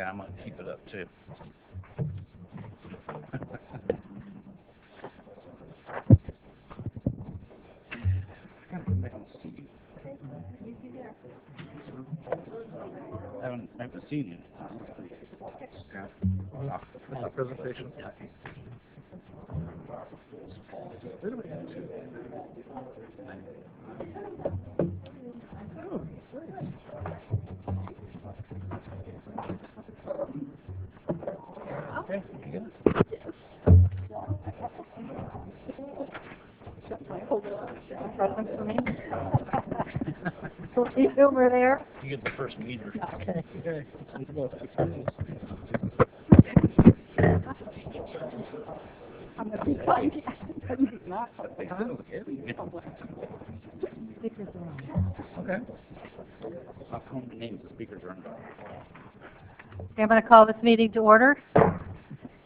Yeah, I'm going to keep it up too. I haven't seen you. Presentation. Okay, good. Present for me. He's over there. You get the first meter. Okay. Okay. I'm going to be quiet. Not. Okay. I'll come the names. The speakers are on. Okay, I'm going to call this meeting to order.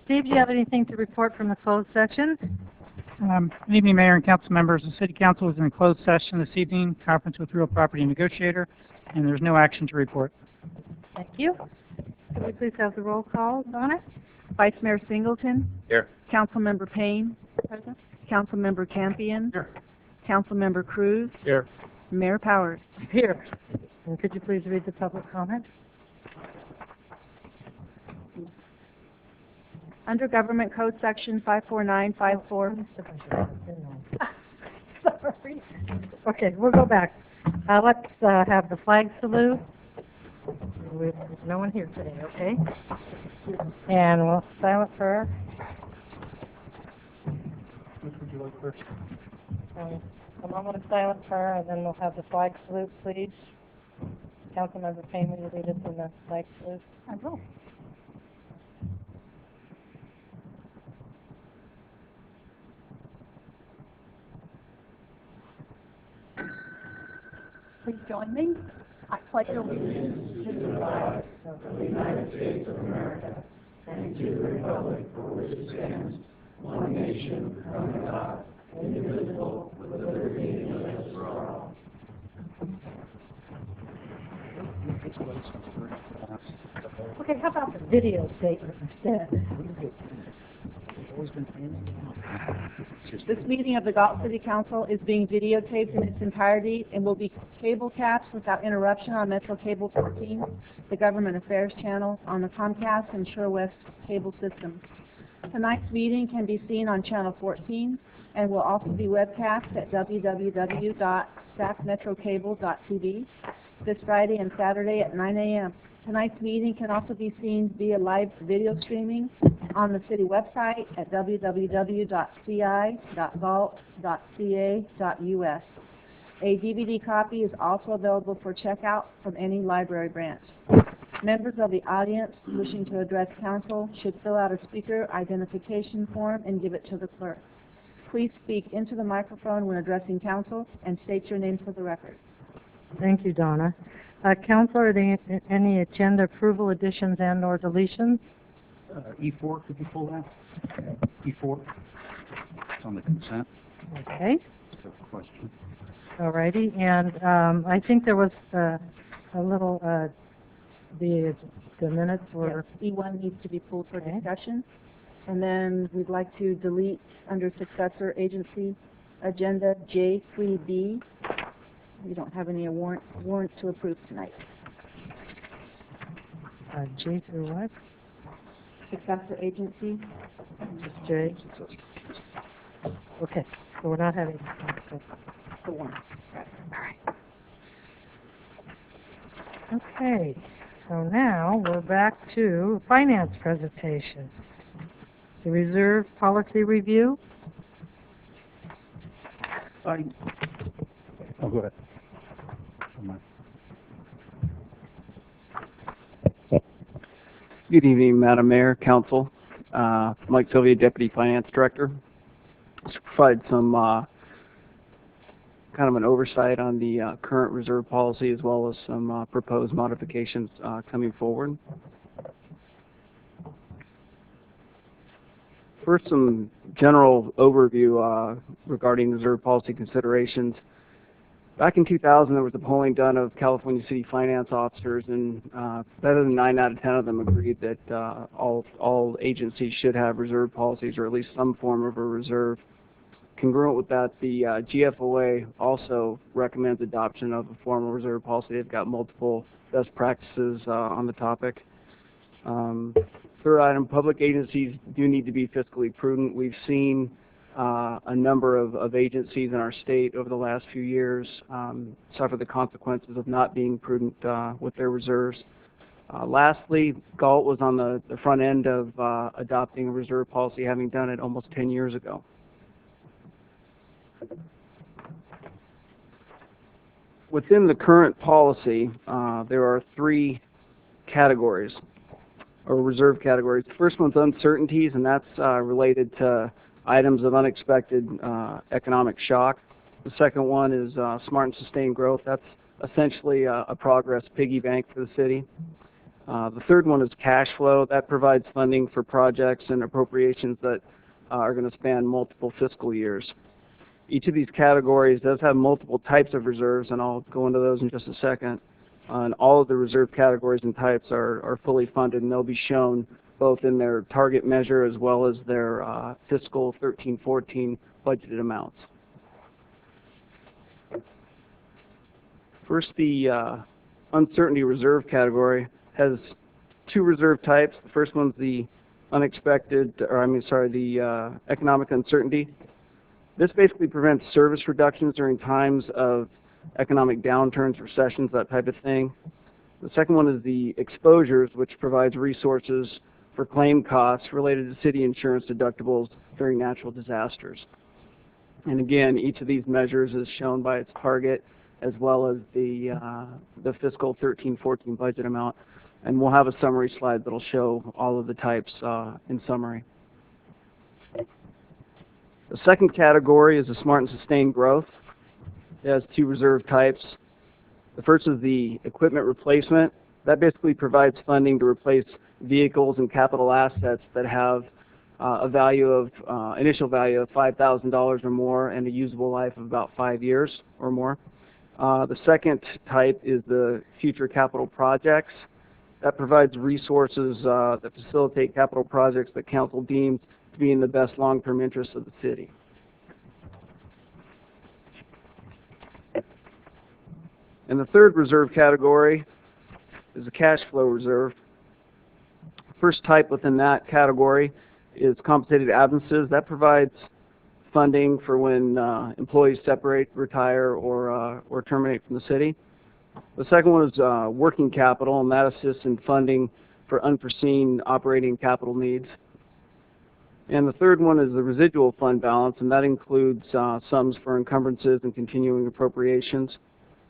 Steve, do you have anything to report from the closed session? Good evening, Mayor and council members. The City Council is in a closed session this evening, conference with real property negotiator, and there's no action to report. Thank you. Could we please have the roll call, Donna? Vice Mayor Singleton. Here. Councilmember Payne. Present. Councilmember Campion. Here. Councilmember Cruz. Here. Mayor Powers. Here. And could you please read the public comment? Under Government Code Section 54954. Sorry. Okay, we'll go back. Let's have the flag salute. There's no one here today, okay? And we'll silent prayer. Which would you like first? A moment of silent prayer, and then we'll have the flag salute, please. Councilmember Payne, will you lead us in the flag salute? I will. Please join me. I pledge allegiance to the flag of the United States of America and to the republic for which it stands, one nation, under God, indivisible, with liberty and justice for all. Okay, how about the video statement instead? This meeting of the Galt City Council is being videotaped in its entirety and will be cable cast without interruption on Metro Cable 14, the Government Affairs channel, on the Comcast and Sure West cable systems. Tonight's meeting can be seen on Channel 14 and will also be webcast at www.sacmetrocable.tv this Friday and Saturday at 9 a.m. Tonight's meeting can also be seen via live video streaming on the city website at www.ci.galt.ca.us. A DVD copy is also available for checkout from any library branch. Members of the audience wishing to address council should fill out a speaker identification form and give it to the clerk. Please speak into the microphone when addressing council and state your name for the record. Thank you, Donna. Council, are there any agenda approval additions and or deletions? E4, could you pull that? E4. It's on the consent. Okay. It's a question. All righty. And I think there was a little, the minutes were... Yes, E1 needs to be pulled for Okay. discussion. And then we'd like to delete under successor agency agenda J3B. We don't have any warrants to approve tonight. J through what? Successor agency. Just J. Okay. So we're not having... The warrant. All right. Okay. So now we're back to finance presentation. The reserve policy review. Oh, go ahead. Good evening, Madam Mayor, Council. Mike Sylvia, Deputy Finance Director. To provide some kind of an oversight on the current reserve policy as well as some proposed modifications coming forward. First, some general overview regarding reserve policy considerations. Back in 2000, there was a polling done of California city finance officers, and better than 9 out of 10 of them agreed that all agencies should have reserve policies, or at least some form of a reserve. Congruent with that, the GFOA also recommends adoption of a formal reserve policy. They've got multiple best practices on the topic. Third item, public agencies do need to be fiscally prudent. We've seen a number of agencies in our state over the last few years suffer the consequences of not being prudent with their reserves. Lastly, Galt was on the front end of adopting a reserve policy, having done it almost 10 years ago. Within the current policy, there are 3 categories, or reserve categories. The first one's uncertainties, and that's related to items of unexpected economic shock. The second one is smart and sustained growth. That's essentially a progress piggy bank for the city. The third one is cash flow. That provides funding for projects and appropriations that are going to span multiple fiscal years. Each of these categories does have multiple types of reserves, and I'll go into those in just a second. And all of the reserve categories and types are fully funded, and they'll be shown both in their target measure as well as their fiscal 13-14 budgeted amounts. First, the uncertainty reserve category has 2 reserve types. The first one's the economic uncertainty. This basically prevents service reductions during times of economic downturns, recessions, that type of thing. The second one is the exposures, which provides resources for claim costs related to city insurance deductibles during natural disasters. And again, each of these measures is shown by its target as well as the fiscal 13-14 budget amount. And we'll have a summary slide that'll show all of the types in summary. The second category is the smart and sustained growth. It has 2 reserve types. The first is the equipment replacement. That basically provides funding to replace vehicles and capital assets that have a value of initial value of $5,000 or more and a usable life of about 5 years or more. The second type is the future capital projects. That provides resources that facilitate capital projects that council deems to be in the best long-term interests of the city. And the third reserve category is the cash flow reserve. First type within that category is compensated absences. That provides funding for when employees separate, retire, or terminate from the city. The second one is working capital, and that assists in funding for unforeseen operating capital needs. And the third one is the residual fund balance, and that includes sums for encumbrances and continuing appropriations.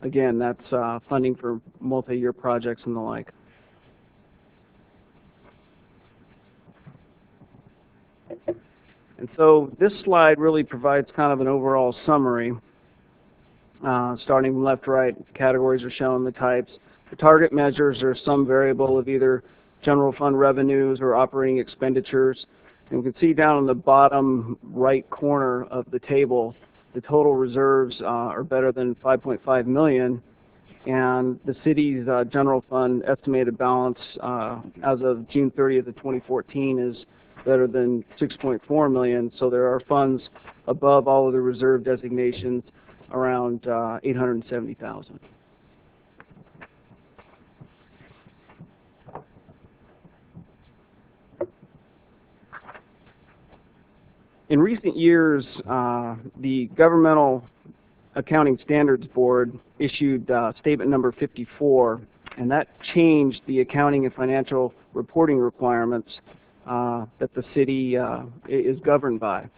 Again, that's funding for multi-year projects and the like. And so this slide really provides kind of an overall summary. Starting from left to right, categories are shown, the types. The target measures are some variable of either general fund revenues or operating expenditures. And we can see down in the bottom right corner of the table, the total reserves are better than $5.5 million, and the city's general fund estimated balance as of June 30th of 2014 is better than $6.4 million. So there are funds above all of the reserve designations, around $870,000. In recent years, the Governmental Accounting Standards Board issued statement number 54, and that changed the accounting and financial reporting requirements that the city is governed by.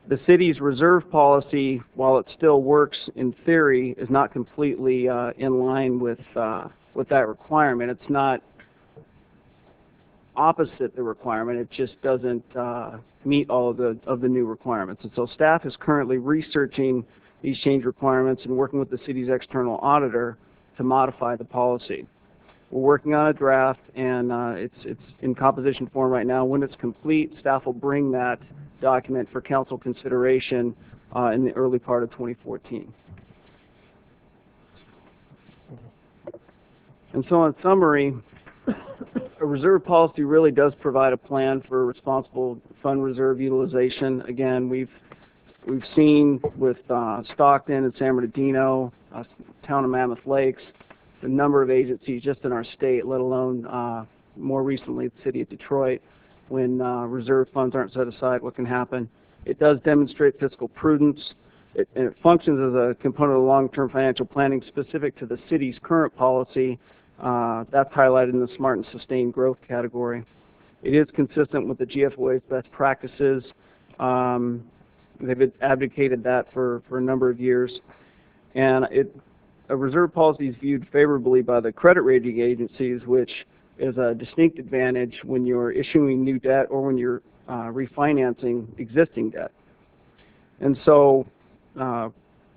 The city's reserve policy, while it still works in theory, is not completely in line with that requirement. It's not opposite the requirement, it just doesn't meet all of the new requirements. And so staff is currently researching these change requirements and working with the city's external auditor to modify the policy. We're working on a draft, and it's in composition form right now. When it's complete, staff will bring that document for council consideration in the early part of 2014. And so in summary, a reserve policy really does provide a plan for responsible fund reserve utilization. Again, we've seen with Stockton and San Bernardino, town of Mammoth Lakes, the number of agencies just in our state, let alone more recently the city of Detroit, when reserve funds aren't set aside, what can happen. It does demonstrate fiscal prudence, and it functions as a component of long-term financial planning specific to the city's current policy. That's highlighted in the smart and sustained growth category. It is consistent with the GFOA's best practices. They've advocated that for a number of years. And a reserve policy is viewed favorably by the credit rating agencies, which is a distinct advantage when you're issuing new debt or when you're refinancing existing debt. And so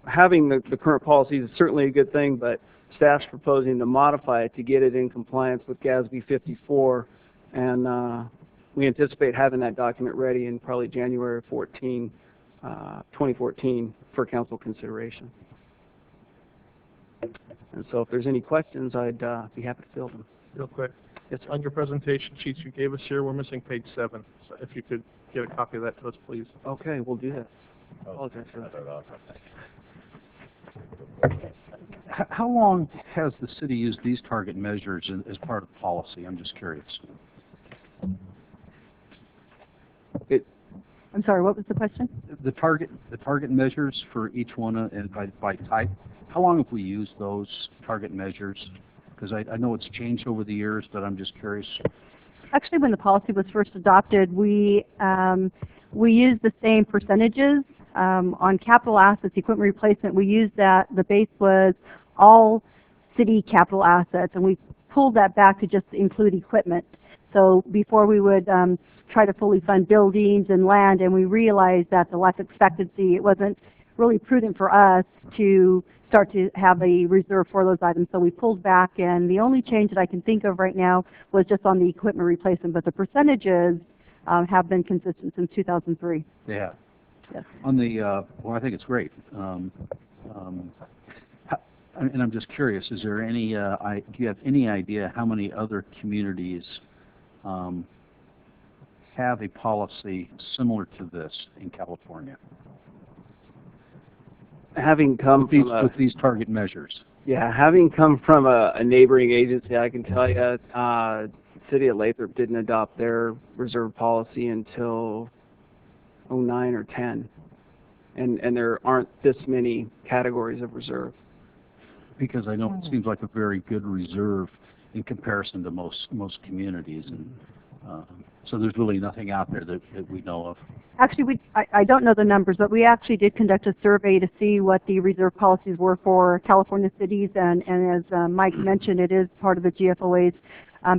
having the current policy is certainly a good thing, but staff's proposing to modify it to get it in compliance with GASB 54, and we anticipate having that document ready in probably January 2014 for council consideration. And so if there's any questions, I'd be happy to field them. Real quick. Yes, sir. On your presentation sheets you gave us here, we're missing page 7. So if you could get a copy of that to us, please. Okay, we'll do that. Apologize for that. How long has the city used these target measures as part of policy? I'm just curious. I'm sorry, what was the question? The target measures for each one and by type. How long have we used those target measures? Because I know it's changed over the years, but I'm just curious. Actually, when the policy was first adopted, we used the same percentages. On capital assets, equipment replacement, we used that. The base was all city capital assets, and we pulled that back to just include equipment. So before we would try to fully fund buildings and land, and we realized that the life expectancy, it wasn't really prudent for us to start to have a reserve for those items. So we pulled back, and the only change that I can think of right now was just on the equipment replacement, but the percentages have been consistent since 2003. Yeah. Yes. On the, well, I think it's great. And I'm just curious, is there any, do you have any idea how many other communities have a policy similar to this in California? Having come With these target measures. Yeah, having come from a neighboring agency, I can tell you, City of Lathrop didn't adopt their reserve policy until 09 or 10, and there aren't this many categories of reserve. Because I know it seems like a very good reserve in comparison to most communities, and so there's really nothing out there that we know of. Actually, I don't know the numbers, but we actually did conduct a survey to see what the reserve policies were for California cities, and as Mike mentioned, it is part of the GFOA's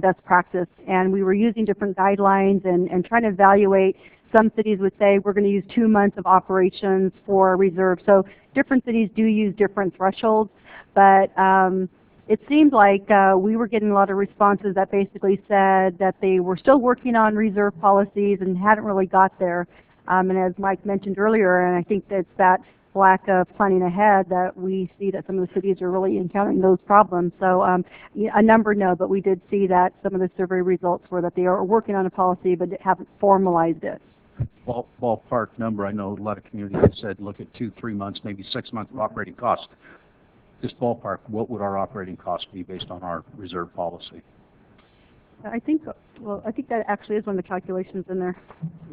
best practice. And we were using different guidelines and trying to evaluate. Some cities would say we're going to use 2 months of operations for reserve. So different cities do use different thresholds, but it seemed like we were getting a lot of responses that basically said that they were still working on reserve policies and hadn't really got there. And as Mike mentioned earlier, and I think that's that lack of planning ahead that we see that some of the cities are really encountering those problems. So a number, no, but we did see that some of the survey results were that they are working on a policy but haven't formalized it. Ballpark number, I know a lot of communities have said look at 2-3 months, maybe 6 months of operating costs. Just ballpark, what would our operating cost be based on our reserve policy? I think that actually is one of the calculations in there.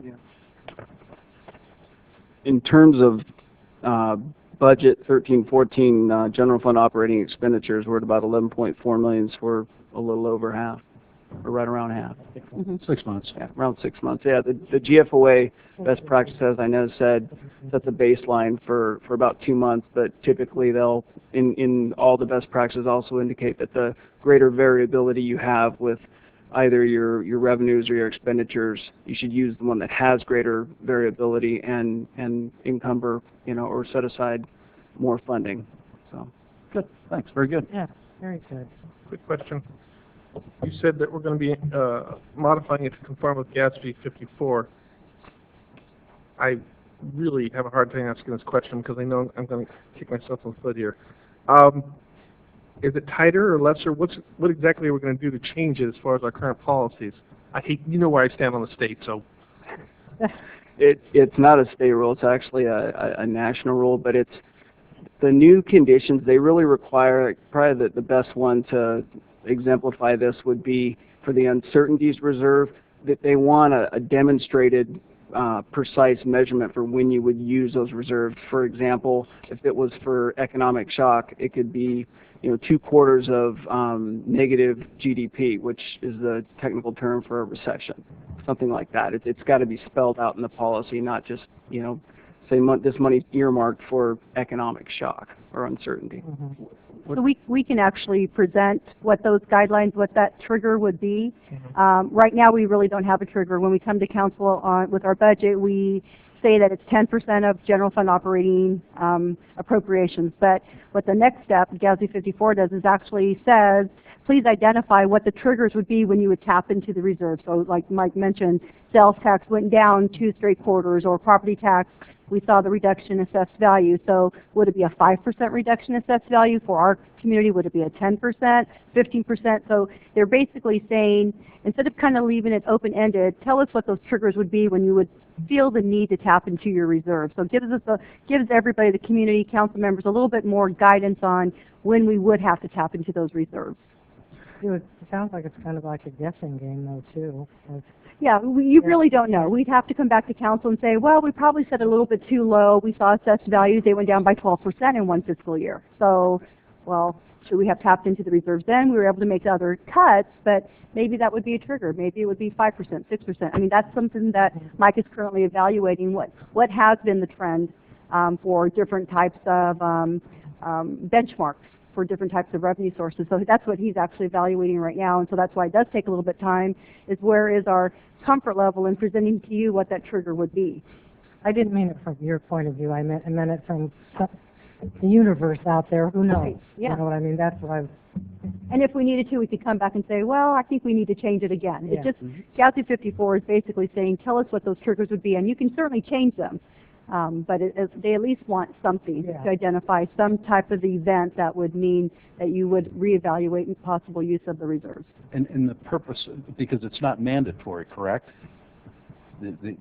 Yeah. In terms of budget 13-14 general fund operating expenditures, we're at about 11.4 million, so we're a little over half, or right around half. 6 months. Yeah, around 6 months. Yeah, the GFOA best practice, as I know, said that's a baseline for about 2 months, but typically they'll, in all the best practices, also indicate that the greater variability you have with either your revenues or your expenditures, you should use the one that has greater variability and encumber, or set aside more funding. So. Good. Thanks. Very good. Yeah, very good. Quick question. You said that we're going to be modifying it to conform with GASB 54. I really have a hard time asking this question because I know I'm going to kick myself in the foot here. Is it tighter or lesser? What exactly are we going to do to change it as far as our current policies? You know where I stand on the state, so. It's not a state rule. It's actually a national rule, but it's the new conditions. They really require, probably the best one to exemplify this would be for the uncertainties reserve, that they want a demonstrated precise measurement for when you would use those reserves. For example, if it was for economic shock, it could be 2/4 of negative GDP, which is the technical term for a recession, something like that. It's got to be spelled out in the policy, not just say this money's earmarked for economic shock or uncertainty. So we can actually present what those guidelines, what that trigger would be. Right now, we really don't have a trigger. When we come to council with our budget, we say that it's 10% of general fund operating appropriations. But what the next step, GASB 54 does, is actually says, please identify what the triggers would be when you would tap into the reserve. So like Mike mentioned, sales tax went down 2 straight quarters, or property tax, we saw the reduction in assessed value. So would it be a 5% reduction in assessed value for our community? Would it be a 10%, 15%? So they're basically saying, instead of kind of leaving it open-ended, tell us what those triggers would be when you would feel the need to tap into your reserve. So it gives everybody, the community, council members, a little bit more guidance on when we would have to tap into those reserves. It sounds like it's kind of like a guessing game, though, too. Yeah, you really don't know. We'd have to come back to council and say, well, we probably set it a little bit too low. We saw assessed values, they went down by 12% in one fiscal year. So, well, should we have tapped into the reserves then? We were able to make other cuts, but maybe that would be a trigger. Maybe it would be 5%, 6%. I mean, that's something that Mike is currently evaluating. What has been the trend for different types of benchmarks for different types of revenue sources. So that's what he's actually evaluating right now, and so that's why it does take a little bit of time, is where is our comfort level in presenting to you what that trigger would be. I didn't mean it from your point of view. I meant it from the universe out there. Who knows? Right. Yeah. You know what I mean? That's what I was... And if we needed to, we could come back and say, well, I think we need to change it again. Yeah. It just, GASB 54 is basically saying, tell us what those triggers would be, and you can certainly change them. But they at least want something to identify some type of event that would mean that you would reevaluate possible use of the reserves. And the purpose, because it's not mandatory, correct? The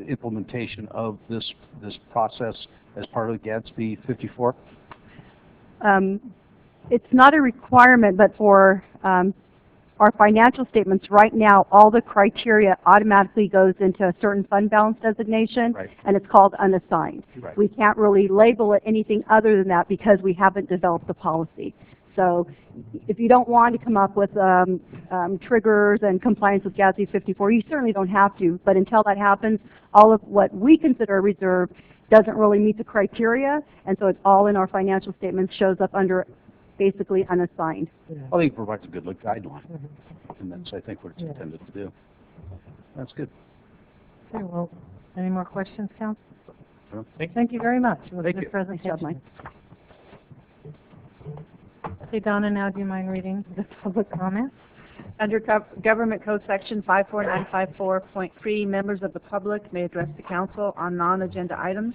implementation of this process as part of the GASB 54? It's not a requirement, but for our financial statements right now, all the criteria automatically goes into a certain fund balance designation, and it's called unassigned. We can't really label it anything other than that because we haven't developed the policy. So if you don't want to come up with triggers and compliance with GASB 54, you certainly don't have to. But until that happens, all of what we consider a reserve doesn't really meet the criteria, and so it's all in our financial statements, shows up under basically unassigned. I think it provides a good guideline, and that's, I think, what it's intended to do. That's good. Okay, well, any more questions, Council? Sure. Thank you very much. It was a Thank good you. presentation. Mike. Okay, Donna, now do you mind reading the public comments? Under Government Code Section 54954.3, members of the public may address the council on non-agenda items.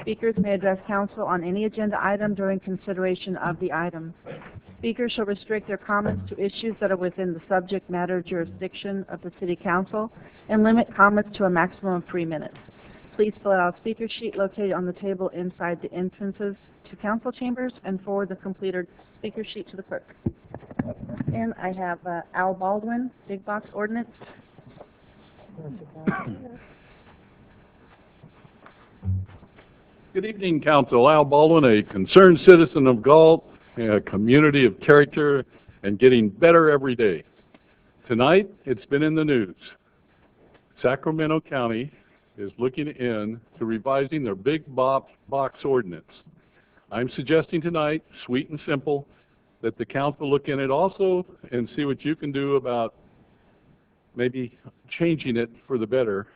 Speakers may address council on any agenda item during consideration of the item. Speakers shall restrict their comments to issues that are within the subject matter jurisdiction of the City Council and limit comments to a maximum of 3 minutes. Please fill out a speaker sheet located on the table inside the entrances to council chambers and forward the completed speaker sheet to the clerk. And I have Al Baldwin, Big Box Ordinance. Good evening, Council. Al Baldwin, a concerned citizen of Galt, a community of character, and getting better every day. Tonight, it's been in the news. Sacramento County is looking into revising their big box ordinance. I'm suggesting tonight, sweet and simple, that the council look in it also and see what you can do about maybe changing it for the better,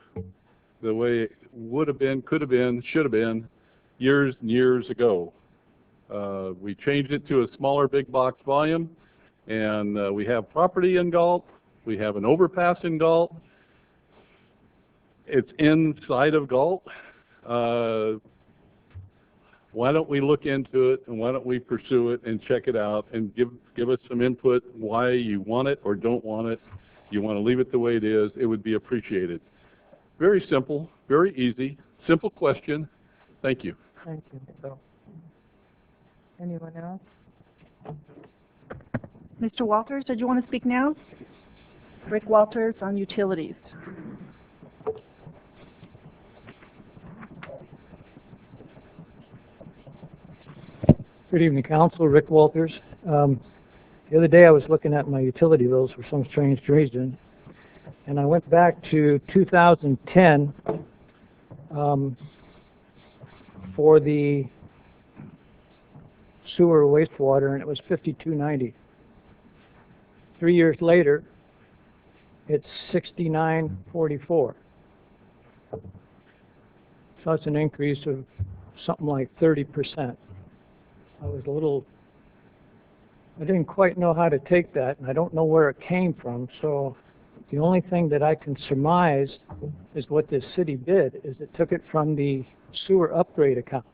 the way it would have been, could have been, should have been years and years ago. We changed it to a smaller big box volume, and we have property in Galt. We have an overpass in Galt. It's inside of Galt. Why don't we look into it, and why don't we pursue it and check it out and give us some input why you want it or don't want it. You want to leave it the way it is, it would be appreciated. Very simple, very easy, simple question. Thank you. Thank you. So, anyone else? Mr. Walters, did you want to speak now? Rick Walters on utilities. Good evening, Council. Rick Walters. The other day I was looking at my utility bills for some strange reason, and I went back to 2010 for the sewer wastewater, and it was $52.90. 3 years later, it's $69.44. So that's an increase of something like 30%. I didn't quite know how to take that, and I don't know where it came from, so the only thing that I can surmise is what this city did, is it took it from the sewer upgrade account.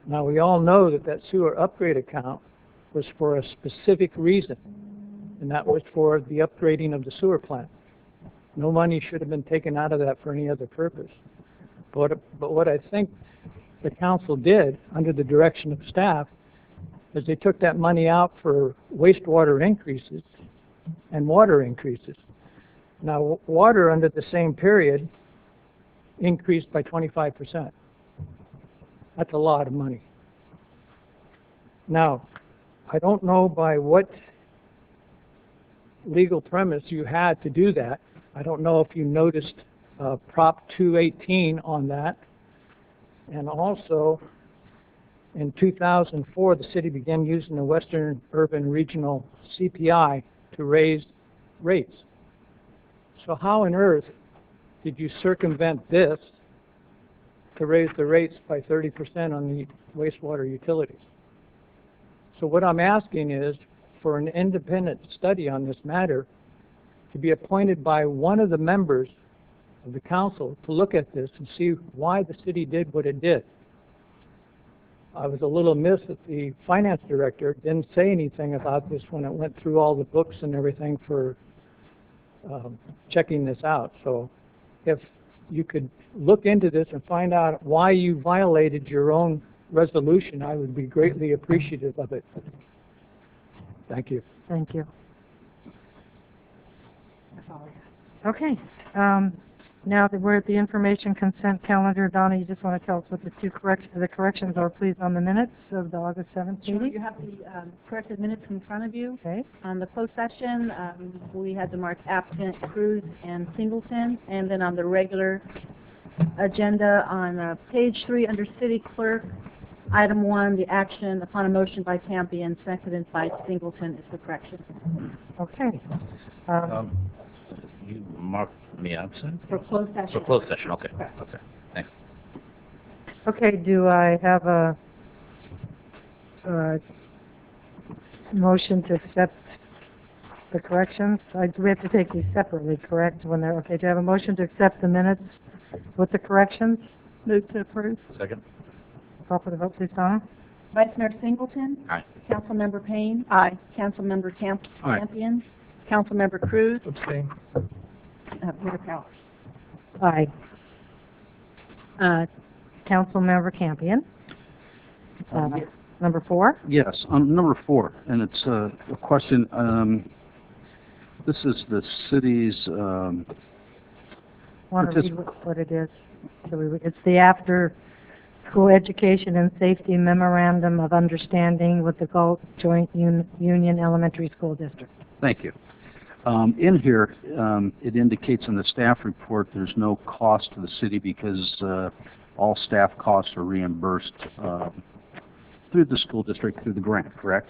Now, we all know that that sewer upgrade account was for a specific reason, and that was for the upgrading of the sewer plant. No money should have been taken out of that for any other purpose. But what I think the council did, under the direction of staff, is they took that money out for wastewater increases and water increases. Now, water under the same period increased by 25%. That's a lot of money. Now, I don't know by what legal premise you had to do that. I don't know if you noticed Prop 218 on that. And also, in 2004, the city began using the Western Urban Regional CPI to raise rates. So how on earth did you circumvent this to raise the rates by 30% on the wastewater utilities? So what I'm asking is for an independent study on this matter to be appointed by one of the members of the council to look at this and see why the city did what it did. I was a little amiss that the finance director didn't say anything about this when it went through all the books and everything for checking this out. So if you could look into this and find out why you violated your own resolution, I would be greatly appreciative of it. Thank you. Thank you. Okay. Now that we're at the information consent calendar, Donna, you just want to tell us what the corrections are, please, on the minutes of the August 7th Sure, meeting? you have the corrected minutes in front of you. Okay. On the closed session, we had to mark applicant Cruz and Singleton, and then on the regular agenda on page 3 under City Clerk, item 1, the action upon a motion by Campion, seconded by Singleton is the correction. Okay. You marked me absent? For closed session. For closed session, okay. Correct. Okay, thanks. Okay, do I have a motion to accept the corrections? We have to take these separately, correct? When they're okay. Do you have a motion to accept the minutes with the corrections? Move to approve. Second? Call for the vote, please, Donna. Vice Mayor Singleton. Aye. Councilmember Payne. Aye. Councilmember Aye. Campion. Councilmember Cruz. Abstain. Mayor Powers. Aye. Councilmember Campion. Number 4? Yes, on number 4, and it's a question. This is the city's. Want to Partic- read what it is? It's the after-school education and safety memorandum of understanding with the Galt Joint Union Elementary School District. Thank you. In here, it indicates in the staff report there's no cost to the city because all staff costs are reimbursed through the school district, through the grant, correct?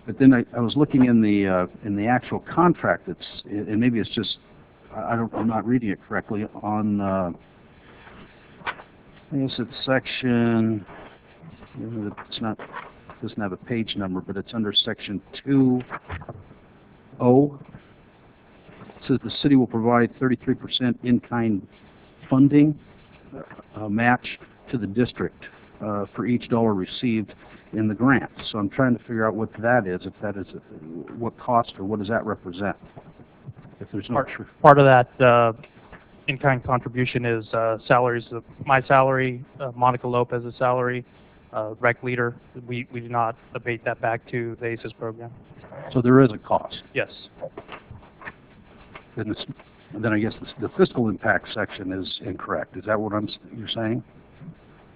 But then I was looking in the actual contract. And maybe it's just I'm not reading it correctly. On I guess it's section. It's not. It doesn't have a page number, but it's under section 2O. It says the city will provide 33% in-kind funding match to the district for each dollar received in the grant. So I'm trying to figure out what that is, if that is, what cost or what does that represent? If there's no Part of that in-kind contribution is salaries. My salary, Monica Lopez's salary, rec leader. We do not abate that back to the ACES program. So there is a cost. Yes. And then I guess the fiscal impact section is incorrect. Is that what you're saying?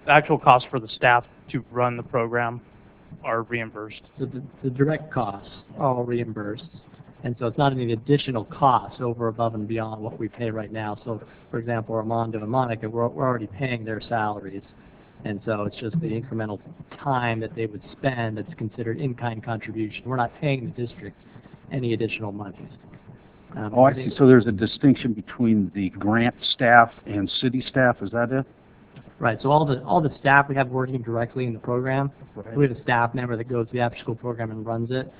The actual costs for the staff to run the program are reimbursed. So the direct costs are all reimbursed, and so it's not any additional costs over, above, and beyond what we pay right now. So, for example, Armando and Monica, we're already paying their salaries, and so it's just the incremental time that they would spend that's considered in-kind contribution. We're not paying the district any additional monies. Oh, I see. So there's a distinction between the grant staff and city staff. Is that it? Right. So all the staff we have working directly in the program, Right. we have a staff member that goes to the after-school program and runs it.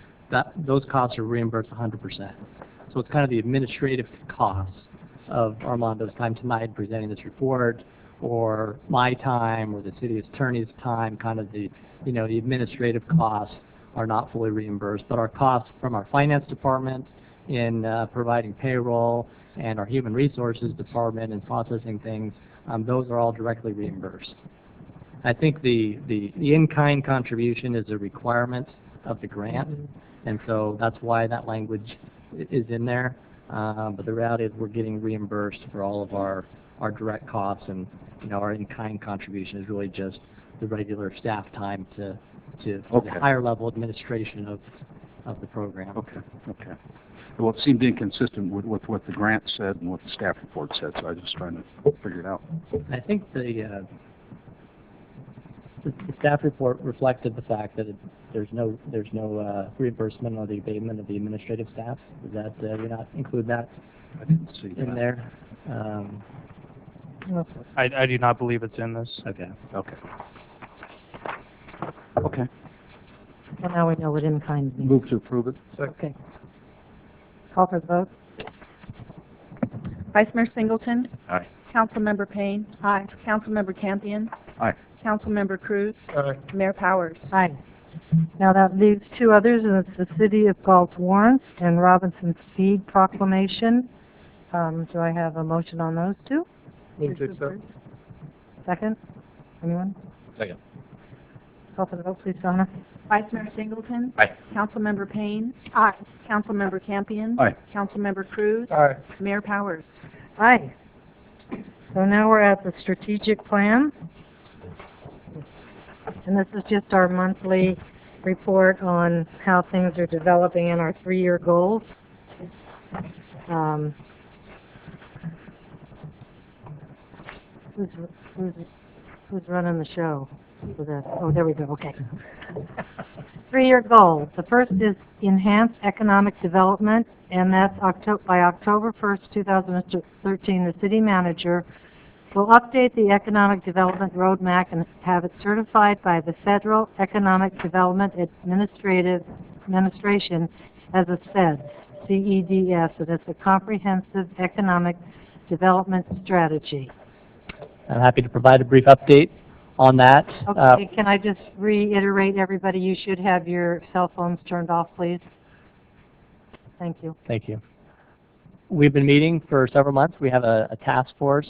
Those costs are reimbursed 100%. So it's kind of the administrative costs of Armando's time tonight presenting this report, or my time, or the city attorney's time. Kind of the the administrative costs are not fully reimbursed, but our costs from our finance department in providing payroll and our human resources department and processing things, those are all directly reimbursed. I think the in-kind contribution is a requirement of the grant, and so that's why that language is in there. But the reality is we're getting reimbursed for all of our direct costs, and our in-kind contribution is really just the regular staff time to the higher level administration of the program. Okay. Okay. Well, it seemed inconsistent with what the grant said and what the staff report said, so I was just trying to figure it out. I think the staff report reflected the fact that there's no reimbursement or the abatement of the administrative staff. Is that we not include that I didn't see in that. there? I do not believe it's in this. Okay. Okay. Okay. Well, now we know what in-kind means. Move to approve it. Okay. Call for the vote. Vice Mayor Singleton. Aye. Councilmember Payne. Aye. Councilmember Campion. Aye. Councilmember Cruz. Aye. Mayor Powers. Aye. Now that leaves two others, and it's the City of Galt warrants and Robinson Speed proclamation. Do I have a motion on those two? Move to accept. Second? Anyone? Second. Call for the vote, please, Donna. Vice Mayor Singleton. Aye. Councilmember Payne. Aye. Councilmember Campion. Aye. Councilmember Cruz. Aye. Mayor Powers. Aye. So now we're at the strategic plan. And this is just our monthly report on how things are developing in our 3-year goals. Who's running the show for this? Oh, there we go, okay. 3-year goals. The first is enhance economic development, and that's by October 1st, 2013, the city manager will update the economic development roadmap and have it certified by the Federal Economic Development Administration as a CEDS, C-E-D-S, and it's a comprehensive economic development strategy. I'm happy to provide a brief update on that. Okay, can I just reiterate, everybody, you should have your cell phones turned off, please. Thank you. Thank you. We've been meeting for several months. We have a task force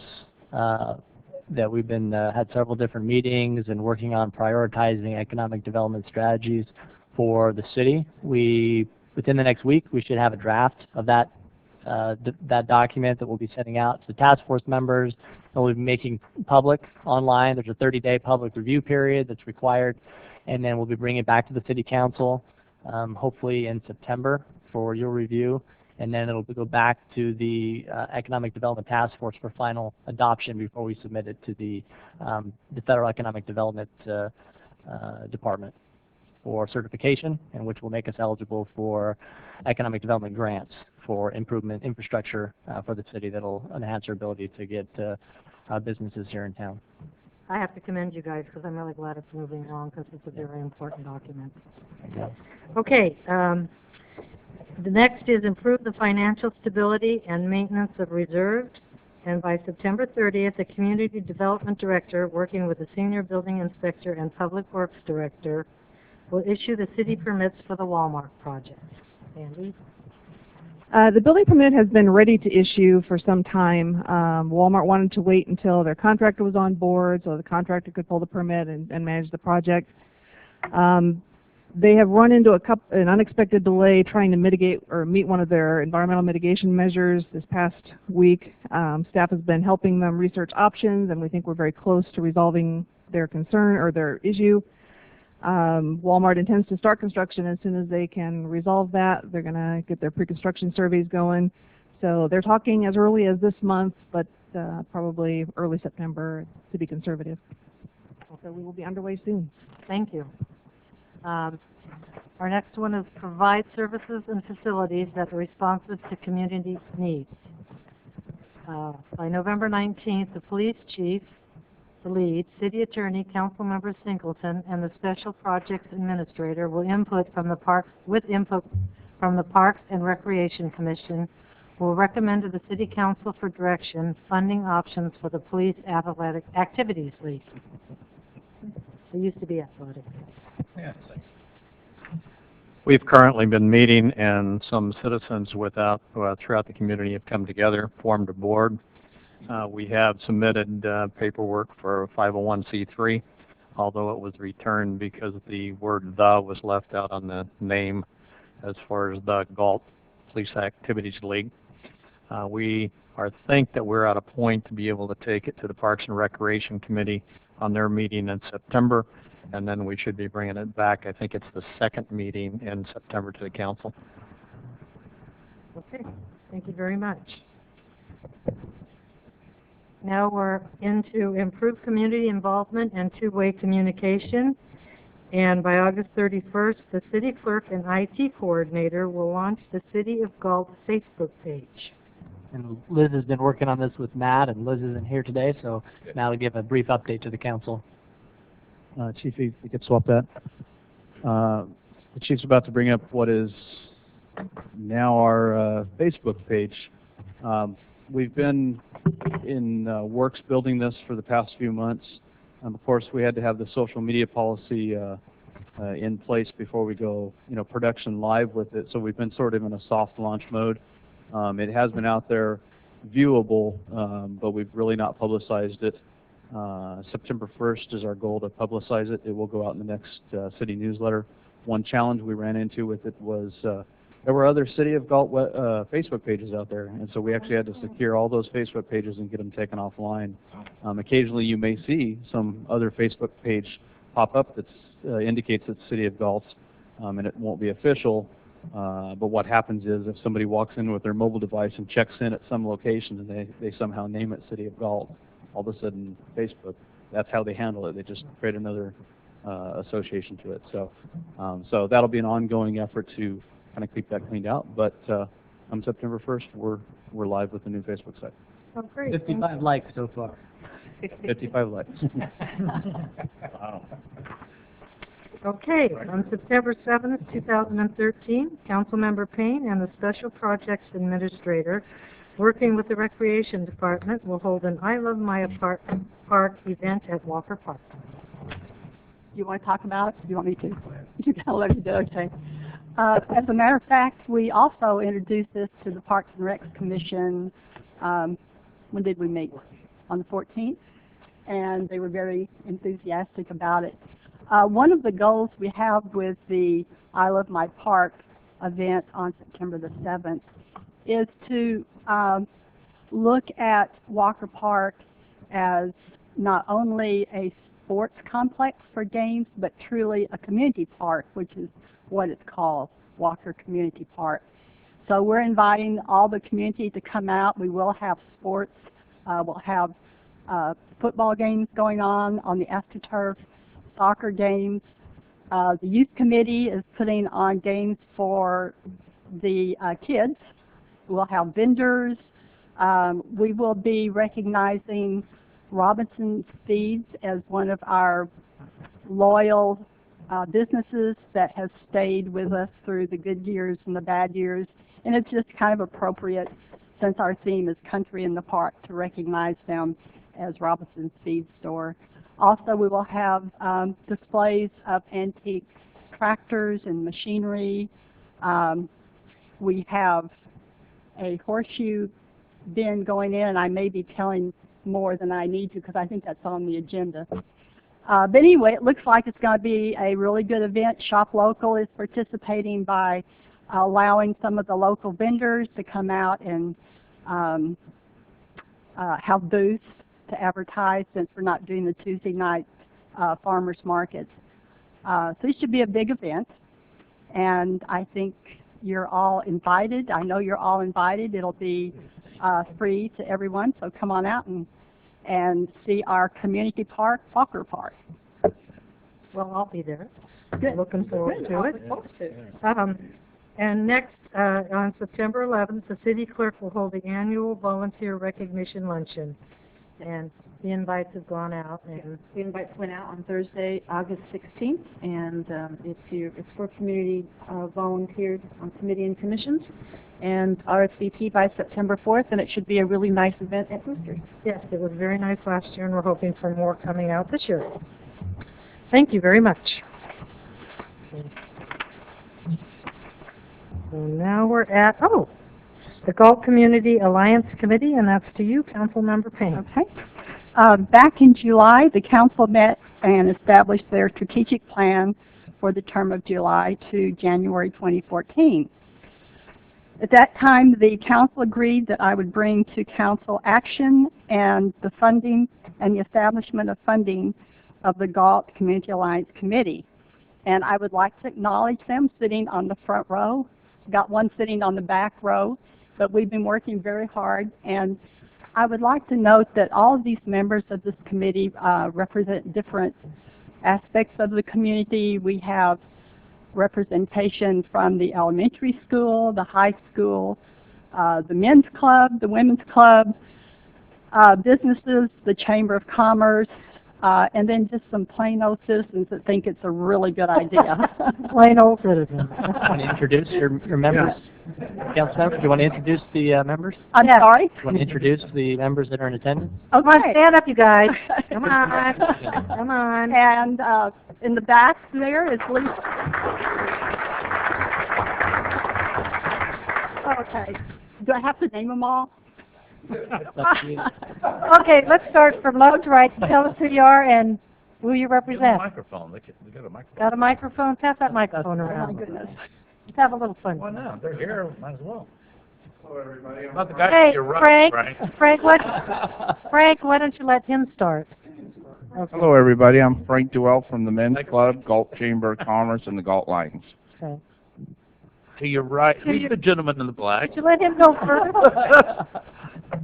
that we've been had several different meetings and working on prioritizing economic development strategies for the city. Within the next week, we should have a draft of that document that we'll be sending out to the task force members, and we'll be making public online. There's a 30-day public review period that's required, and then we'll be bringing it back to the city council, hopefully in September for your review, and then it'll go back to the Economic Development Task Force for final adoption before we submit it to the Federal Economic Development Department for certification, and which will make us eligible for economic development grants for improvement infrastructure for the city that'll enhance our ability to get businesses here in town. I have to commend you guys because I'm really glad it's moving along because it's a very important document. Okay, the next is improve the financial stability and maintenance of reserves. And by September 30th, the Community Development Director, working with the Senior Building Inspector and Public Works Director, will issue the city permits for the Walmart project. Sandy? The building permit has been ready to issue for some time. Walmart wanted to wait until their contractor was on board so the contractor could pull the permit and manage the project. They have run into an unexpected delay trying to mitigate or meet one of their environmental mitigation measures this past week. Staff has been helping them research options, and we think we're very close to resolving their concern or their issue. Walmart intends to start construction as soon as they can resolve that. They're going to get their pre-construction surveys going. So they're talking as early as this month, but probably early September to be conservative. So we will be underway soon. Thank you. Our next one is provide services and facilities that are responsive to community needs. By November 19th, the police chief, the lead, city attorney, council member Singleton, and the special projects administrator will input from the Parks and Recreation Commission will recommend to the city council for direction funding options for the police athletic activities league. It used to be athletic. We've currently been meeting, and some citizens throughout the community have come together, formed a board. We have submitted paperwork for a 501c3, although it was returned because the word "the" was left out on the name as far as the Galt Police Activities League. We think that we're at a point to be able to take it to the Parks and Recreation Committee on their meeting in September, and then we should be bringing it back. I think it's the second meeting in September to the council. Okay, thank you very much. Now we're into improved community involvement and two-way communication. And by August 31st, the city clerk and IT coordinator will launch the City of Galt Facebook page. And Liz has been working on this with Matt, and Liz isn't here today, so Matt will give a brief update to the council. Chief, if we could swap that. The Chief's about to bring up what is now our Facebook page. We've been in works building this for the past few months. Of course, we had to have the social media policy in place before we go, production live with it. So we've been sort of in a soft launch mode. It has been out there viewable, but we've really not publicized it. September 1st is our goal to publicize it. It will go out in the next city newsletter. One challenge we ran into with it was there were other City of Galt Facebook pages out there, and so we actually had to secure all those Facebook pages and get them taken offline. Occasionally you may see some other Facebook page pop up that indicates it's City of Galt, and it won't be official, but what happens is if somebody walks in with their mobile device and checks in at some location and they somehow name it City of Galt, all of a sudden Facebook, that's how they handle it. They just create another association to it. So that'll be an ongoing effort to kind of keep that cleaned out. But on September 1st, we're live with the new Facebook site. Oh, great. 55 likes so far. 55 likes. Wow. Okay, on September 7th, 2013, Councilmember Payne and the Special Projects Administrator, working with the Recreation Department, will hold an I Love My Apartment Park event at Walker Park. You want to talk about it? You want me to? You can let me do it, okay. As a matter of fact, we also introduced this to the Parks and Recs Commission. When did we meet? On the 14th, and they were very enthusiastic about it. One of the goals we have with the I Love My Park event on September the 7th is to look at Walker Park as not only a sports complex for games, but truly a community park, which is what it's called, Walker Community Park. So we're inviting all the community to come out. We will have sports. We'll have football games going on the AstroTurf, soccer games. The youth committee is putting on games for the kids. We'll have vendors. We will be recognizing Robinson Feeds as one of our loyal businesses that has stayed with us through the good years and the bad years, and it's just kind of appropriate to since our theme is Country in the Park, to recognize them as Robinson's Feed Store. Also, we will have displays of antique tractors and machinery. We have a horseshoe bin going in, and I may be telling more than I need to because I think that's on the agenda. But anyway, it looks like it's going to be a really good event. Shop Local is participating by allowing some of the local vendors to come out and have booths to advertise, since we're not doing the Tuesday night farmers markets. So it should be a big event, and I think you're all invited. I know you're all invited. It'll be free to everyone, so come on out and see our community park, Falker Park. Well, I'll be there. Good. Looking forward Good. to I'll it. look forward to it. And next, on September 11th, the city clerk will hold the annual volunteer recognition luncheon. And the invites have gone out. And The invites went out on Thursday, August 16th, and it's for community volunteers on committee and commissions, and RSVP by September 4th, and it should be a really nice event at Boosters. yes, it was very nice last year, and we're hoping for more coming out this year. Thank you very much. So now we're at, the Galt Community Alliance Committee, and that's to you, Councilmember Payne. Okay. Back in July, the council met and established their strategic plan for the term of July to January 2014. At that time, the council agreed that I would bring to council action and the funding and the establishment of funding of the Galt Community Alliance Committee. And I would like to acknowledge them sitting on the front row. Got one sitting on the back row, but we've been working very hard. And I would like to note that all of these members of this committee represent different aspects of the community. We have representation from the elementary school, the high school, the men's club, the women's club, businesses, the Chamber of Commerce, and then just some plain old citizens that think it's a really good idea. Plain old citizens. Want to introduce your members? Councilmember, do you want to introduce the members? I'm sorry? Do you want to introduce the members that are in attendance? Come on, stand up, you guys. Come on. Come on. And in the back there is Lisa. Okay. Do I have to name them all? Okay, let's start from left to right. Tell us who you are and who you represent. Microphone. They got a microphone. Got a microphone? Pass that microphone around. Oh my goodness. Let's have a little fun. Why not? They're here. Might as well. Hello, everybody. About the guy Hey, to your right, Frank, Frank, why don't you let him start? Okay. Hello, everybody. I'm Frank Duell from the Men's Club, Galt Chamber of Commerce, and the Galt Lions. Okay. To your right. Who's the gentleman in the black? Would you let him go first?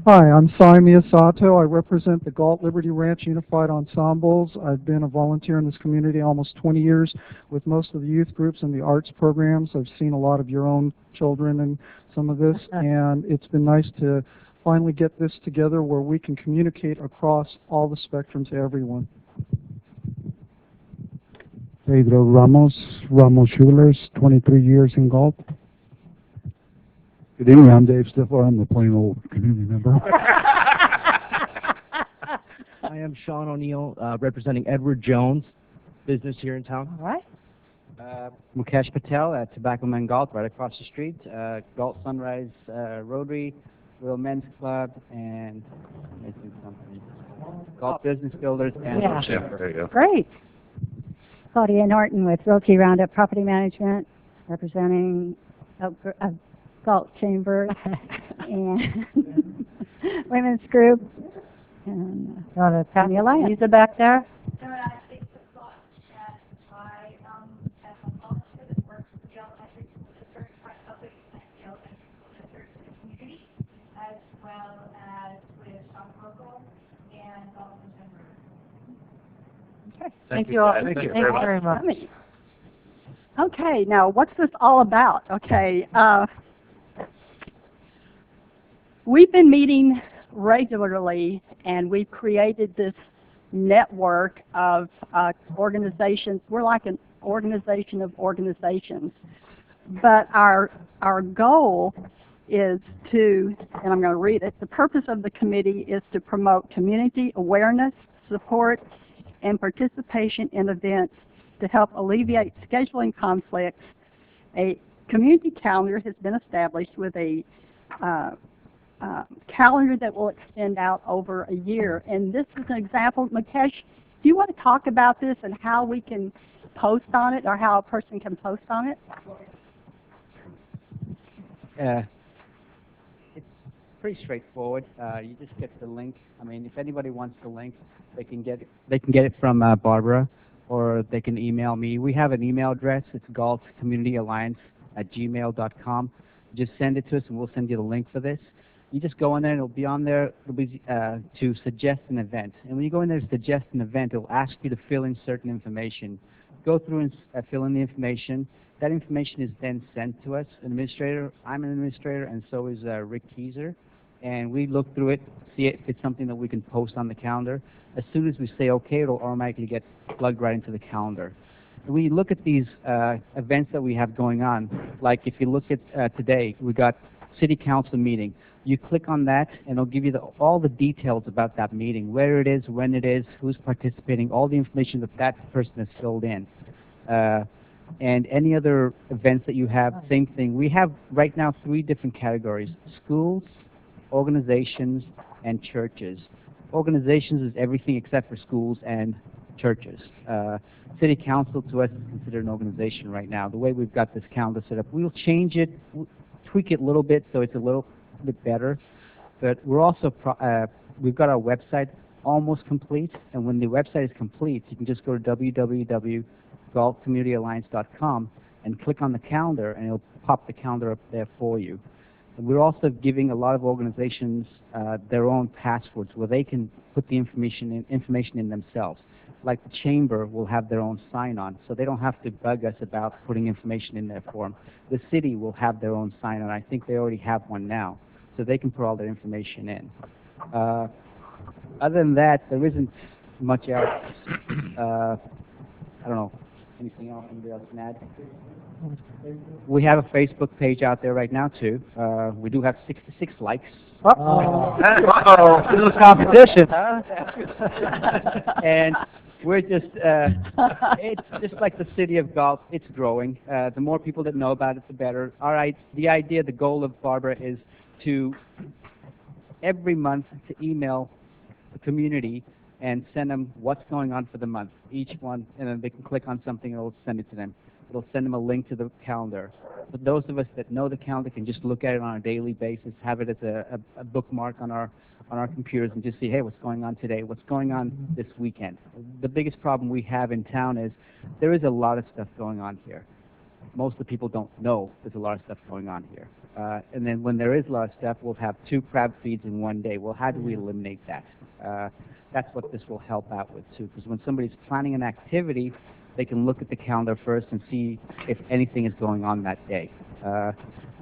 Hi, I'm Cy Miyasato. I represent the Galt Liberty Ranch Unified Ensembles. I've been a volunteer in this community almost 20 years with most of the youth groups and the arts programs. I've seen a lot of your own children in some of this, and it's been nice to finally get this together where we can communicate across all the spectrum to everyone. Pedro Ramos Jewelers, 23 years in Galt. Good evening, I'm Dave Stifler. I'm the plain old community member. I am Sean O'Neill, representing Edward Jones, business here in town. All right. Mukesh Patel at Tobacco Man Galt, right across the street. Galt Sunrise Rotary, Real Men's Club, and missing something. Galt Business Builders and There you go. Great. Claudia Norton with Realty Roundup Property Management, representing Galt Chamber and Women's Group and the Alliance. Lisa back there. Thank you all. Thank you very much. Okay, now what's this all about? Okay, we've been meeting regularly, and we've created this network of organizations. We're like an organization of organizations, but our goal is to, and I'm going to read it, the purpose of the committee is to promote community awareness, support, and participation in events to help alleviate scheduling conflicts. A community calendar has been established with a calendar that will extend out over a year. And this is an example. Mukesh, do you want to talk about this and how we can post on it, or how a person can post on it? It's pretty straightforward. You just get the link. I mean, if anybody wants the link, they can get it from Barbara, or they can email me. We have an email address. It's galtcommunityalliance@gmail.com. Just send it to us, and we'll send you the link for this. You just go in there, and it'll be on there. It'll be to suggest an event. And when you go in there to suggest an event, it'll ask you to fill in certain information. Go through and fill in the information. That information is then sent to us, an administrator. I'm an administrator, and so is Rick Keyser. And we look through it, see if it's something that we can post on the calendar. As soon as we say okay, it'll automatically get plugged right into the calendar. And when you look at these events that we have going on, like if you look at today, we got City Council meeting. You click on that, and it'll give you all the details about that meeting, where it is, when it is, who's participating, all the information that that person has filled in. And any other events that you have, same thing. We have right now 3 different categories: schools, organizations, and churches. Organizations is everything except for schools and churches. City Council to us is considered an organization right now. The way we've got this calendar set up, we'll change it, tweak it a little bit so it's a little bit better. But we're also, we've got our website almost complete, and when the website is complete, you can just go to www.galtcommunityalliance.com and click on the calendar, and it'll pop the calendar up there for you. And we're also giving a lot of organizations their own passwords where they can put the information in themselves. Like the chamber will have their own sign-on, so they don't have to bug us about putting information in their form. The city will have their own sign-on. I think they already have one now, so they can put all their information in. Other than that, there isn't much else. I don't know. Anything else anybody else can add? We have a Facebook page out there right now, too. We do have 66 likes. Uh-oh. Little competition, huh? And we're just, it's just like the city of Galt. It's growing. The more people that know about it, the better. All right, the idea, the goal of Barbara is to, every month, to email the community and send them what's going on for the month, each one, and then they can click on something and it'll send it to them. It'll send them a link to the calendar. But those of us that know the calendar can just look at it on a daily basis, have it as a bookmark on our computers, and just see, hey, what's going on today? What's going on this weekend? The biggest problem we have in town is there is a lot of stuff going on here. Most of the people don't know there's a lot of stuff going on here. And then when there is a lot of stuff, we'll have 2 crab feeds in one day. Well, how do we eliminate that? That's what this will help out with, too, because when somebody's planning an activity, they can look at the calendar first and see if anything is going on that day.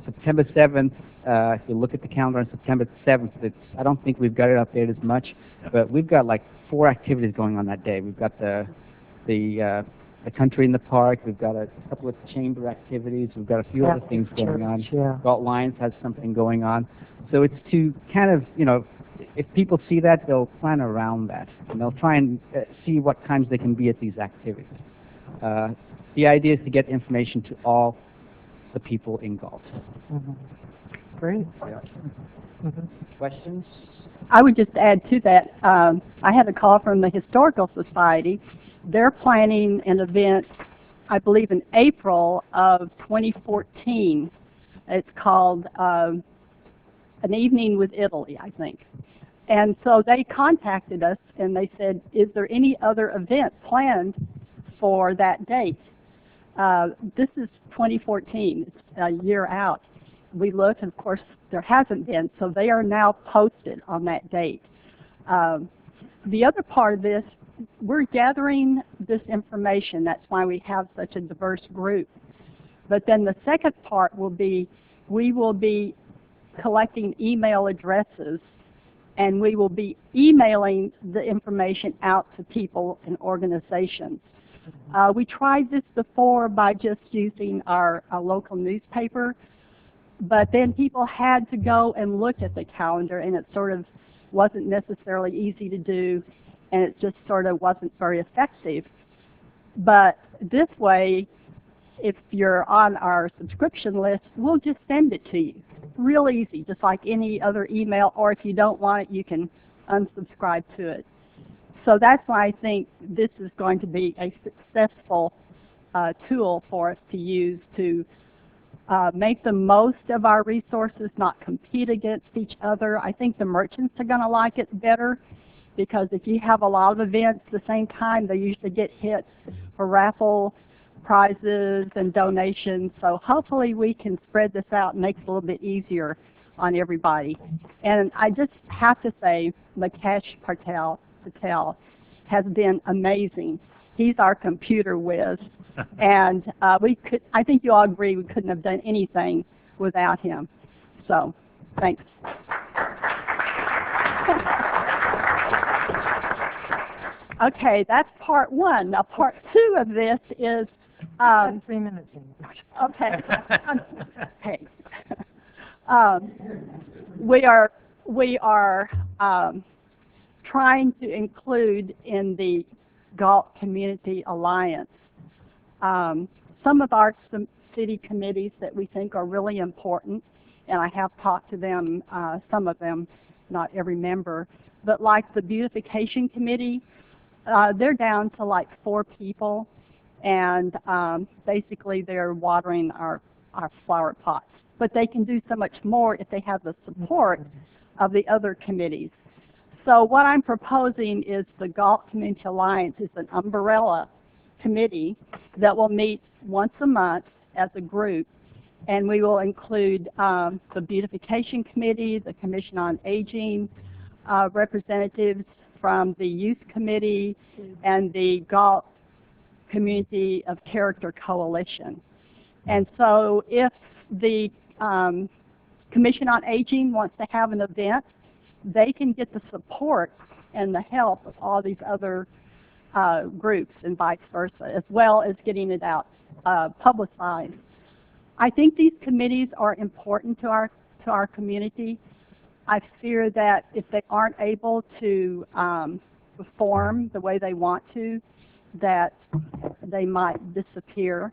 September 7th, if you look at the calendar on September 7th, I don't think we've got it updated as much, but we've got like 4 activities going on that day. We've got the country in the park, we've got a couple of chamber activities, we've got a few other things going on. Galt Lions has something going on. So it's to kind of, you know, if people see that, they'll plan around that, and they'll try and see what times they can be at these activities. The idea is to get information to all the people in Galt. Great. Yeah. Questions? I would just add to that, I had a call from the Historical Society. They're planning an event, I believe in April of 2014. It's called An Evening with Italy, I think. And so they contacted us and they said, is there any other event planned for that date? This is 2014, it's a year out. We looked, and of course there hasn't been, so they are now posted on that date. The other part of this, we're gathering this information, that's why we have such a diverse group. But then the second part will be, we will be collecting email addresses, and we will be emailing the information out to people and organizations. We tried this before by just using our local newspaper, but then people had to go and look at the calendar, and it sort of wasn't necessarily easy to do, and it just sort of wasn't very effective. But this way, if you're on our subscription list, we'll just send it to you. Real easy, just like any other email, or if you don't want it, you can unsubscribe to it. So that's why I think this is going to be a successful tool for us to use to make the most of our resources, not compete against each other. I think the merchants are going to like it better, because if you have a lot of events at the same time, they usually get hit for raffle prizes and donations. So hopefully we can spread this out and make it a little bit easier on everybody. And I just have to say, Mukesh Patel has been amazing. He's our computer whiz. And I think you all agree we couldn't have done anything without him. So, thanks. Okay, that's part one. Now, part two of this is 3 minutes in. okay. Okay. We are trying to include in the Galt Community Alliance some of our city committees that we think are really important, and I have talked to them, some of them, not every member, but like the Beautification Committee, they're down to like 4 people, and basically they're watering our flower pots. But they can do so much more if they have the support of the other committees. So what I'm proposing is the Galt Community Alliance is an umbrella committee that will meet once a month as a group, and we will include the Beautification Committee, the Commission on Aging, representatives from the Youth Committee, and the Galt Community of Character Coalition. And so if the Commission on Aging wants to have an event, they can get the support and the help of all these other groups and vice versa, as well as getting it out publicized. I think these committees are important to our community. I fear that if they aren't able to perform the way they want to, that they might disappear.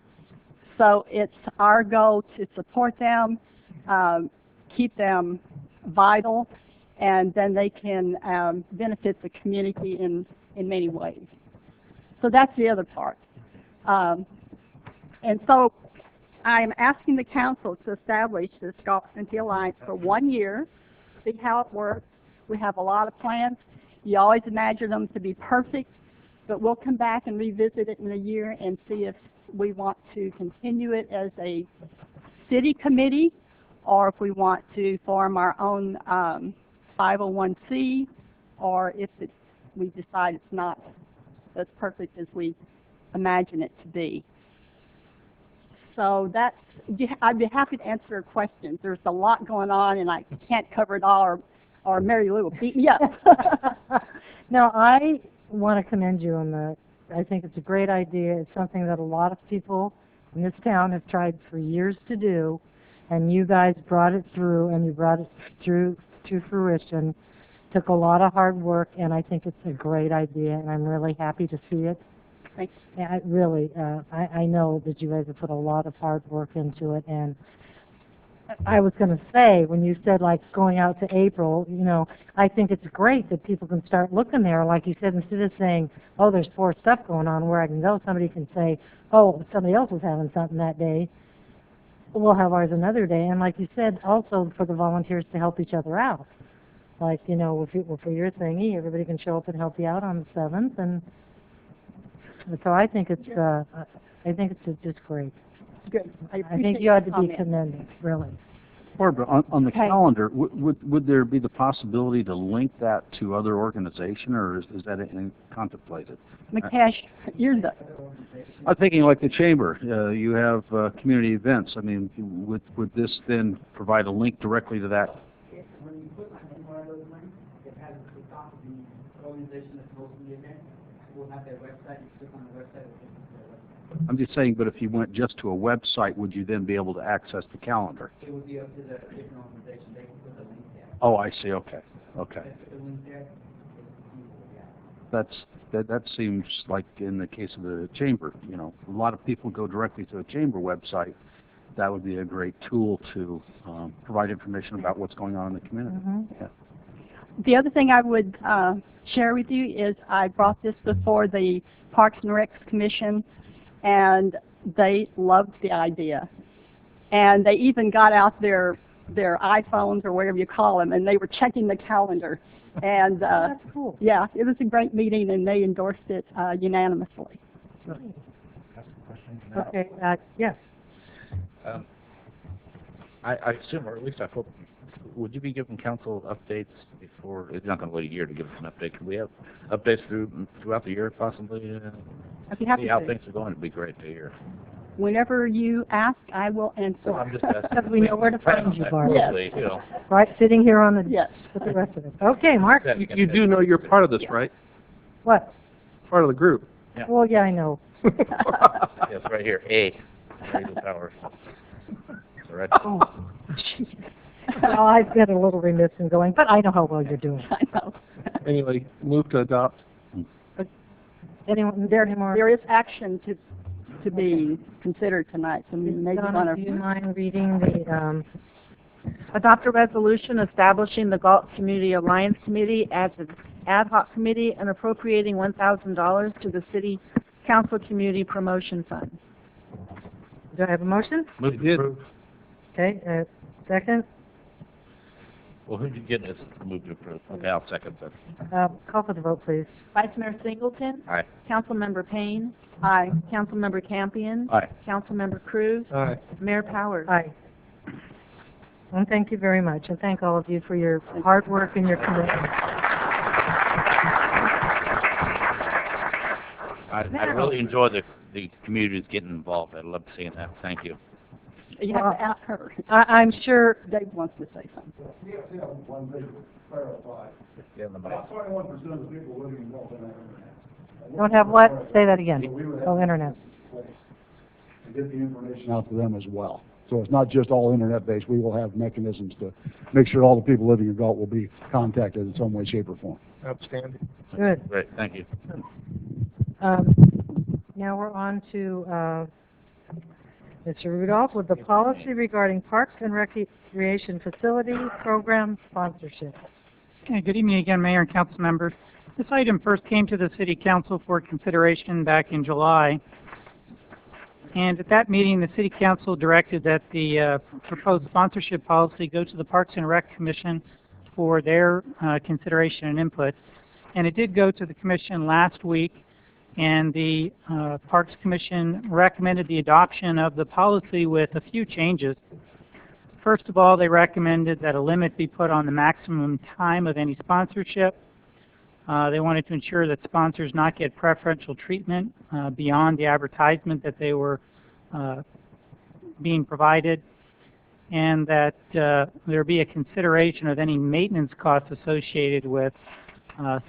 So it's our goal to support them, keep them vital, and then they can benefit the community in many ways. So that's the other part. And so I'm asking the council to establish this Galt Community Alliance for 1 year, see how it works. We have a lot of plans. You always imagine them to be perfect, but we'll come back and revisit it in a year and see if we want to continue it as a city committee, or if we want to form our own 501c, or if we decide it's not as perfect as we imagine it to be. So that's, I'd be happy to answer questions. There's a lot going on, and I can't cover it all, or Mary Lou will beat me up. No, I want to commend you on that. I think it's a great idea. It's something that a lot of people in this town have tried for years to do, and you guys brought it through, and you brought it through to fruition. Took a lot of hard work, and I think it's a great idea, and I'm really happy to see it. Thanks. Yeah, I know that you guys have put a lot of hard work into it, and I was going to say, when you said like going out to April, you know, I think it's great that people can start looking there. Like you said, instead of saying, oh, there's 4 stuff going on where I can go, somebody can say, oh, somebody else is having something that day. We'll have ours another day. And like you said, also for the volunteers to help each other out. Like, you know, for your thingy, everybody can show up and help you out on the 7th. And so I think it's just great. Good. I think you ought to be commended, really. Barbara, on the Okay. calendar, would there be the possibility to link that to other organization, or is that contemplated? Mukesh, you're the... I'm thinking like the chamber. You have community events. I mean, would this then provide a link directly to that? When you put one of those links, it has the top of the organization that's hosting the event. We'll have their website. You click on the website, it'll take you to their website. I'm just saying, but if you went just to a website, would you then be able to access the calendar? It would be up to the different organizations. They can put a link there. Oh, I see. Okay. Okay. The link there. That seems like in the case of the chamber, you know, a lot of people go directly to a chamber website. That would be a great tool to provide information about what's going on in the community. Yeah. The other thing I would share with you is I brought this before the Parks and Recs Commission, and they loved the idea. And they even got out their iPhones or whatever you call them, and they were checking the calendar. And That's cool. yeah, it was a great meeting, and they endorsed it unanimously. Okay, yes. I assume, or at least I hope, would you be giving council updates before, it's not going to wait a year to give us an update. Can we have updates throughout the year possibly? I'd be happy See how to. things are going, it'd be great to hear. Whenever you ask, I will answer. Well, I'm just asking. Because we know where to find you, Barbara. Yes. You know. Right, sitting here on the, Yes. with the rest of us. Okay, Mark? You do know you're part of this, right? What? Part of the group. Yeah. Well, yeah, I know. Yes, right here, A, Radio Powers. Right. Oh, jeez. Well, I've been a little remiss in going, but I know how well you're doing. I know. Anyway, move to adopt. Anyone, There, any more? there is action to be considered tonight, so maybe Donna, want do you to. mind reading the, Adopt a resolution establishing the Galt Community Alliance Committee as an ad hoc committee and appropriating $1,000 to the City Council Community Promotion Fund. do I have a motion? Move to approve. Okay, second? Well, who'd you get as move to approve? Okay, I'll second that. Call for the vote, please. Vice Mayor Singleton. Aye. Councilmember Payne. Aye. Councilmember Campion. Aye. Councilmember Cruz. Aye. Mayor Powers. Aye. And thank you very much, and thank all of you for your hard work and your commitment. I really enjoy the communities getting involved. I love seeing that. Thank you. You have to ask her. I'm sure Dave wants to say something. One thing to clarify. Yeah, the mic. About 21% of the people living in Galt don't have internet. don't have what? Say that again. So we would have Oh, to internet. place to get the information out to them as well. So it's not just all internet-based. We will have mechanisms to make sure all the people living in Galt will be contacted in some way, shape, or form. Outstanding. Good. Great, thank you. Now we're on to Mr. Rudolph with the policy regarding parks and recreation facility program sponsorship. Okay, good evening again, Mayor and council members. This item first came to the City Council for consideration back in July. And at that meeting, the City Council directed that the proposed sponsorship policy go to the Parks and Rec Commission for their consideration and input. And it did go to the Commission last week, and the Parks Commission recommended the adoption of the policy with a few changes. First of all, they recommended that a limit be put on the maximum time of any sponsorship. They wanted to ensure that sponsors not get preferential treatment beyond the advertisement that they were being provided, and that there be a consideration of any maintenance costs associated with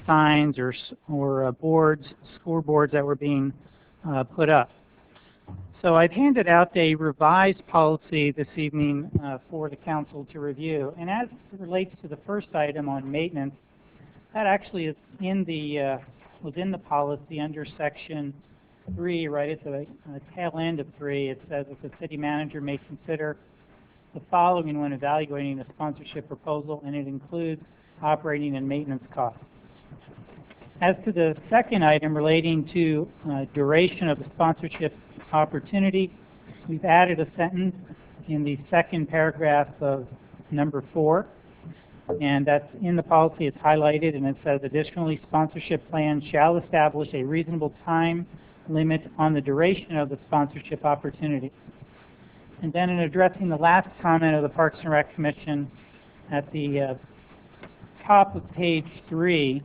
signs or boards, scoreboards that were being put up. So I've handed out a revised policy this evening for the council to review. And as it relates to the first item on maintenance, that actually is in the within the policy under section 3, right at the tail end of 3. It says that the city manager may consider the following when evaluating a sponsorship proposal, and it includes operating and maintenance costs. As to the second item relating to duration of the sponsorship opportunity, we've added a sentence in the second paragraph of number 4, and that's in the policy. It's highlighted, and it says, additionally, sponsorship plans shall establish a reasonable time limit on the duration of the sponsorship opportunity. And then in addressing the last comment of the Parks and Rec Commission, at the top of page 3,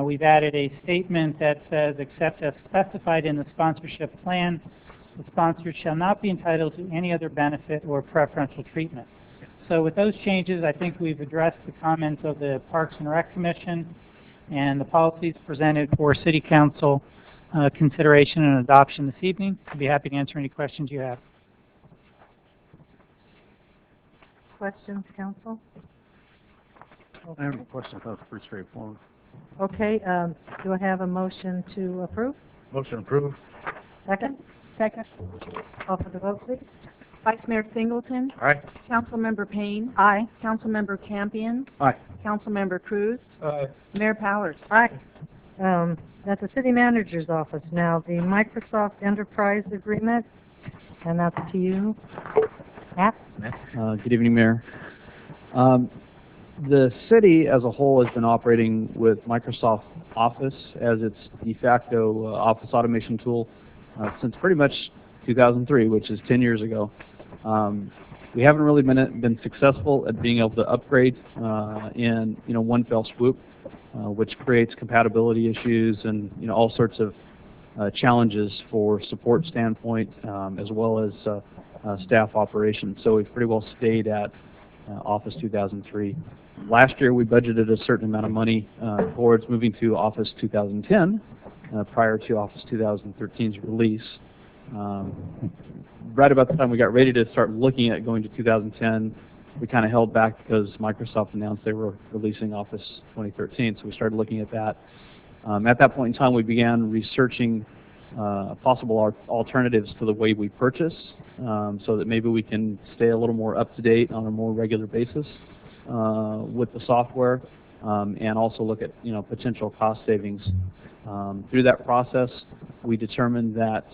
we've added a statement that says, except as specified in the sponsorship plan, the sponsor shall not be entitled to any other benefit or preferential treatment. So with those changes, I think we've addressed the comments of the Parks and Rec Commission, and the policies presented for City Council consideration and adoption this evening. I'd be happy to answer any questions you have. Questions, council? I have a question. That's pretty straightforward. Okay, do I have a motion to approve? Motion approved. Second? Second. Call for the vote, please. Vice Mayor Singleton. Aye. Councilmember Payne. Aye. Councilmember Campion. Aye. Councilmember Cruz. Aye. Mayor Powers. Aye. At the city manager's office now, the Microsoft Enterprise Agreement, and that's to you. Matt? Good evening, Mayor. The city as a whole has been operating with Microsoft Office as its de facto office automation tool since pretty much 2003, which is 10 years ago. We haven't really been successful at being able to upgrade in one fell swoop, which creates compatibility issues and all sorts of challenges for support standpoint as well as staff operations. So we've pretty well stayed at Office 2003. Last year we budgeted a certain amount of money towards moving to Office 2010 prior to Office 2013's release. Right about the time we got ready to start looking at going to 2010, we kind of held back because Microsoft announced they were releasing Office 2013, so we started looking at that. At that point in time, we began researching possible alternatives to the way we purchase, so that maybe we can stay a little more up to date on a more regular basis with the software, and also look at potential cost savings. Through that process, we determined that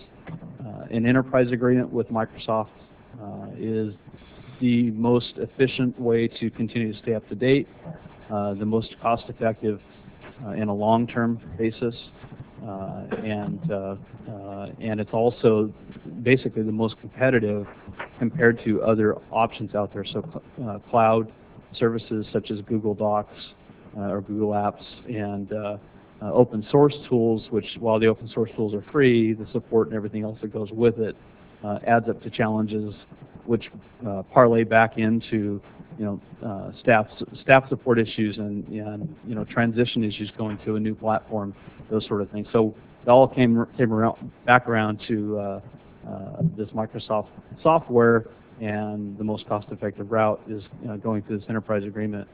an enterprise agreement with Microsoft is the most efficient way to continue to stay up to date, the most cost effective in a long-term basis, and it's also basically the most competitive compared to other options out there. So cloud services such as Google Docs or Google Apps, and open source tools, which while the open source tools are free, the support and everything else that goes with it adds up to challenges which parlay back into staff support issues and transition issues going to a new platform, those sort of things. So it all came back around to this Microsoft software, and the most cost-effective route is going through this enterprise agreement.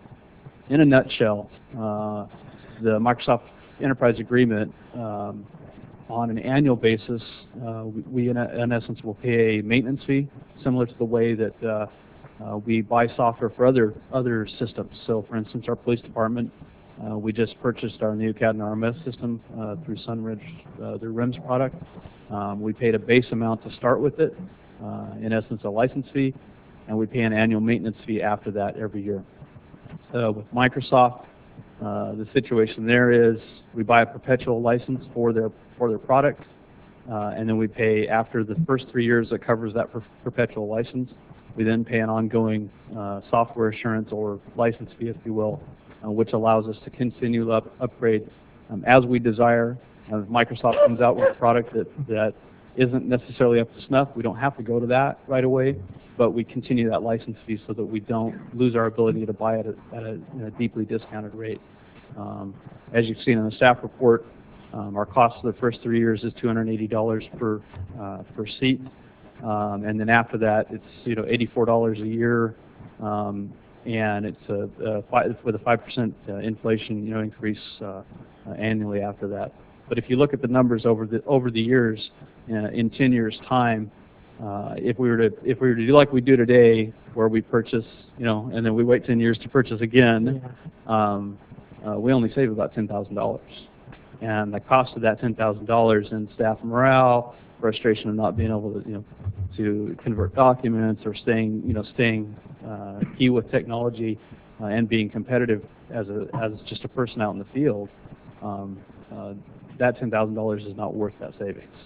In a nutshell, the Microsoft Enterprise Agreement, on an annual basis, we in essence will pay a maintenance fee, similar to the way that we buy software for other systems. So, for instance, our police department, we just purchased our new CAD and RMS system through Sunridge, their RIMS product. We paid a base amount to start with it, in essence a license fee, and we pay an annual maintenance fee after that every year. With Microsoft, the situation there is we buy a perpetual license for their product, and then we pay after the first 3 years that covers that perpetual license. We then pay an ongoing software assurance or license fee, if you will, which allows us to continue to upgrade as we desire. If Microsoft comes out with a product that isn't necessarily up to snuff, we don't have to go to that right away, but we continue that license fee so that we don't lose our ability to buy it at a deeply discounted rate. As you've seen in the staff report, our cost for the first 3 years is $280 per seat, and then after that it's $84 a year, and it's with a 5% inflation inflation increase annually after that. But if you look at the numbers over the years, in 10 years' time, if we were to do like we do today, where we purchase, and then we wait 10 years to purchase again, we only save about $10,000. And the cost of that $10,000 in staff morale, frustration of not being able to convert documents, or staying key with technology, and being competitive as just a person out in the field, that $10,000 is not worth that savings.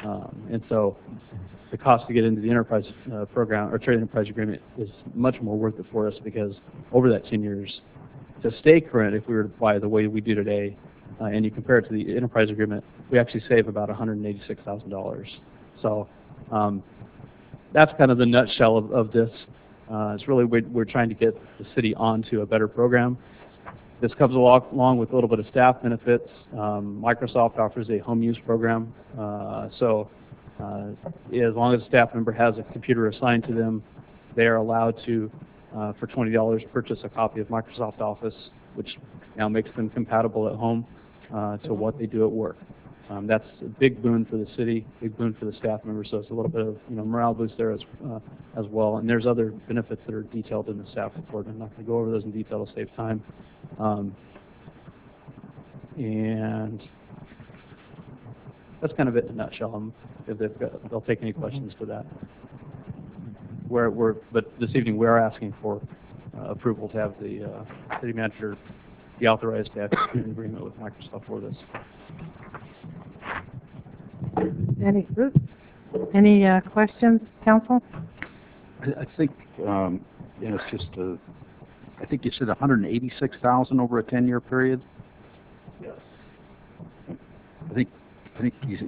And so the cost to get into the enterprise program or trade enterprise agreement is much more worth it for us, because over that 10 years, to stay current, if we were to buy the way we do today, and you compare it to the enterprise agreement, we actually save about $186,000. So that's kind of the nutshell of this. It's really we're trying to get the city onto a better program. This comes along with a little bit of staff benefits. Microsoft offers a home use program, so as long as a staff member has a computer assigned to them, they are allowed to, for $20, purchase a copy of Microsoft Office, which now makes them compatible at home to what they do at work. That's a big boon for the city, big boon for the staff members, so it's a little bit of morale boost there as well. And there's other benefits that are detailed in the staff report. I'm not going to go over those in detail to save time. And that's kind of it in a nutshell. If they'll take any questions for that. But this evening we are asking for approval to have the city manager be authorized to execute an agreement with Microsoft for this. Any questions, council? I think it's just I think you said 186,000 over a 10-year period. Yes. I think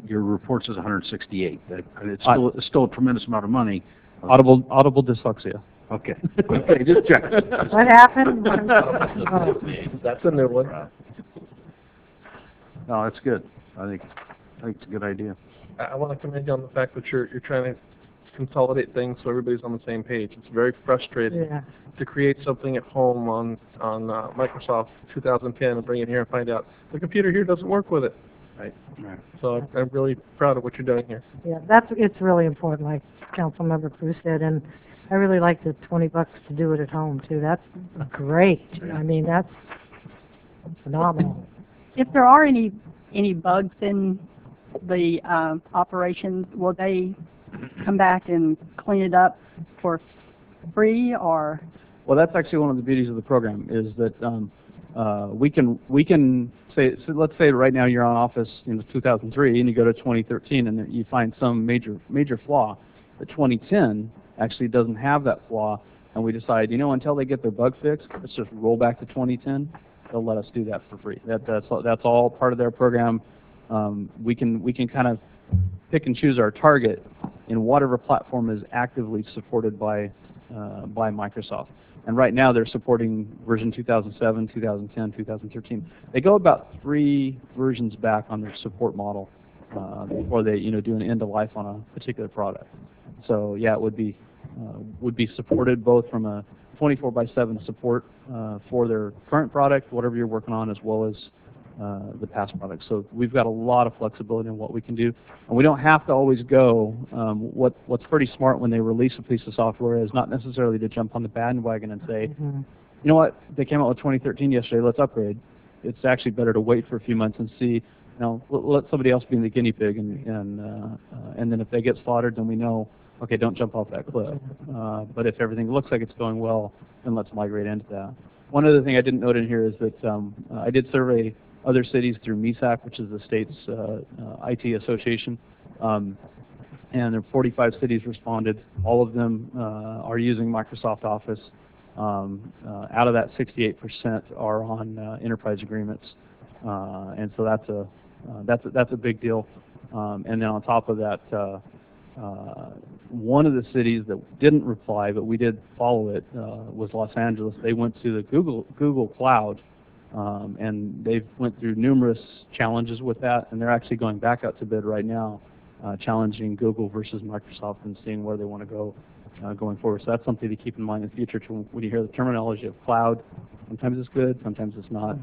your report says 168. It's still a tremendous amount of money. Audible dyslexia. Okay. Okay, just check. What happened? That's a new one. No, that's good. I think it's a good idea. I want to commend you on the fact that you're trying to consolidate things so everybody's on the same page. It's very frustrating to create something at home on Microsoft 2010 and bring it here and find out the computer here doesn't work with it. Right. So I'm really proud of what you're doing here. Yeah, it's really important, like Councilmember Cruz said, and I really like the $20 to do it at home too. That's great. I mean, that's phenomenal. If there are any bugs in the operations, will they come back and clean it up for free, or? Well, that's actually one of the beauties of the program is that we can say, so let's say right now you're on Office in 2003 and you go to 2013 and you find some major flaw. But 2010 actually doesn't have that flaw, and we decide, until they get their bug fixed, let's just roll back to 2010. They'll let us do that for free. That's all part of their program. We can kind of pick and choose our target in whatever platform is actively supported by Microsoft. And right now they're supporting version 2007, 2010, 2013. They go about 3 versions back on their support model before they do an end of life on a particular product. So yeah, it would be supported both from a 24/7 support for their current product, whatever you're working on, as well as the past products. So we've got a lot of flexibility in what we can do, and we don't have to always go. What's pretty smart when they release a piece of software is not necessarily to jump on the bandwagon and say, you know what, they came out with 2013 yesterday, let's upgrade. It's actually better to wait for a few months and see. Let somebody else be the guinea pig, and then if they get slaughtered, then we know, okay, don't jump off that cliff. But if everything looks like it's going well, then let's migrate into that. One other thing I didn't note in here is that I did survey other cities through MESAC, which is the state's IT association, and there are 45 cities responded. All of them are using Microsoft Office. Out of that, 68% are on enterprise agreements, and so that's a big deal. And then on top of that, one of the cities that didn't reply, but we did follow it, was Los Angeles. They went to the Google Cloud, and they've went through numerous challenges with that, and they're actually going back out to bid right now, challenging Google versus Microsoft and seeing where they want to go going forward. So that's something to keep in mind in the future. When you hear the terminology of cloud, sometimes it's good, sometimes it's not,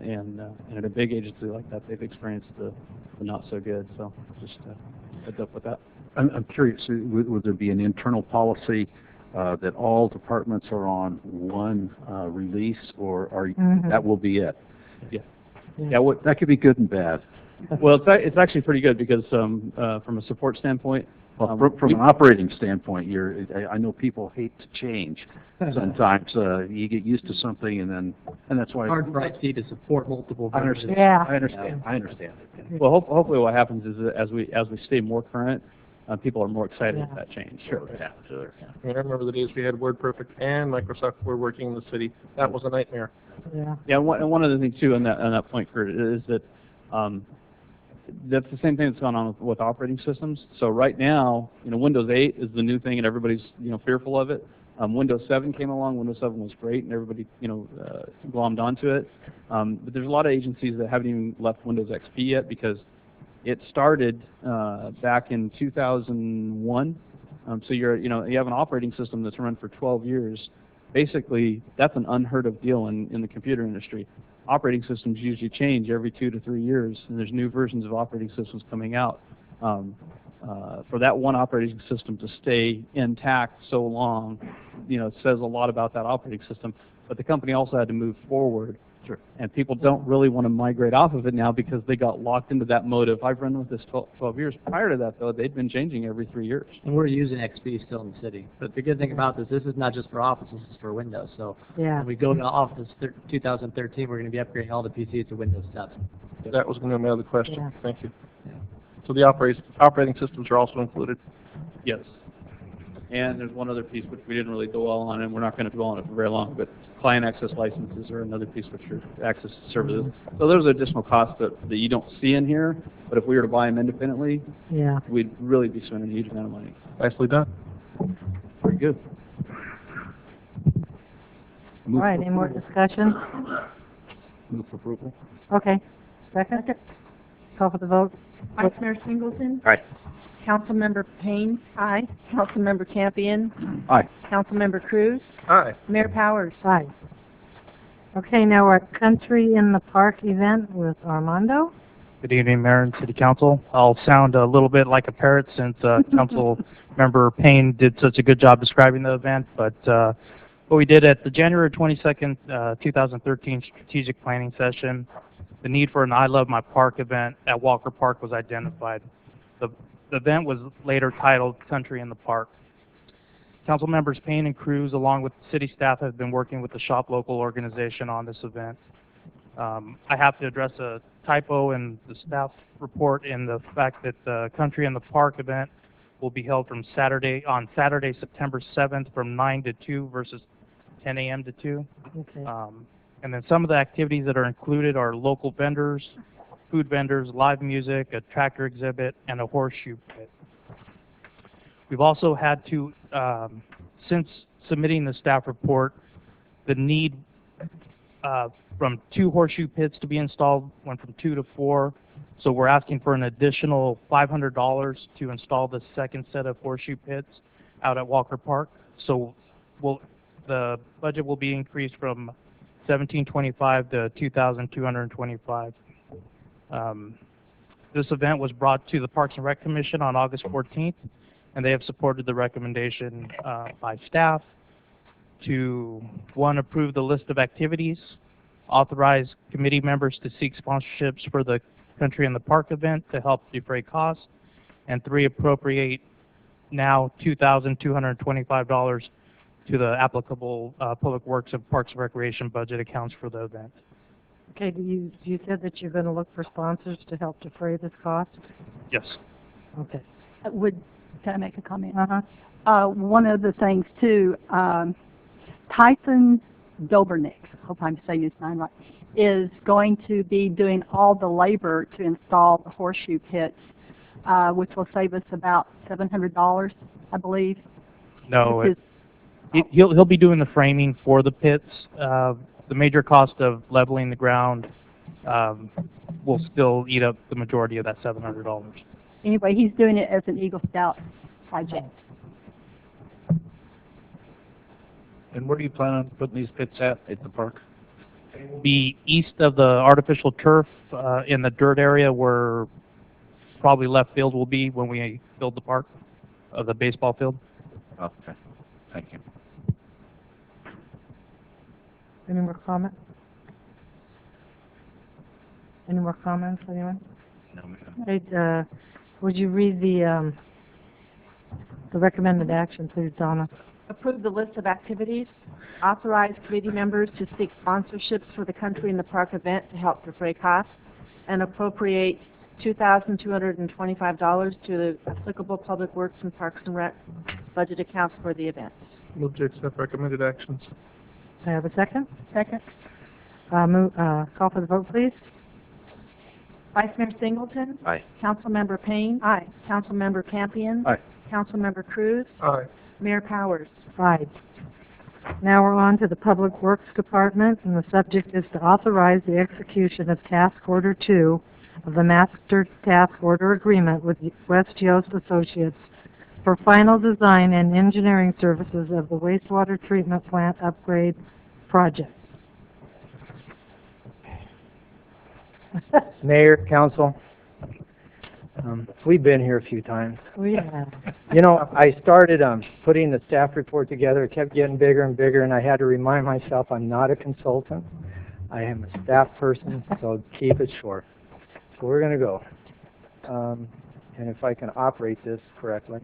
and at a big agency like that, they've experienced the not so good. So just heads up with that. I'm curious, would there be an internal policy that all departments are on one release, or that will be it? Yeah. That could be good and bad. Well, it's actually pretty good because from a support standpoint, well, from an operating standpoint, I know people hate to change. Sometimes you get used to something, and that's why it's hard for IT to support multiple versions. I understand. Well, hopefully, what happens is that as we stay more current, people are more excited with that change. Sure. Yeah. I remember the days we had WordPerfect and Microsoft Word working in the city. That was a nightmare. Yeah. Yeah. And one other thing too, on that point, Kurt, is that that's the same thing that's gone on with operating systems. So right now, Windows 8 is the new thing, and everybody's fearful of it. Windows 7 came along. Windows 7 was great, and everybody, glommed onto it. But there's a lot of agencies that haven't even left Windows XP yet because it started back in 2001. So you have an operating system that's run for 12 years. Basically, that's an unheard of deal in the computer industry. Operating systems usually change every 2 to 3 years, and there's new versions of operating systems coming out. For that one operating system to stay intact so long, it says a lot about that operating system. But the company also had to move forward. Sure. And people don't really want to migrate off of it now because they got locked into that mode of, I've run with this 12 years. Prior to that, though, they'd been changing every 3 years. And we're using XP still in the city. But the good thing about this is not just for Office, this is for Windows. So when we go to Office 2013, we're going to be upgrading all the PCs to Windows 7. That was going to be my other question. Yeah. Thank you. So the operating systems are also included? Yes. And there's one other piece which we didn't really dwell on, and we're not going to dwell on it for very long, but client access licenses are another piece which are access to services. So those are additional costs that you don't see in here, but if we were to buy them independently, we'd really be spending a huge amount of money. Nicely done. Very good. All right, any more discussion? Move for approval. Okay. Second? Call for the vote. Vice Mayor Singleton. Aye. Councilmember Payne. Aye. Councilmember Campion. Aye. Councilmember Cruz. Aye. Mayor Powers. Aye. Okay, now our Country in the Park event with Armando. Good evening, Mayor and City Council. I'll sound a little bit like a parrot since Council Member Payne did such a good job describing the event, but what we did at the January 22nd, 2013 strategic planning session, the need for an I Love My Park event at Walker Park was identified. The event was later titled Country in the Park. Council members Payne and Cruz, along with city staff, have been working with the Shop Local organization on this event. I have to address a typo in the staff report in the fact that the Country in the Park event will be held on Saturday, September 7th from 9 to 2 versus 10 a.m. to 2. Okay. And then some of the activities that are included are local vendors, food vendors, live music, a tractor exhibit, and a horseshoe pit. We've also had to, since submitting the staff report, the need from 2 horseshoe pits to be installed went from 2 to 4. So we're asking for an additional $500 to install the second set of horseshoe pits out at Walker Park. So the budget will be increased from $1,725 to $2,225. This event was brought to the Parks and Rec Commission on August 14th, and they have supported the recommendation by staff to, 1, approve the list of activities, authorize committee members to seek sponsorships for the Country in the Park event to help defray costs, and 3, appropriate now $2,225 to the applicable Public Works and Parks and Recreation budget accounts for the event. Okay, you said that you're going to look for sponsors to help defray this cost? Yes. Okay. Can I make a comment? One of the things too, Tyson Dobernick, hope I'm saying his name right, is going to be doing all the labor to install the horseshoe pits, which will save us about $700, I believe. No, he'll be doing the framing for the pits. The major cost of leveling the ground will still eat up the majority of that $700. Anyway, he's doing it as an Eagle Scout project. And where do you plan on putting these pits at the park? Be east of the artificial turf in the dirt area where probably left field will be when we build the park, of the baseball field. Okay, thank you. Any more comments? Any more comments, anyone? No, ma'am. Okay, would you read the recommended action, please, Donna? Approve the list of activities. Authorize committee members to seek sponsorships for the Country in the Park event to help defray costs, and appropriate $2,225 to the applicable Public Works and Parks and Rec budget accounts for the event. Move to accept recommended actions. I have a second? Second. Call for the vote, please. Vice Mayor Singleton. Aye. Councilmember Payne. Aye. Councilmember Campion. Aye. Councilmember Cruz. Aye. Mayor Powers. Aye. Now we're on to the Public Works Department, and the subject is to authorize the execution of Task Order 2 of the Master Task Order Agreement with West Yost Associates for final design and engineering services of the wastewater treatment plant upgrade project. Mayor, Council, we've been here a few times. Oh, yeah. You know, I started putting the staff report together. It kept getting bigger and bigger, and I had to remind myself I'm not a consultant. I am a staff person, so keep it short. So we're going to go. And if I can operate this correctly.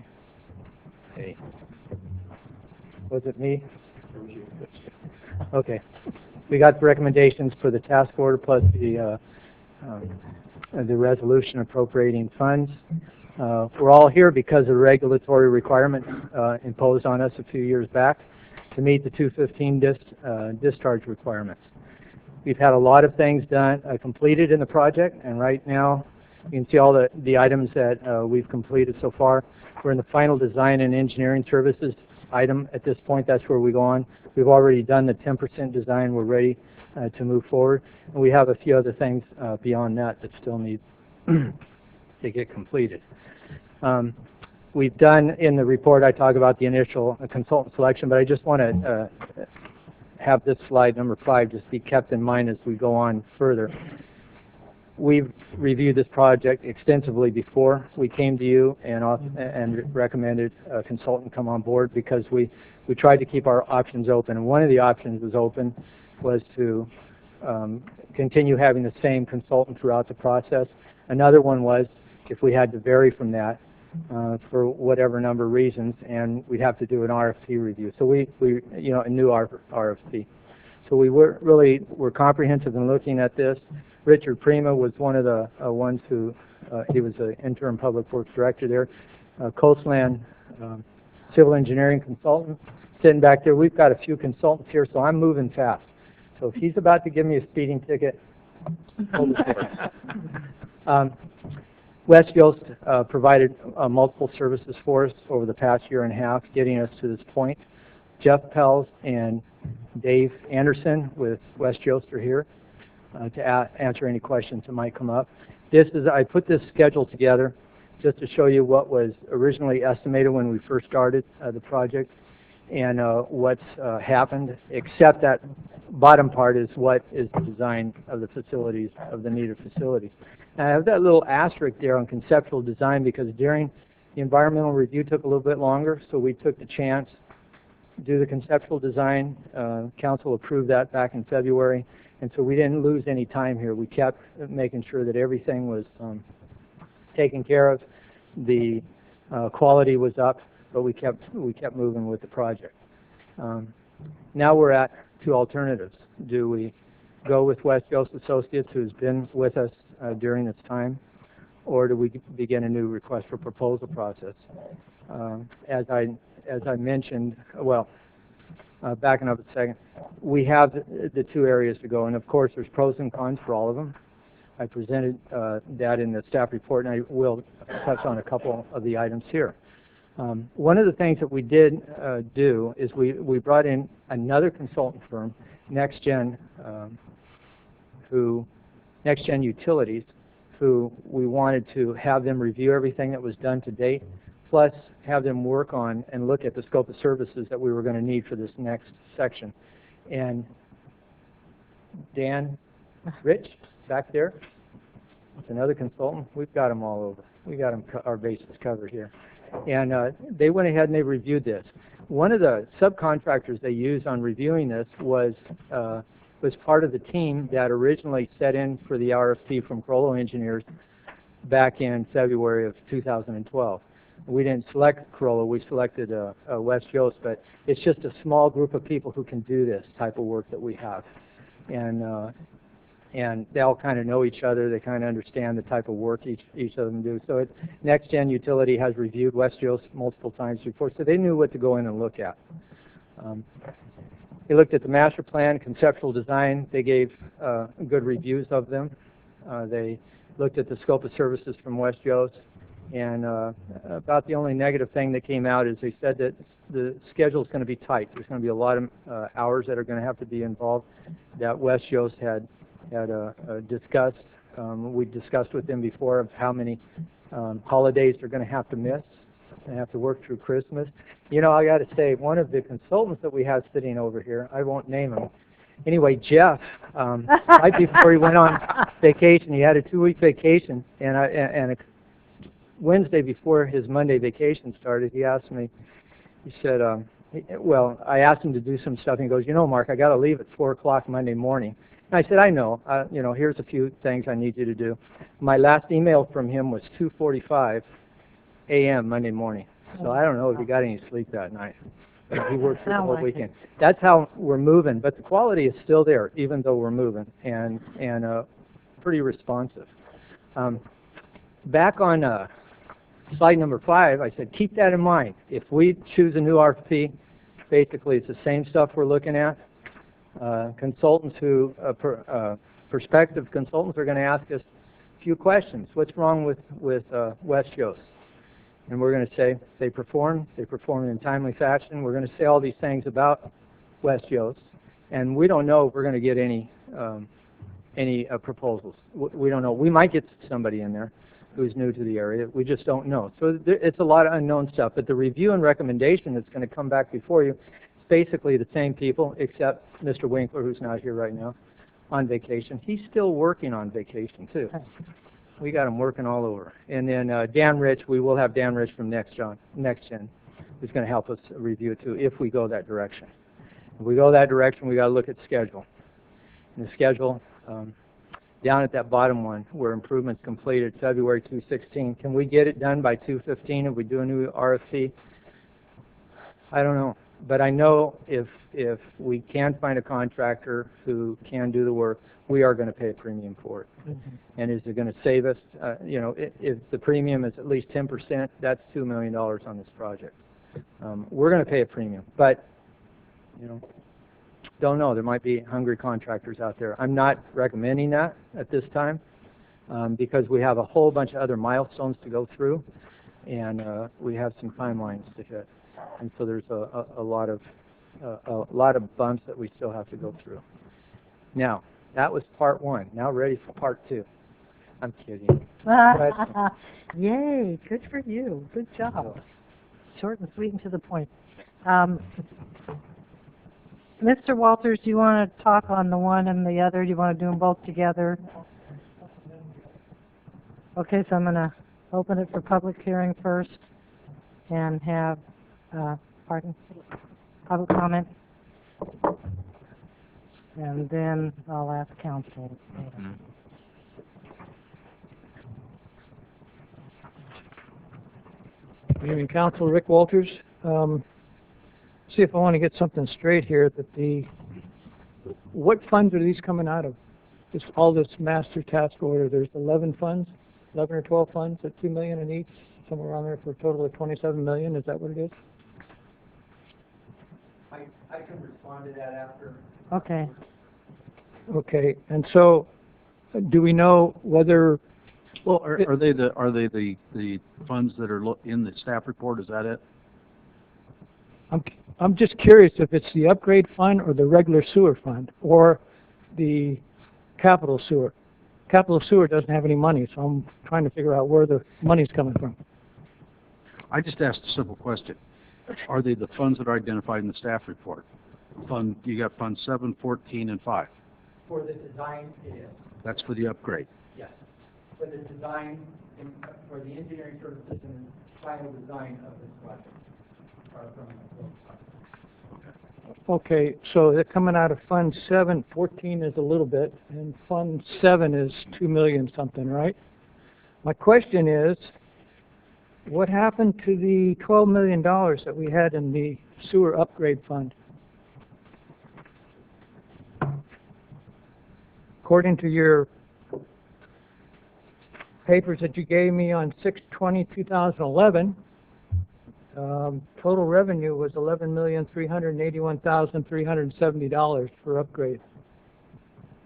Hey. Was it me? Okay. We got the recommendations for the task order plus the resolution appropriating funds. We're all here because of the regulatory requirements imposed on us a few years back to meet the 215 discharge requirements. We've had a lot of things done, completed in the project, and right now you can see all the items that we've completed so far. We're in the final design and engineering services item at this point. That's where we go on. We've already done the 10% design. We're ready to move forward. And we have a few other things beyond that that still need to get completed. We've done in the report, I talk about the initial consultant selection, but I just want to have this slide number 5 just be kept in mind as we go on further. We've reviewed this project extensively before we came to you and recommended a consultant come on board because we tried to keep our options open. And one of the options was to continue having the same consultant throughout the process. Another one was if we had to vary from that for whatever number of reasons, and we'd have to do an RFP review. So we a new RFP. So we were comprehensive in looking at this. Richard Prima was one of the ones who, he was the interim public works director there. Coastland civil engineering consultant sitting back there. We've got a few consultants here, so I'm moving fast. So if he's about to give me a speeding ticket, hold the course. West Yost provided multiple services for us over the past year and a half, getting us to this point. Jeff Pells and Dave Anderson with West Yost are here to answer any questions that might come up. I put this schedule together just to show you what was originally estimated when we first started the project and what's happened, except that bottom part is what is the design of the facilities, of the needed facilities. And I have that little asterisk there on conceptual design because during the environmental review took a little bit longer, so we took the chance to do the conceptual design. Council approved that back in February. And so we didn't lose any time here. We kept making sure that everything was taken care of. The quality was up, but we kept moving with the project. Now we're at two alternatives. Do we go with West Yost Associates, who's been with us during this time, or do we begin a new request for proposal process? As I mentioned, well, backing up a second, we have the two areas to go, and of course there's pros and cons for all of them. I presented that in the staff report, and I will touch on a couple of the items here. One of the things that we did do is we brought in another consultant firm, NextGen Utilities, who we wanted to have them review everything that was done to date, plus have them work on and look at the scope of services that we were going to need for this next section. And Dan Rich, back there, it's another consultant. We've got them all over. We got them our bases covered here. And they went ahead and they reviewed this. One of the subcontractors they used on reviewing this was part of the team that originally set in for the RFP from Crollo Engineers back in February of 2012. We didn't select Crollo, we selected West Yost, but it's just a small group of people who can do this type of work that we have. And they all kind of know each other, they kind of understand the type of work each of them do. So NextGen Utility has reviewed West Yost multiple times before, so they knew what to go in and look at. They looked at the master plan, conceptual design, they gave good reviews of them. They looked at the scope of services from West Yost, And about the only negative thing that came out is they said that the schedule is going to be tight. There's going to be a lot of hours that are going to have to be involved that West Yost had discussed. We discussed with them before of how many holidays they're going to have to miss. They have to work through Christmas. You know, I got to say, one of the consultants that we have sitting over here, I won't name him. Anyway, Jeff, right before he went on vacation, he had a 2-week vacation, and a Wednesday before his Monday vacation started, he asked me, he said, well, I asked him to do some stuff, and he goes, you know, Mark, I got to leave at 4 o'clock Monday morning. And I said, I know, you know, here's a few things I need you to do. My last email from him was 2:45 a.m. Monday morning. So I don't know if he got any sleep that night. He worked for the whole weekend. That's how we're moving, but the quality is still there, even though we're moving, and pretty responsive. Back on slide number 5, I said keep that in mind. If we choose a new RFP, basically it's the same stuff we're looking at. Consultants who, prospective consultants are going to ask us a few questions. What's wrong with West Yost? And we're going to say they perform in a timely fashion. We're going to say all these things about West Yost, and we don't know if we're going to get any proposals. We don't know. We might get somebody in there who's new to the area. We just don't know. So it's a lot of unknown stuff. But the review and recommendation that's going to come back before you is basically the same people, except Mr. Winkler, who's not here right now, on vacation. He's still working on vacation, too. We got him working all over. And then Dan Rich, we will have Dan Rich from Next Gen, who's going to help us review it, too, if we go that direction. If we go that direction, we got to look at schedule. And the schedule, down at that bottom one, where improvements completed February 2/16, can we get it done by 2/15 if we do a new RFP? I don't know. But I know if we can find a contractor who can do the work, we are going to pay a premium for it. And is it going to save us? You know, if the premium is at least 10%, that's $2 million on this project. We're going to pay a premium, but you know, don't know. There might be hungry contractors out there. I'm not recommending that at this time because we have a whole bunch of other milestones to go through, and we have some timelines to hit. And so there's a lot of bumps that we still have to go through. Now, that was part 1. Now ready for part 2. I'm kidding. Yay, good for you. Good job. Short and sweet and to the point. Mr. Walters, do you want to talk on the one and the other? Do you want to do them both together? Okay, so I'm going to open it for public hearing first and have public comment, and then I'll ask council. Good evening, Council. Rick Walters. See if I want to get something straight here. That what funds are these coming out of? Just all this master task order. There's 11 funds, 11 or 12 funds at $2 million in each, somewhere around there for a total of $27 million. Is that what it is? I can respond to that after. Okay. Okay, and so do we know whether? Well, are they the funds that are in the staff report? Is that it? I'm just curious if it's the upgrade fund or the regular sewer fund or the capital sewer. Capital sewer doesn't have any money, so I'm trying to figure out where the money's coming from. I just asked a simple question. Are they the funds that are identified in the staff report? You got Fund 7, 14, and 5. For the design, it is. That's for the upgrade. Yes. For the design, for the engineering services and final design of this project. Okay, so they're coming out of Fund 7. 14 is a little bit, and Fund 7 is $2 million something, right? My question is, what happened to the $12 million that we had in the sewer upgrade fund? According to your papers that you gave me on 6/20/2011, total revenue was $11,381,370 for upgrade.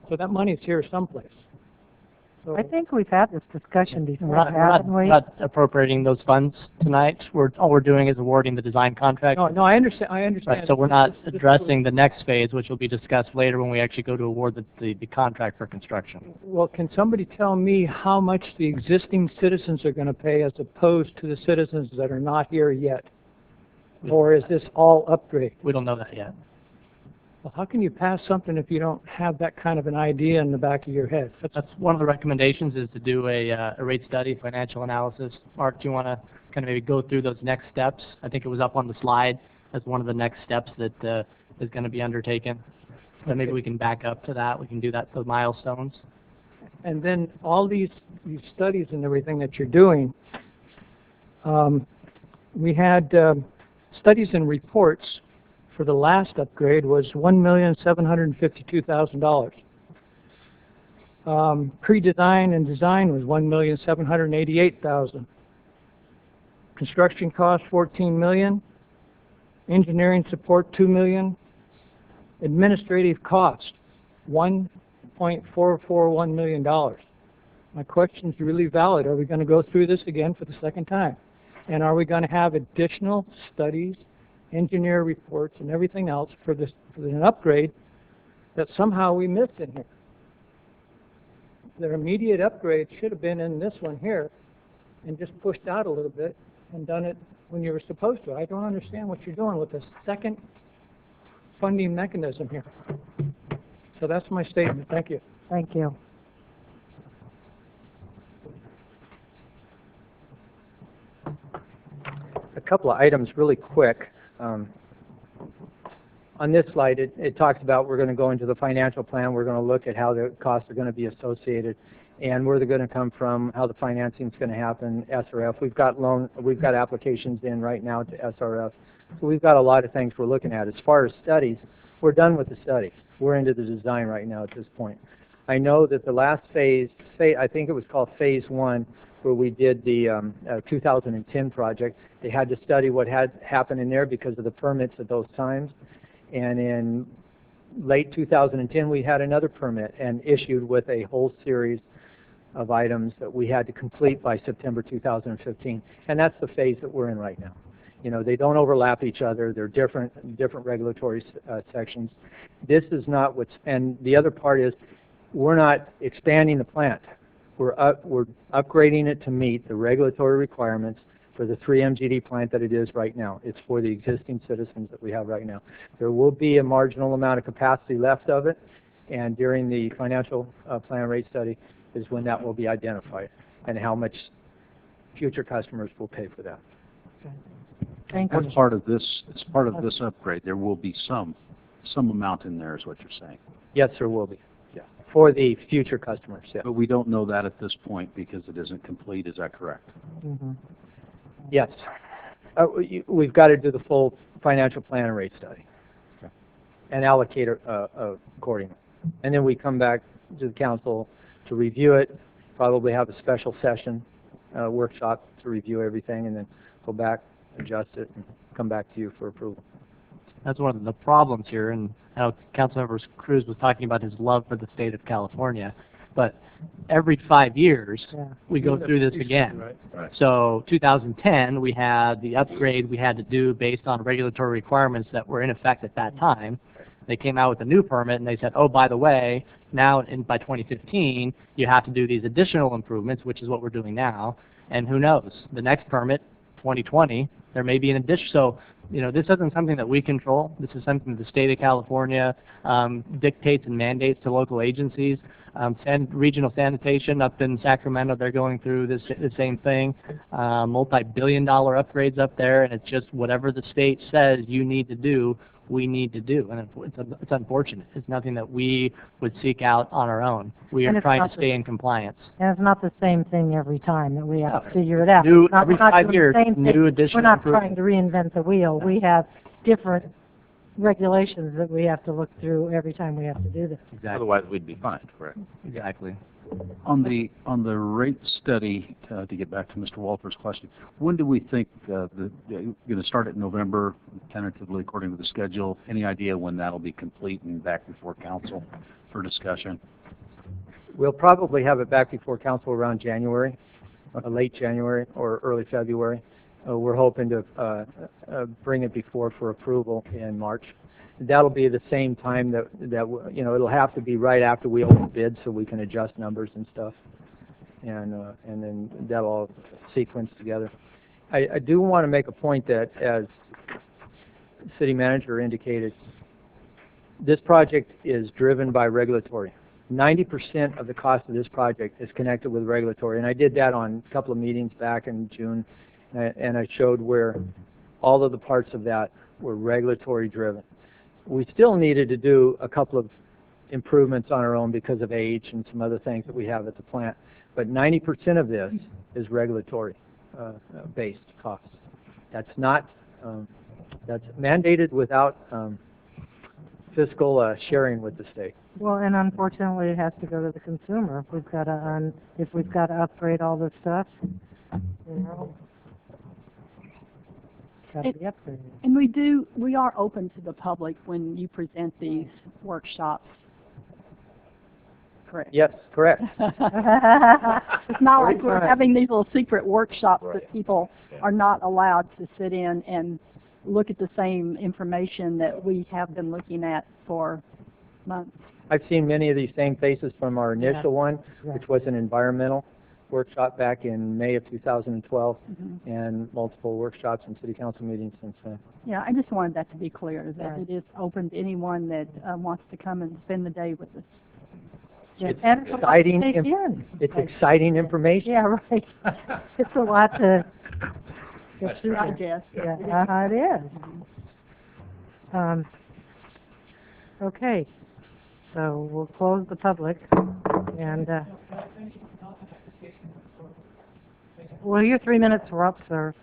So that money's here someplace. So I think we've had this discussion We're before, not, haven't we? not appropriating those funds tonight. All we're doing is awarding the design contract. no, I understand. Right, so we're not addressing the next phase, which will be discussed later when we actually go to award the contract for construction. Well, can somebody tell me how much the existing citizens are going to pay as opposed to the citizens that are not here yet? Or is this all upgrade? We don't know that yet. Well, how can you pass something if you don't have that kind of an idea in the back of your head? That's one of the recommendations, is to do a rate study, financial analysis. Mark, do you want to kind of maybe go through those next steps? I think it was up on the slide as one of the next steps that is going to be undertaken. So maybe we can back up to that. We can do that, those milestones. And then all these studies and everything that you're doing, we had studies and reports for the last upgrade was $1,752,000. Pre-design and design was $1,788,000. Construction cost $14 million. Engineering support $2 million. Administrative cost $1.441 million. My question is really valid. Are we going to go through this again for the second time? And are we going to have additional studies, engineer reports, and everything else for an upgrade that somehow we missed in here? The immediate upgrade should have been in this one here and just pushed out a little bit and done it when you were supposed to. I don't understand what you're doing with the second funding mechanism here. So that's my statement. Thank you. Thank you. A couple of items really quick. On this slide, it talks about we're going to go into the financial plan. We're going to look at how the costs are going to be associated and where they're going to come from, how the financing is going to happen, SRF. We've got applications in right now to SRF. So we've got a lot of things we're looking at. As far as studies, we're done with the studies. We're into the design right now at this point. I know that the last phase, I think it was called phase 1, where we did the 2010 project. They had to study what had happened in there because of the permits at those times. And in late 2010, we had another permit and issued with a whole series of items that we had to complete by September 2015. And that's the phase that we're in right now. You know, they don't overlap each other. They're different regulatory sections. This is not what's, and the other part is we're not expanding the plant. We're upgrading it to meet the regulatory requirements for the 3 MGD plant that it is right now. It's for the existing citizens that we have right now. There will be a marginal amount of capacity left of it, and during the financial plan rate study is when that will be identified and how much future customers will pay for that. Okay. Thank you. As part of this upgrade, there will be some amount in there, is what you're saying. Yes, there will be. Yeah, for the future customers. Yeah. But we don't know that at this point because it isn't complete. Is that correct? Mm-hmm. Yes. We've got to do the full financial plan and rate study and allocate accordingly. And then we come back to the council to review it, probably have a special session, workshop to review everything, and then go back, adjust it, and come back to you for approval. That's one of the problems here, and how Councilmember Cruz was talking about his love for the state of California. But every 5 years, we go through this again. Right. So 2010, we had the upgrade we had to do based on regulatory requirements that were in effect at that time. They came out with a new permit, and they said, oh, by the way, now by 2015, you have to do these additional improvements, which is what we're doing now. And who knows? The next permit, 2020, there may be an addition. So, you know, this isn't something that we control. This is something that the state of California dictates and mandates to local agencies. Regional sanitation up in Sacramento, they're going through the same thing. Multi-billion-dollar upgrades up there, and it's just whatever the state says you need to do, we need to do. And it's unfortunate. It's nothing that we would seek out on our own. We are trying to stay in compliance. And it's not the same thing every time that we have to figure it out. Every 5 years, new additional. We're not trying to reinvent the wheel. We have different regulations that we have to look through every time we have to do this. Exactly. Otherwise, we'd be fined, correct? Exactly. On the rate study, to get back to Mr. Walter's question, when do we think you're going to start it in November, tentatively according to the schedule? Any idea when that'll be complete and back before council for discussion? We'll probably have it back before council around January, late January or early February. We're hoping to bring it before for approval in March. That'll be the same time that you know, it'll have to be right after we open bids so we can adjust numbers and stuff, and then that'll all sequence together. I do want to make a point that, as city manager indicated, this project is driven by regulatory. 90% of the cost of this project is connected with regulatory, and I did that on a couple of meetings back in June, and I showed where all of the parts of that were regulatory driven. We still needed to do a couple of improvements on our own because of age and some other things that we have at the plant, but 90% of this is regulatory based costs. That's not that's mandated without fiscal sharing with the state. Well, and unfortunately, it has to go to the consumer. If we've got to upgrade all this stuff, you know, got to be upgraded. And we are open to the public when you present these workshops. Correct. Yes, correct. It's not like we're Correct. having these little secret workshops that people are not allowed to sit in and look at the same information that we have been looking at for months. I've seen many of these same faces from our initial one, which was an environmental workshop back in May of 2012, and multiple workshops and city council meetings since then. Yeah, I just wanted that to be clear, that it is open to anyone that wants to come and spend the day with us. It's And exciting. It's Like, exciting information. yeah, right. It's a lot to get through. Digest. Yeah, it is. Okay, so we'll close the public, and well, your 3 minutes were up, sir.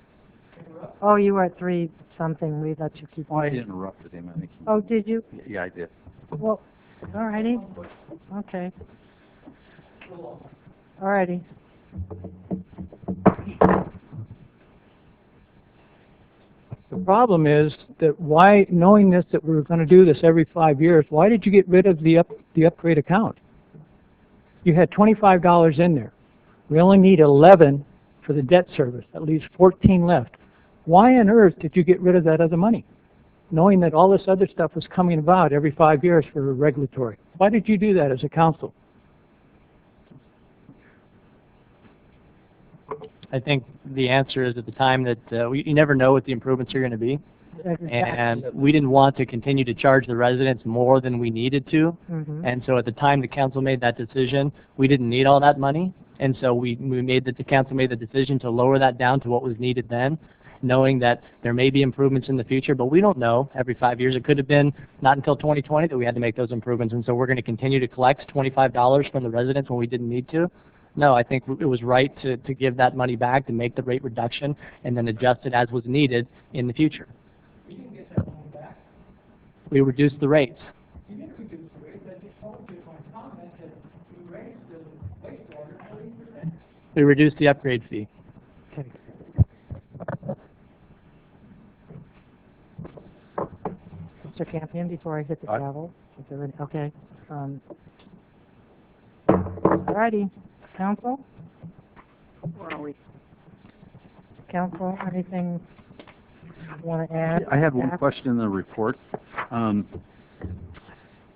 Oh, you were at 3 something. We let you keep. Well, I interrupted him, I think. Oh, did you? Yeah, I did. Well, all righty. Okay. All righty. The problem is that why, knowing this, that we were going to do this every 5 years, why did you get rid of the upgrade account? You had $25 in there. We only need 11 for the debt service. That leaves 14 left. Why on earth did you get rid of that other money, knowing that all this other stuff was coming about every 5 years for regulatory? Why did you do that as a council? I think the answer is at the time that you never know what the improvements are going to be. And we didn't want to continue to charge the residents more than we needed to. And so at the time the council made that decision, we didn't need all that money. And so the council made the decision to lower that down to what was needed then, knowing that there may be improvements in the future, but we don't know every 5 years. It could have been not until 2020 that we had to make those improvements. And so we're going to continue to collect $25 from the residents when we didn't need to. No, I think it was right to give that money back, to make the rate reduction, and then adjust it as was needed in the future. We didn't get that money back. We reduced the rates. You didn't reduce the rates. I just told you in my comment that you raised the wastewater 30%. We reduced the upgrade fee. Okay. Mr. Campion, before I hit the gavel. Okay. All righty. Council? Where are we? Council, anything you want to add? I had one question in the report.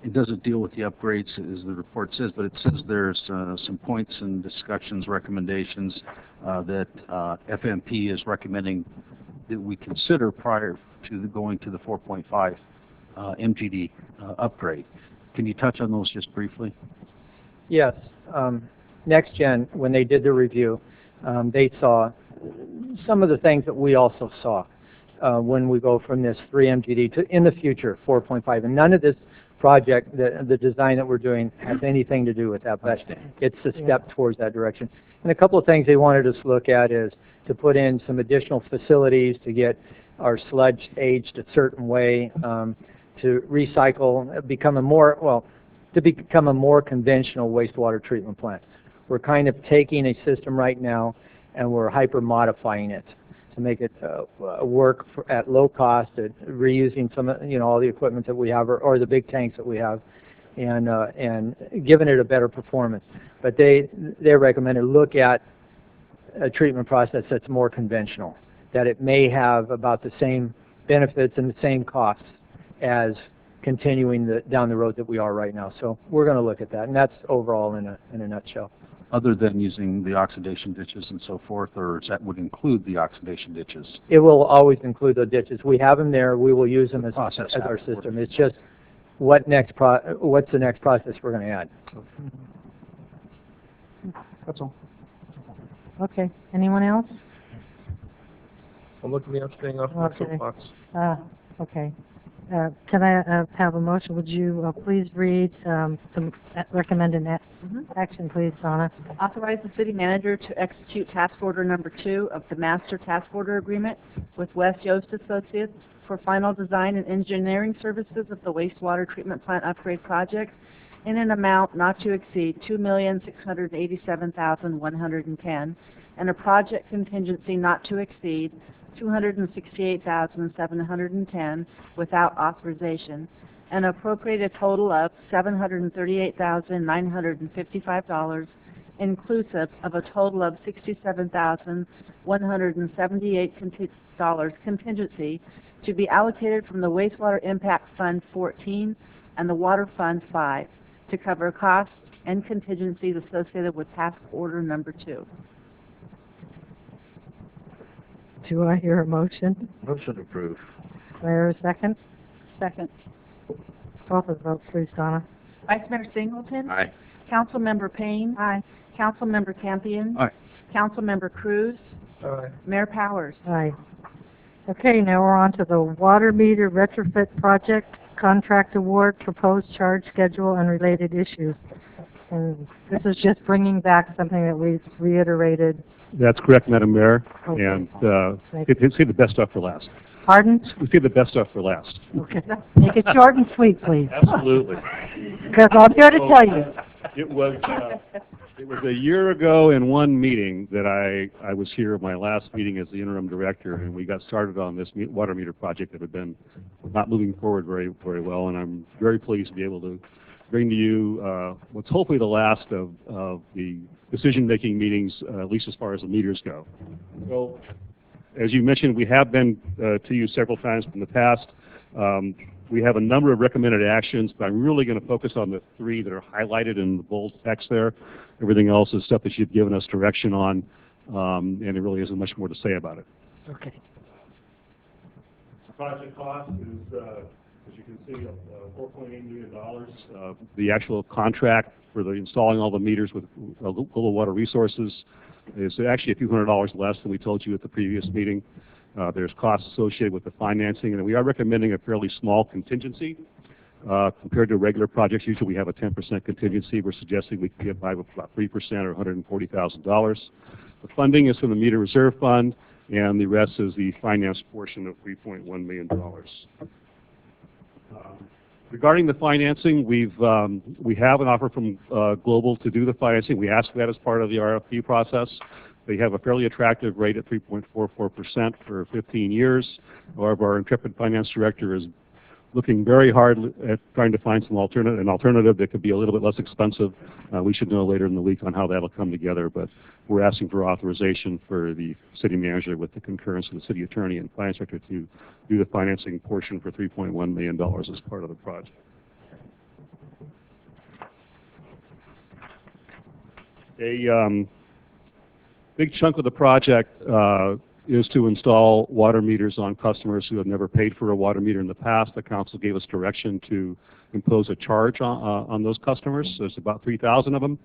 It doesn't deal with the upgrades, as the report says, but it says there's some points and discussions, recommendations that FMP is recommending that we consider prior to going to the 4.5 MGD upgrade. Can you touch on those just briefly? Yes. NextGen, when they did the review, they saw some of the things that we also saw when we go from this 3 MGD to, in the future, 4.5. And none of this project, the design that we're doing, has anything to do with that, but it's a step towards that direction. And a couple of things they wanted us to look at is to put in some additional facilities to get our sludge aged a certain way, to recycle, become a more conventional wastewater treatment plant. We're kind of taking a system right now and we're hyper modifying it to make it work at low cost, at reusing some, all the equipment that we have, or the big tanks that we have, and given it a better performance. But they recommended look at a treatment process that's more conventional, that it may have about the same benefits and the same costs as continuing down the road that we are right now. So we're going to look at that, and that's overall in a nutshell. Other than using the oxidation ditches and so forth, or that would include the oxidation ditches? It will always include the ditches. We have them there. We will use them as our system. It's just what's the next process we're going to add. That's all. Okay. Anyone else? I'm looking at staying off my soapbox. Okay. Can I have a motion? Would you please read some recommended action, please, Donna? Authorize the city manager to execute task order number 2 of the master task order agreement with West Yost Associates for final design and engineering services of the wastewater treatment plant upgrade project in an amount not to exceed $2,687,110 and a project contingency not to exceed $268,710 without authorization, and appropriate a total of $738,955, inclusive of a total of $67,178 contingency to be allocated from the Wastewater Impact Fund 14 and the Water Fund 5 to cover costs and contingencies associated with task order number 2. Do I hear a motion? Motion approved. Do I hear a second? Second. Call for the vote, please, Donna. Vice Mayor Singleton? Aye. Councilmember Payne? Aye. Councilmember Campion? Aye. Councilmember Cruz? Aye. Mayor Powers? Aye. Okay, now we're on to the water meter retrofit project, contract award, proposed charge schedule, and related issues. And this is just bringing back something that we've reiterated. That's correct, Madam Mayor. Okay. And save the best stuff for last. Pardon? We save the best stuff for last. Okay. Make it short and sweet, please. Absolutely. Because I'm here to tell you. It was a year ago in one meeting that I was here at my last meeting as the interim director, and we got started on this water meter project that had been not moving forward very well, and I'm very pleased to be able to bring to you what's hopefully the last of the decision-making meetings, at least as far as the meters go. So, as you mentioned, we have been to you several times in the past. We have a number of recommended actions, but I'm really going to focus on the 3 that are highlighted in the bold text there. Everything else is stuff that you've given us direction on, and there really isn't much more to say about it. Okay. The project cost is, as you can see, $4.8 million. The actual contract for the installing all the meters with Global Water Resources is actually a few $100s less than we told you at the previous meeting. There's costs associated with the financing, and we are recommending a fairly small contingency. Compared to regular projects, usually we have a 10% contingency. We're suggesting we can get by with about 3% or $140,000. The funding is from the Meter Reserve Fund, and the rest is the finance portion of $3.1 million. Regarding the financing, we have an offer from Global to do the financing. We asked for that as part of the RFP process. They have a fairly attractive rate at 3.44% for 15 years. However, our intrepid finance director is looking very hard at trying to find an alternative that could be a little bit less expensive. We should know later in the week on how that'll come together, but we're asking for authorization for the city manager with the concurrence of the city attorney and finance director to do the financing portion for $3.1 million as part of the project. A big chunk of the project is to install water meters on customers who have never paid for a water meter in the past. The council gave us direction to impose a charge on those customers. There's about 3,000 of them.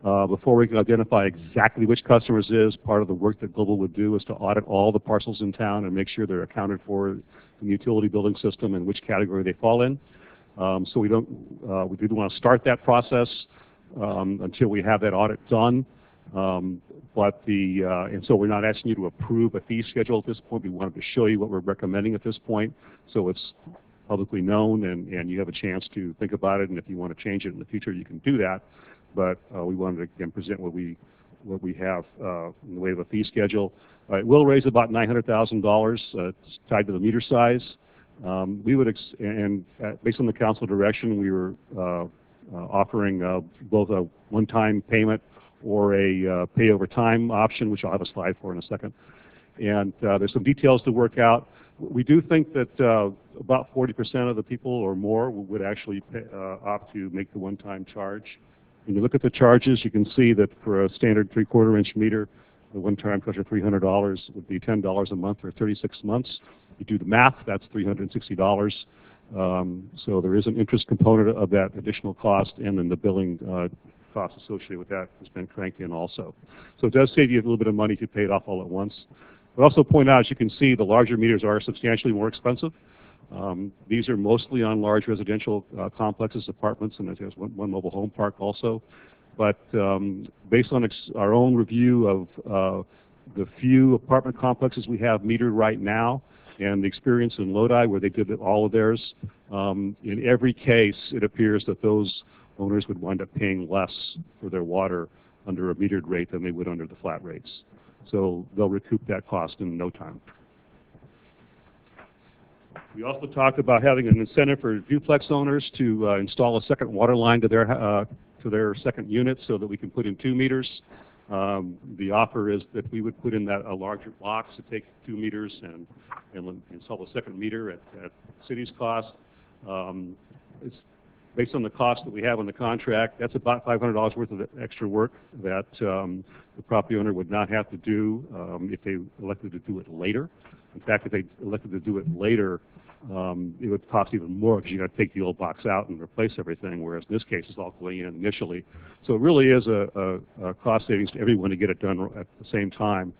Before we can identify exactly which customers it is, part of the work that Global would do is to audit all the parcels in town and make sure they're accounted for in the utility billing system and which category they fall in. So we didn't want to start that process until we have that audit done. And so we're not asking you to approve a fee schedule at this point. We wanted to show you what we're recommending at this point, so it's publicly known and you have a chance to think about it. And if you want to change it in the future, you can do that. But we wanted to again present what we have in the way of a fee schedule. It will raise about $900,000. It's tied to the meter size. We would based on the council direction, we were offering both a one-time payment or a pay over time option, which I'll have a slide for in a second. And there's some details to work out. We do think that about 40% of the people or more would actually opt to make the one-time charge. When you look at the charges, you can see that for a standard 3/4 inch meter, the one-time charge of $300 would be $10 a month for 36 months. You do the math, that's $360. So there is an interest component of that additional cost, and then the billing cost associated with that has been cranked in also. So it does save you a little bit of money if you pay it off all at once. But also point out, as you can see, the larger meters are substantially more expensive. These are mostly on large residential complexes, apartments, and there's one mobile home park also. But based on our own review of the few apartment complexes we have metered right now, and the experience in Lodi where they did all of theirs, in every case it appears that those owners would wind up paying less for their water under a metered rate than they would under the flat rates. So they'll recoup that cost in no time. We also talked about having an incentive for duplex owners to install a second water line to their second unit so that we can put in 2 meters. The offer is that we would put in a larger box to take 2 meters and install a second meter at the city's cost. It's based on the cost that we have on the contract. That's about $500 worth of extra work that the property owner would not have to do if they elected to do it later. In fact, if they elected to do it later, it would cost even more because you got to take the old box out and replace everything, whereas in this case it's all going in initially. So it really is a cost savings to everyone to get it done at the same time.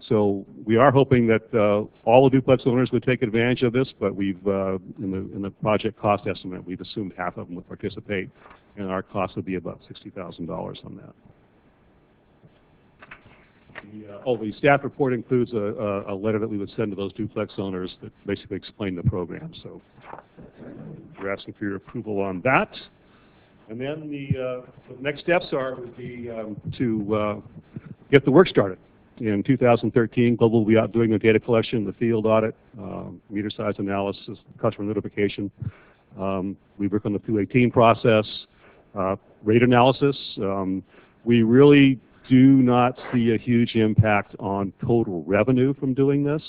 So we are hoping that all the duplex owners would take advantage of this, but we've in the project cost estimate we've assumed half of them would participate, and our cost would be about $60,000 on that. The staff report includes a letter that we would send to those duplex owners that basically explain the program. So we're asking for your approval on that. And then the next steps would be to get the work started. In 2013, Global will be out doing the data collection, the field audit, meter size analysis, customer notification. We work on the 218 process, rate analysis. We really do not see a huge impact on total revenue from doing this,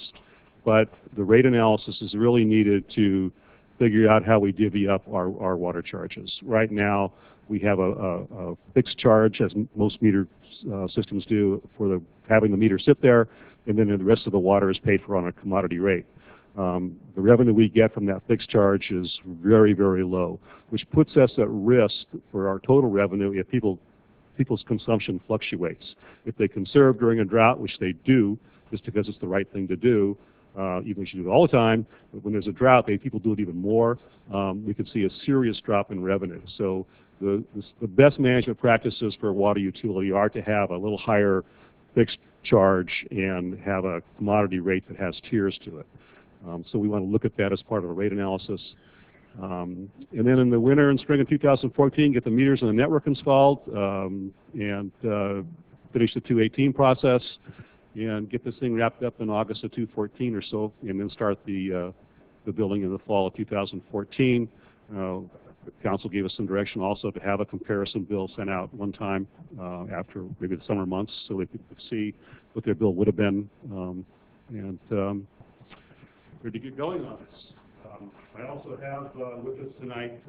but the rate analysis is really needed to figure out how we divvy up our water charges. Right now, we have a fixed charge, as most meter systems do, for having the meter sit there, and then the rest of the water is paid for on a commodity rate. The revenue we get from that fixed charge is very, very low, which puts us at risk for our total revenue if people's consumption fluctuates. If they conserve during a drought, which they do, just because it's the right thing to do, even if you do it all the time, but when there's a drought, people do it even more, we could see a serious drop in revenue. So the best management practices for a water utility are to have a little higher fixed charge and have a commodity rate that has tiers to it. So we want to look at that as part of a rate analysis. And then in the winter and spring of 2014, get the meters on the network installed and finish the 218 process and get this thing wrapped up in August of 2014 or so, and then start the billing in the fall of 2014. Council gave us some direction also to have a comparison bill sent out one time after maybe the summer months so that people could see what their bill would have been. And we're to get going on this. I also have with us tonight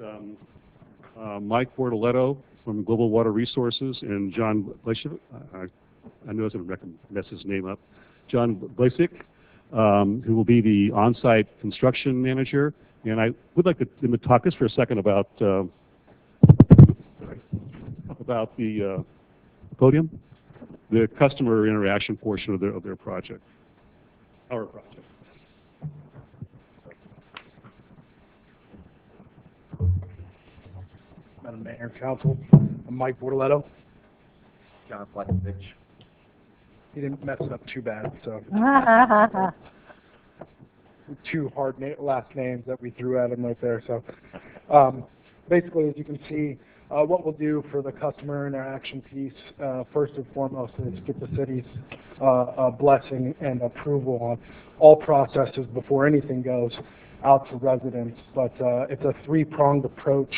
Mike Bortoletto from Global Water Resources and John Blasik. I know I didn't mess his name up. John Blasik, who will be the on-site construction manager. And I would like to talk just for a second about the podium, the customer interaction portion of their project, our project. Madam Mayor, Council, I'm Mike Bortoletto. John Flekovich. He didn't mess it up too bad, so. 2 hard last names that we threw at him right there. So basically, as you can see, what we'll do for the customer interaction piece, first and foremost, is get the city's blessing and approval on all processes before anything goes. out to residents. But it's a three-pronged approach.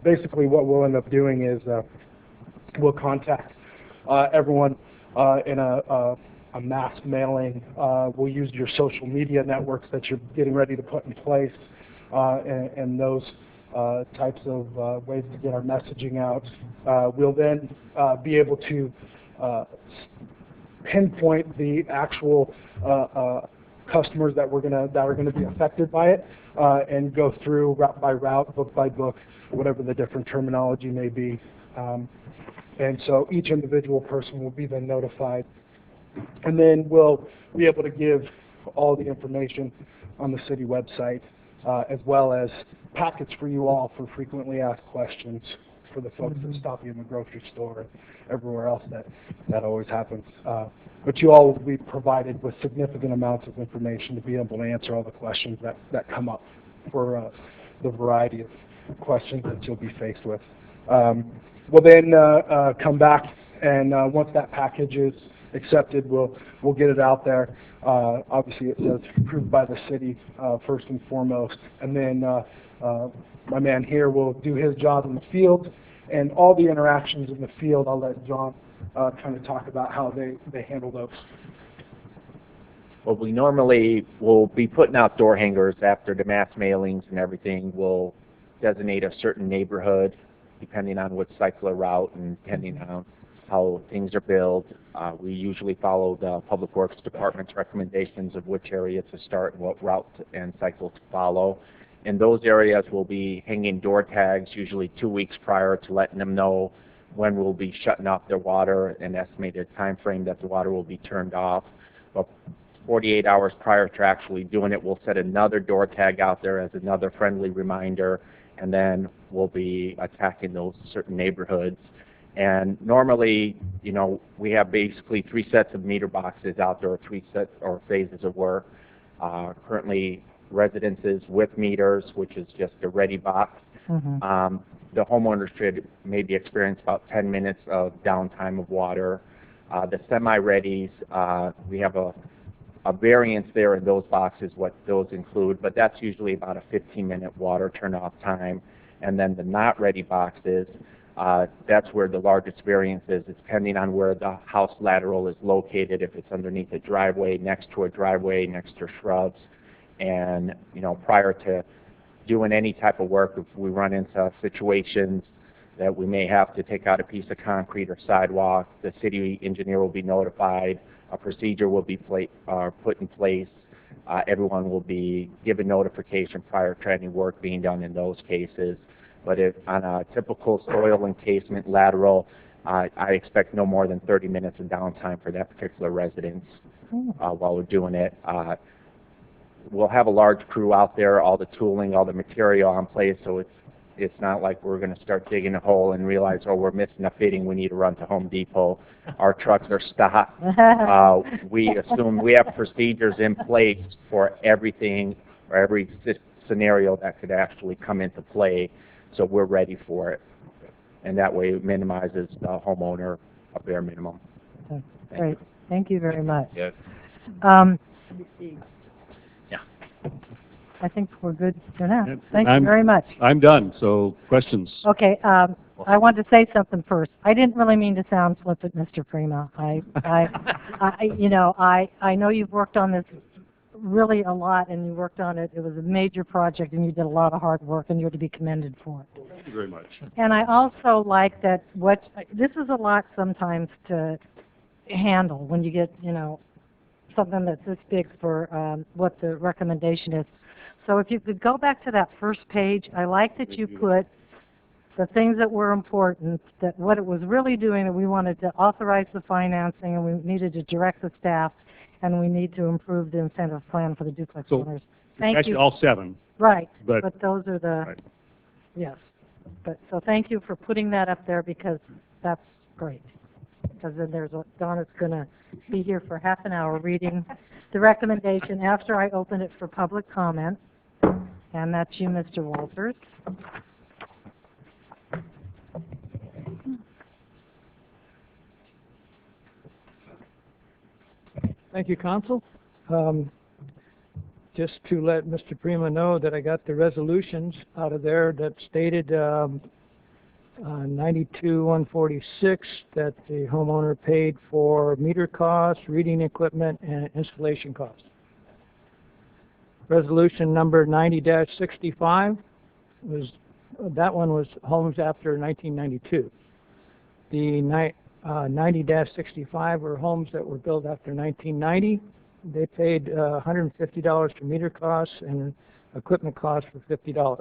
Basically, what we'll end up doing is we'll contact everyone in a mass mailing. We'll use your social media networks that you're getting ready to put in place, and those types of ways to get our messaging out. We'll then be able to pinpoint the actual customers that are going to be affected by it, and go through route by route, book by book, whatever the different terminology may be. And so each individual person will be then notified. And then we'll be able to give all the information on the city website, as well as packets for you all for frequently asked questions for the folks that stop you in the grocery store and everywhere else that always happens. But you all will be provided with significant amounts of information to be able to answer all the questions that come up for the variety of questions that you'll be faced with. We'll then come back, and once that package is accepted, we'll get it out there. Obviously, it says approved by the city first and foremost, and then my man here will do his job in the field, and all the interactions in the field, I'll let John kind of talk about how they handle those. Well, we normally will be putting out door hangers after the mass mailings and everything. We'll designate a certain neighborhood depending on what cycler route and depending on how things are billed. We usually follow the Public Works Department's recommendations of which area to start and what route and cycle to follow. In those areas, we'll be hanging door tags usually 2 weeks prior to letting them know when we'll be shutting off their water, an estimated time frame that the water will be turned off. But 48 hours prior to actually doing it, we'll set another door tag out there as another friendly reminder, and then we'll be attacking those certain neighborhoods. And normally, you know, we have basically 3 sets of meter boxes out there, or 3 sets or phases of work. Currently, residences with meters, which is just a ready box. The homeowners should maybe experience about 10 minutes of downtime of water. The semi-readies, we have a variance there in those boxes, what those include, but that's usually about a 15-minute water turn-off time. And then the not ready boxes, that's where the largest variance is. It's depending on where the house lateral is located, if it's underneath a driveway, next to a driveway, next to shrubs. And, you know, prior to doing any type of work, if we run into situations that we may have to take out a piece of concrete or sidewalk, the city engineer will be notified, a procedure will be put in place, everyone will be given notification prior to any work being done in those cases. But if on a typical soil encasement lateral, I expect no more than 30 minutes of downtime for that particular residence while we're doing it. We'll have a large crew out there, all the tooling, all the material in place, so it's not like we're going to start digging a hole and realize, oh, we're missing a fitting, we need to run to Home Depot. Our trucks are stocked. We assume we have procedures in place for everything, or every scenario that could actually come into play, so we're ready for it. And that way it minimizes the homeowner a bare minimum. Great. Thank you very much. Yeah. I think we're good for now. Thank you very much. I'm done, so questions? Okay, I wanted to say something first. I didn't really mean to sound flippant, Mr. Prima. I know you've worked on this really a lot, and you worked on it. It was a major project, and you did a lot of hard work, and you're to be commended for it. Thank you very much. And I also like that this is a lot sometimes to handle when you get, you know, something that's this big for what the recommendation is. So if you could go back to that first page, I like that you put the things that were important, that what it was really doing, that we wanted to authorize the financing, and we needed to direct the staff, and we need to improve the incentive plan for the duplex owners. Thank actually you. All 7. Right, but those are the, right. Yes. But so thank you for putting that up there, because that's great. Because then Donna's going to be here for half an hour reading the recommendation after I open it for public comment. And that's you, Mr. Walters. Thank you, Council. just to let Mr. Prima know that I got the resolutions out of there that stated 92-146 that the homeowner paid for meter costs, reading equipment, and installation costs. Resolution number 90-65 was, that one was homes after 1992. The 90-65 were homes that were built after 1990. They paid $150 for meter costs and equipment costs for $50.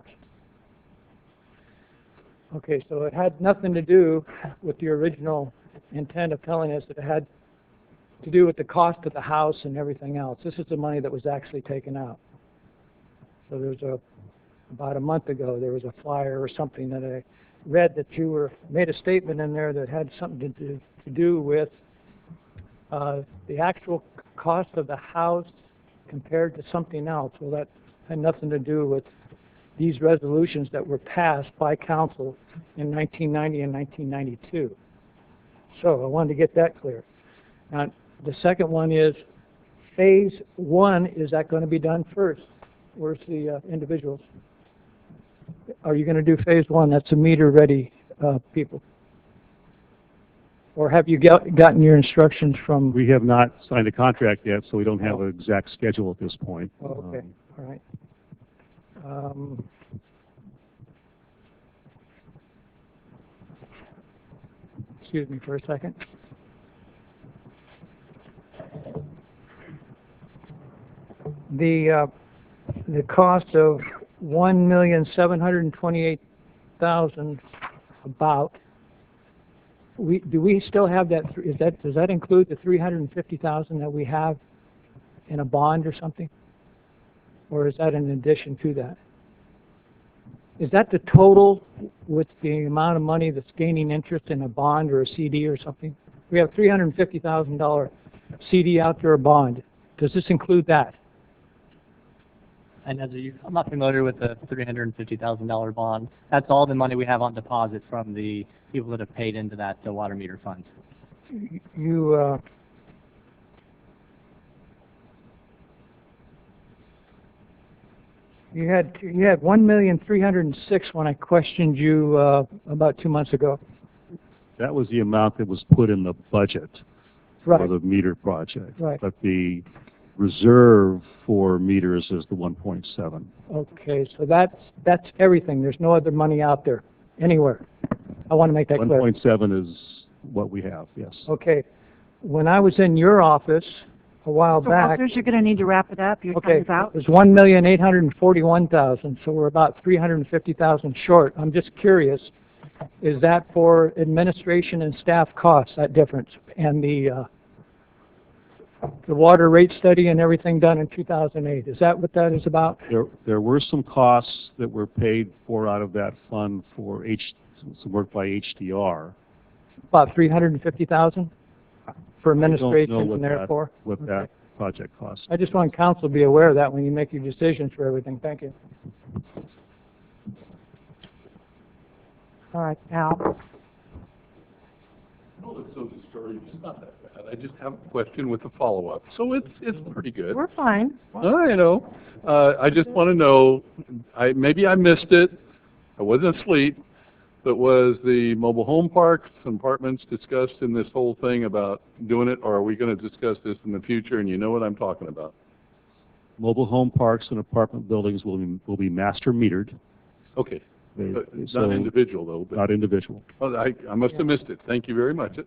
Okay, so it had nothing to do with the original intent of telling us that it had to do with the cost of the house and everything else. This is the money that was actually taken out. So there's about a month ago, there was a flyer or something that I read that you made a statement in there that had something to do with the actual cost of the house compared to something else. Well, that had nothing to do with these resolutions that were passed by council in 1990 and 1992. So I wanted to get that clear. Now, the second one is phase one. Is that going to be done first? Where's the individuals? Are you going to do phase one? That's a meter-ready people. Or have you gotten your instructions from? We have not signed a contract yet, so we don't have an exact schedule at this point. Oh, okay, all right. Excuse me for a second. The cost of $1,728,000 about. Do we still have that? Does that include the $350,000 that we have in a bond or something, or is that in addition to that? Is that the total with the amount of money that's gaining interest in a bond or a CD or something? We have $350,000 CD out there, a bond. Does this include that? And I'm not familiar with the $350,000 bond. That's all the money we have on deposit from the people that have paid into that water meter fund. You had $1,306,000 when I questioned you about 2 months ago. That was the amount that was put in the budget for the meter project. Right. But the reserve for meters is the 1.7. Okay, so that's everything. There's no other money out there anywhere. I want to make that clear. 1.7 is what we have, yes. Okay. When I was in your office a while back. Officers, you're going to need to wrap it up. Your time is out. It was $1,841,000, so we're about $350,000 short. I'm just curious, is that for administration and staff costs, that difference, and the water rate study and everything done in 2008? Is that what that is about? There were some costs that were paid for out of that fund for some work by HDR. About $350,000 for administration and therefore? What that project cost. I just want council to be aware of that when you make your decisions for everything. Thank you. All right, Al. Oh, it's so discouraging. It's not that bad. I just have a question with a follow-up. So it's pretty good. We're fine. I know. I just want to know, maybe I missed it. I wasn't asleep. But was the mobile home parks and apartments discussed in this whole thing about doing it, or are we going to discuss this in the future, and you know what I'm talking about? Mobile home parks and apartment buildings will be master metered. Okay. Not individual, though. But not individual. Well, I must have missed it. Thank you very much. We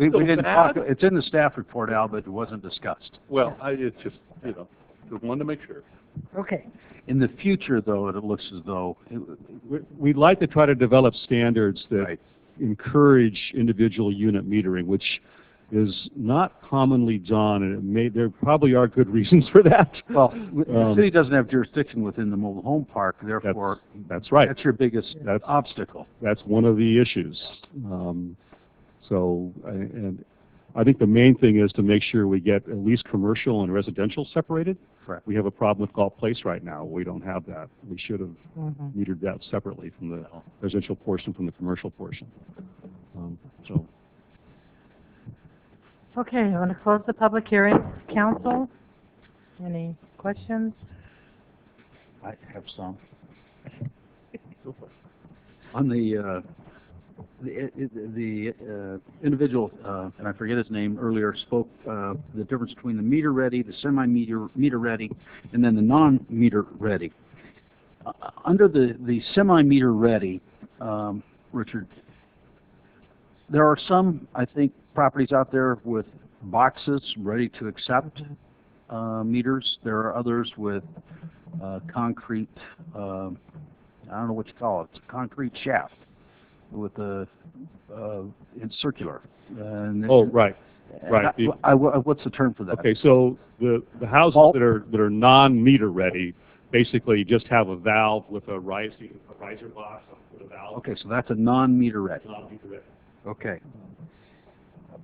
didn't talk. It's in the staff report, Al, but it wasn't discussed. Well, it's just, just wanted to make sure. Okay. In the future, though, it looks as though we'd like to try to develop standards that encourage individual unit metering, which is not commonly done, and there probably are good reasons for that. Well, the city doesn't have jurisdiction within the mobile home park, therefore that's right. That's your biggest obstacle. That's one of the issues. And I think the main thing is to make sure we get at least commercial and residential separated. Correct. We have a problem with Galt Place right now. We don't have that. We should have metered that separately from the residential portion from the commercial portion. Okay, I want to close the public hearing. Council, Any questions? I have some. On the individual, and I forget his name earlier, spoke the difference between the meter ready, the semi-meter ready, and then the non-meter ready. Under the semi-meter ready, Richard, there are some, I think, properties out there with boxes ready to accept meters. There are others with concrete, I don't know what you call it, it's a concrete shaft with a, it's circular. Oh, right. Right. What's the term for that? Okay, so the houses that are non-meter ready basically just have a valve with a riser box with a valve. Okay, so that's a non-meter ready. Non-meter ready. Okay.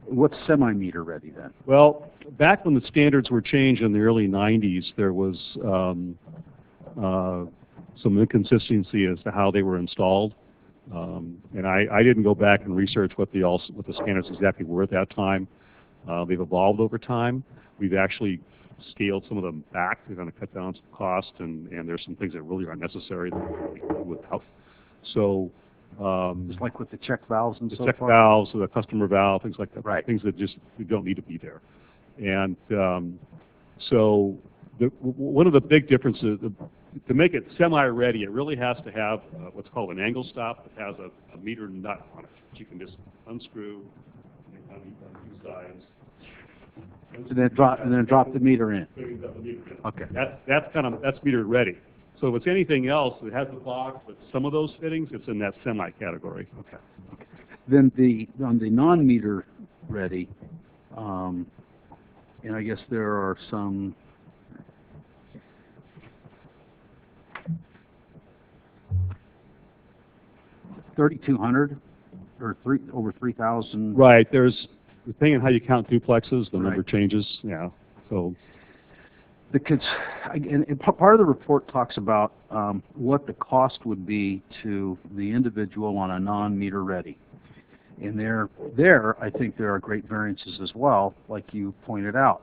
What's semi-meter ready then? Well, back when the standards were changed in the early 90s, there was some inconsistency as to how they were installed. And I didn't go back and research what the standards exactly were at that time. They've evolved over time. We've actually scaled some of them back. We're going to cut down some cost, and there's some things that really aren't necessary that we can do without. So, just like with the check valves and so forth? The check valves, the customer valve, things like that. Right. Things that just don't need to be there. And so one of the big differences, to make it semi-ready, it really has to have what's called an angle stop that has a meter nut on it, which you can just unscrew on two sides. And then drop the meter in. Okay. That's meter ready. So if it's anything else that has the box with some of those fittings, it's in that semi category. Okay. Then on the non-meter ready, and I guess there are some. $3,200 or over 3,000. Right. Depending on how you count duplexes, the number changes. Yeah. So. And part of the report talks about what the cost would be to the individual on a non-meter ready. And there, I think there are great variances as well, like you pointed out.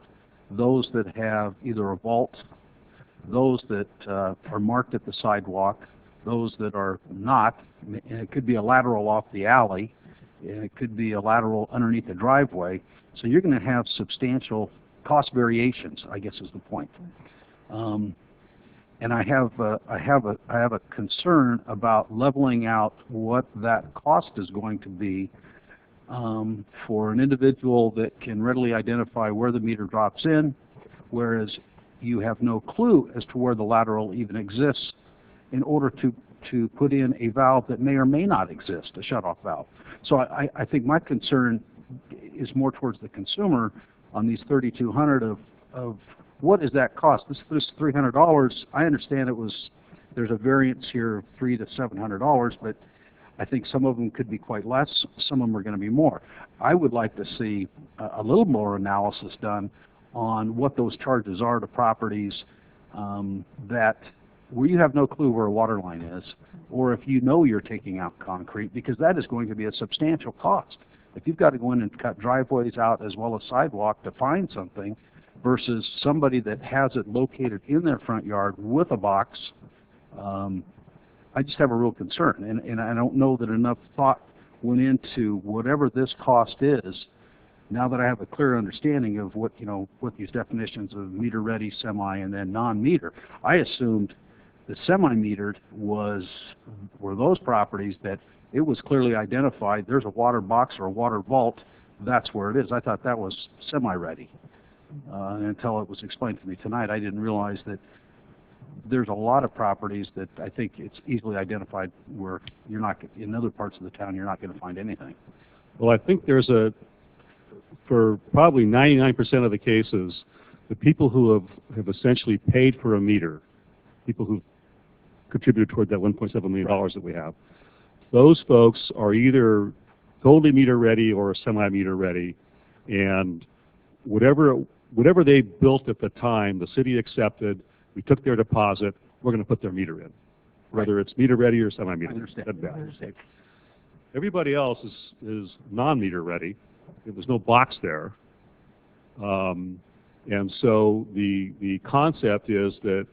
Those that have either a vault, those that are marked at the sidewalk, those that are not, and it could be a lateral off the alley, and it could be a lateral underneath the driveway. So you're going to have substantial cost variations, I guess is the point. And I have a concern about leveling out what that cost is going to be for an individual that can readily identify where the meter drops in, whereas you have no clue as to where the lateral even exists in order to put in a valve that may or may not exist, a shutoff valve. So I think my concern is more towards the consumer on these $3,200 of what does that cost? This $300, I understand there's a variance here of $300 to $700, but I think some of them could be quite less, some of them are going to be more. I would like to see a little more analysis done on what those charges are to properties where you have no clue where a water line is, or if you know you're taking out concrete, because that is going to be a substantial cost. If you've got to go in and cut driveways out as well as sidewalk to find something versus somebody that has it located in their front yard with a box, I just have a real concern. And I don't know that enough thought went into whatever this cost is. Now that I have a clear understanding of what these definitions of meter ready, semi, and then non-meter, I assumed the semi-metered were those properties that it was clearly identified, there's a water box or a water vault, that's where it is. I thought that was semi-ready. Until it was explained to me tonight, I didn't realize that there's a lot of properties that I think it's easily identified where you're not, in other parts of the town, you're not going to find anything. Well, I think for probably 99% of the cases, the people who have essentially paid for a meter, people who contributed toward that $1.7 million that we have, those folks are either totally meter ready or semi-meter ready, and whatever they built at the time, the city accepted, we took their deposit, we're going to put their meter in, whether it's meter ready or semi-meter. I understand. Everybody else is non-meter ready. There's no box there. And so the concept is that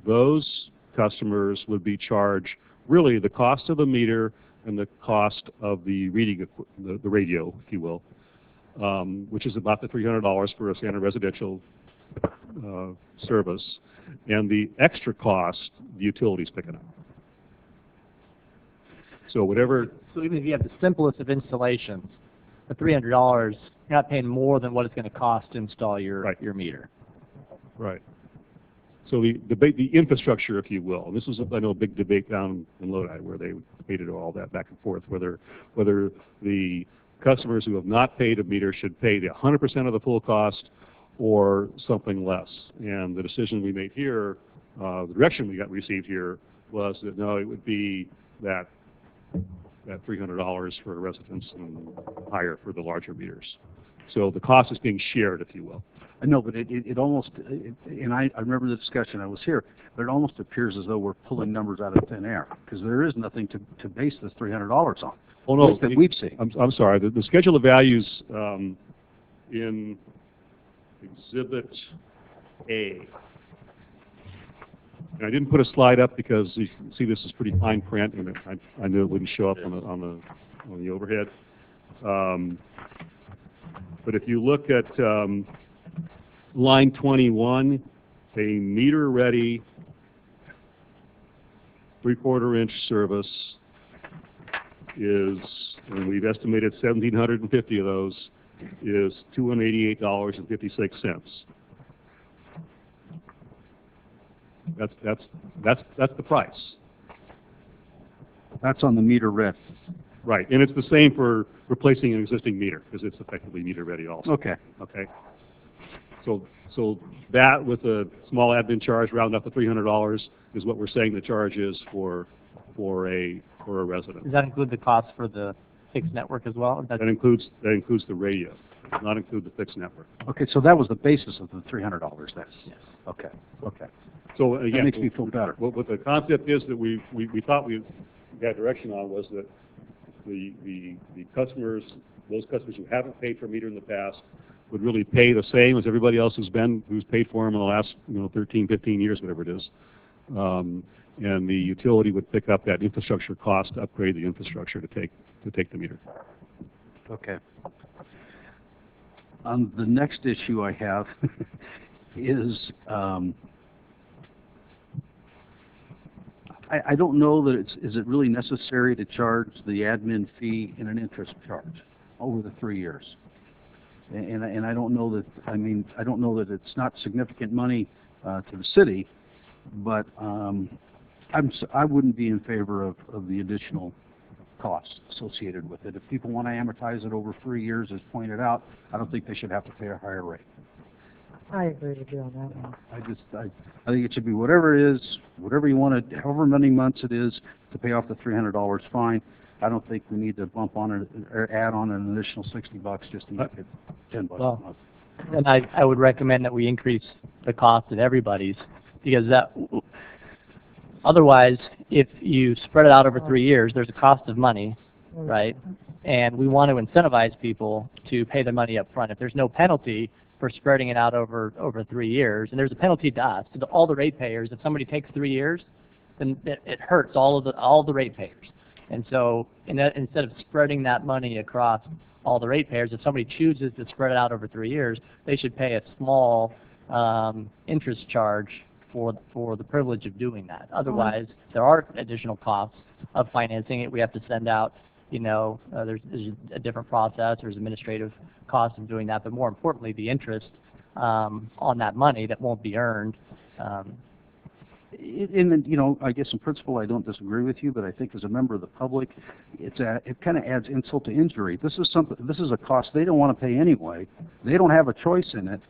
those customers would be charged really the cost of the meter and the cost of the reading, the radio, if you will, which is about the $300 for a standard residential service, and the extra cost the utilities picking up. So whatever. So even if you have the simplest of installations, the $300, you're not paying more than what it's going to cost to install your meter. Right. So the infrastructure, if you will, and this was, I know, a big debate down in Lodi where they debated all that back and forth, whether the customers who have not paid a meter should pay the 100% of the full cost or something less. And the decision we made here, the direction we got received here, was that no, it would be that $300 for residents and higher for the larger meters. So the cost is being shared, if you will. I know, but it almost, and I remember the discussion, I was here, but it almost appears as though we're pulling numbers out of thin air, because there is nothing to base this $300 on. Oh, no, that we've seen. I'm sorry, the schedule of values in Exhibit A, and I didn't put a slide up because you can see this is pretty fine print, and I knew it wouldn't show up on the overhead. But if you look at line 21, a meter-ready 3/4-inch service is, and we've estimated 1,750 of those, is $288.56. That's the price. That's on the meter ready. Right, and it's the same for replacing an existing meter, because it's effectively meter ready also. Okay. Okay. So that with a small admin charge, round up to $300, is what we're saying the charge is for a resident. Does that include the cost for the fixed network as well? That includes the radio. It does not include the fixed network. Okay, so that was the basis of the $300 then? Yes. Okay. Okay. So again, that makes me feel better. What the concept is that we thought we got direction on was that the customers, those customers who haven't paid for a meter in the past, would really pay the same as everybody else who's paid for them in the last 13, 15 years, whatever it is. And the utility would pick up that infrastructure cost to upgrade the infrastructure to take the meter. Okay. The next issue I have is I don't know that is it really necessary to charge the admin fee and an interest charge over the 3 years. And I don't know that, I don't know that it's not significant money to the city, but I wouldn't be in favor of the additional costs associated with it. If people want to amortize it over 3 years, as pointed out, I don't think they should have to pay a higher rate. I agree with you on that one. I think it should be whatever it is, whatever you want to, however many months it is to pay off the $300, fine. I don't think we need to bump on it or add on an additional $60 just to make it $10 a month. And I would recommend that we increase the cost of everybody's, because otherwise, if you spread it out over 3 years, there's a cost of money, right? And we want to incentivize people to pay their money up front. If there's no penalty for spreading it out over 3 years, and there's a penalty to us, to all the ratepayers. If somebody takes 3 years, then it hurts all the ratepayers. And so instead of spreading that money across all the ratepayers, if somebody chooses to spread it out over 3 years, they should pay a small interest charge for the privilege of doing that. Otherwise, there are additional costs of financing it. We have to send out, there's a different process. There's administrative costs of doing that, but more importantly, the interest on that money that won't be earned. I guess in principle I don't disagree with you, but I think as a member of the public, it kind of adds insult to injury. This is a cost they don't want to pay anyway. They don't have a choice in it,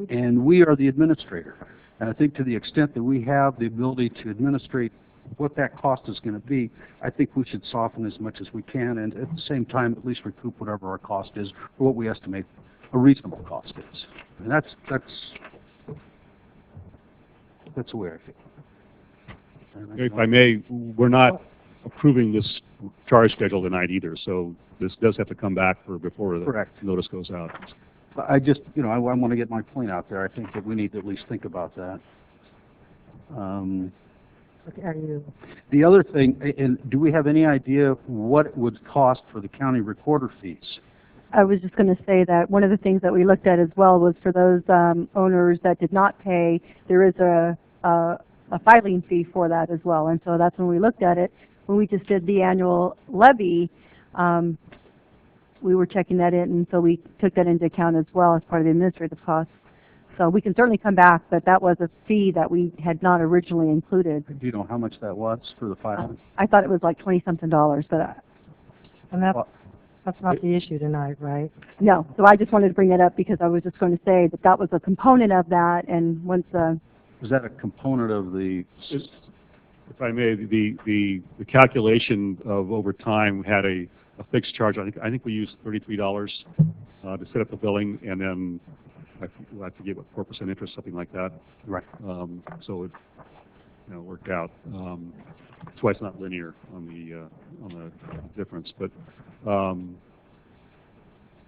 and we are the administrator. And I think to the extent that we have the ability to administrate what that cost is going to be, I think we should soften as much as we can, and at the same time at least recoup whatever our cost is, or what we estimate a reasonable cost is. And that's the way I feel. If I may, we're not approving this charge schedule tonight either, so this does have to come back before the notice goes out. I just, you know, I want to get my point out there. I think that we need to at least think about that. Okay, are you? The other thing, and do we have any idea what it would cost for the county recorder fees? I was just going to say that one of the things that we looked at as well was for those owners that did not pay, there is a filing fee for that as well. And so that's when we looked at it. When we just did the annual levy, we were checking that in, and so we took that into account as well as part of the administrative costs. So we can certainly come back, but that was a fee that we had not originally included. Do you know how much that was for the filing? I thought it was like $20-something, but And that's not the issue tonight, right? no. So I just wanted to bring that up because I was just going to say that that was a component of that, and once Was that a component of the? If I may, the calculation of over time had a fixed charge. I think we used $33 to set up the billing, and then I forget what 4% interest, something like that. Right. So it, you know, worked out. That's why it's not linear on the difference. But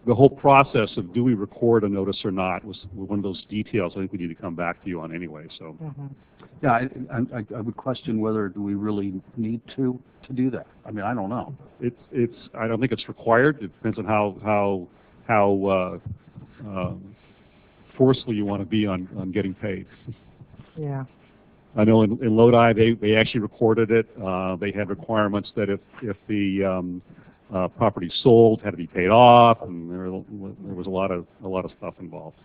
the whole process of do we record a notice or not was one of those details I think we need to come back to you on anyway. So. Yeah, I would question whether do we really need to do that. I mean, I don't know. I don't think it's required. It depends on how forceful you want to be on getting paid. Yeah. I know in Lodi they actually recorded it. They had requirements that if the property sold had to be paid off, and there was a lot of stuff involved.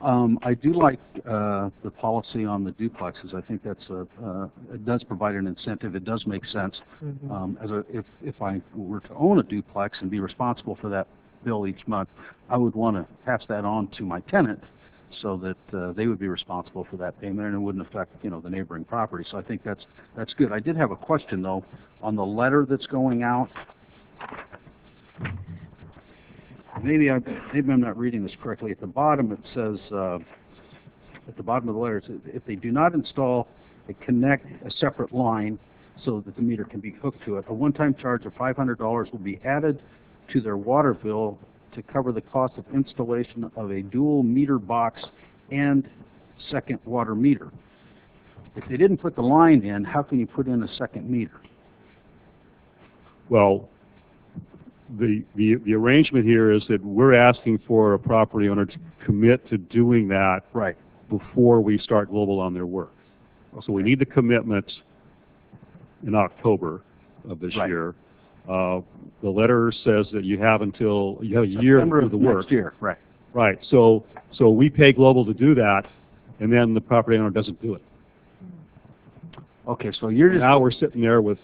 I do like the policy on the duplexes. I think that's it does provide an incentive. It does make sense. If I were to own a duplex and be responsible for that bill each month, I would want to pass that on to my tenant so that they would be responsible for that payment, and it wouldn't affect, you know, the neighboring property. So I think that's good. I did have a question though on the letter that's going out. Maybe I'm not reading this correctly. At the bottom it says, at the bottom of the letter, it says, if they do not install a separate line so that the meter can be hooked to it, a one-time charge of $500 will be added to their water bill to cover the cost of installation of a dual meter box and second water meter. If they didn't put the line in, how can you put in a second meter? Well, the arrangement here is that we're asking for a property owner to commit to doing that right before we start Global on their work. So we need the commitment in October of this year. The letter says that you have a year to do the work. Next year, right. Right. So we pay Global to do that, and then the property owner doesn't do it. Okay, so you're just now we're sitting there with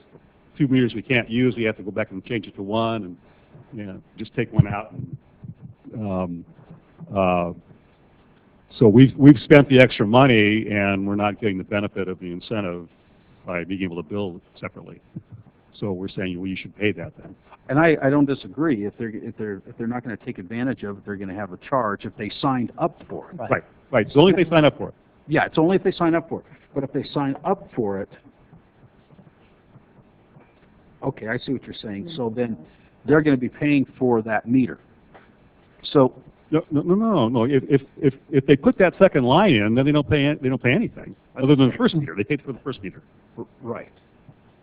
2 meters we can't use. We have to go back and change it to one, and just take one out. And, so we've spent the extra money, and we're not getting the benefit of the incentive by being able to bill separately. So we're saying, well, you should pay that then. And I don't disagree. If they're not going to take advantage of it, they're going to have a charge if they signed up for it. Right. It's only if they sign up for it. Yeah, it's only if they sign up for it. But if they sign up for it, okay, I see what you're saying. So then they're going to be paying for that meter. So no. If they put that second line in, then they don't pay anything other than the first meter. They paid for the first meter. Right.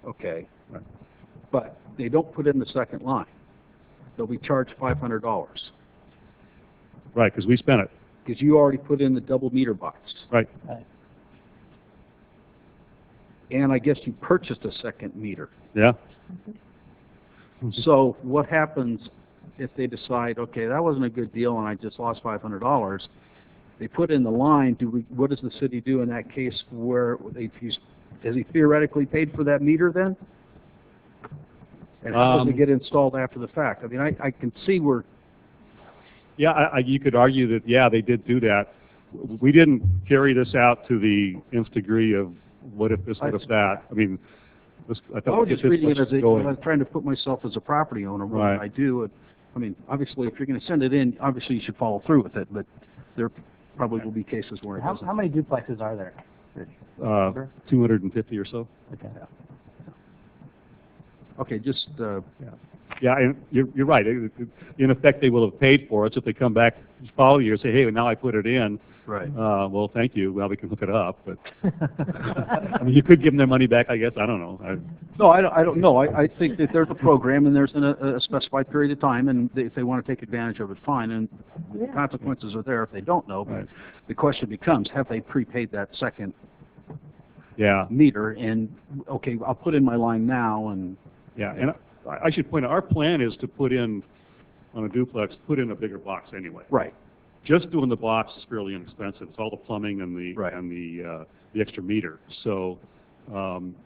Okay. Right. But they don't put in the second line. They'll be charged $500. Right, because we spent it. Because you already put in the double meter box. Right. And I guess you purchased a second meter. Yeah. So what happens if they decide, okay, that wasn't a good deal and I just lost $500? They put in the line. What does the city do in that case where has he theoretically paid for that meter then? And how does it get installed after the fact? I mean, I can see where... Yeah, you could argue that, yeah, they did do that. We didn't carry this out to the nth degree of what if this, what if that. I mean, I was just reading it as I was trying to put myself as a property owner. What I do? I mean, obviously, if you're going to send it in, obviously you should follow through with it. But there probably will be cases where it doesn't. How many duplexes are there? 250 or so. Okay. Okay, just Yeah, and you're right. In effect, they will have paid for it. So if they come back the following year and say, hey, now I put it in, Right. Well, thank you. Well, we can hook it up, but I mean, you could give them their money back, I guess. I don't know. No, I don't know. I think that there's a program and there's a specified period of time, and if they want to take advantage of it, fine. And the consequences are there if they don't know. But the question becomes, have they prepaid that second meter? And okay, I'll put in my line now. And and I should point out, our plan is to put in on a duplex, put in a bigger box anyway. Right. Just doing the box is fairly inexpensive. It's all the plumbing and the extra meter. So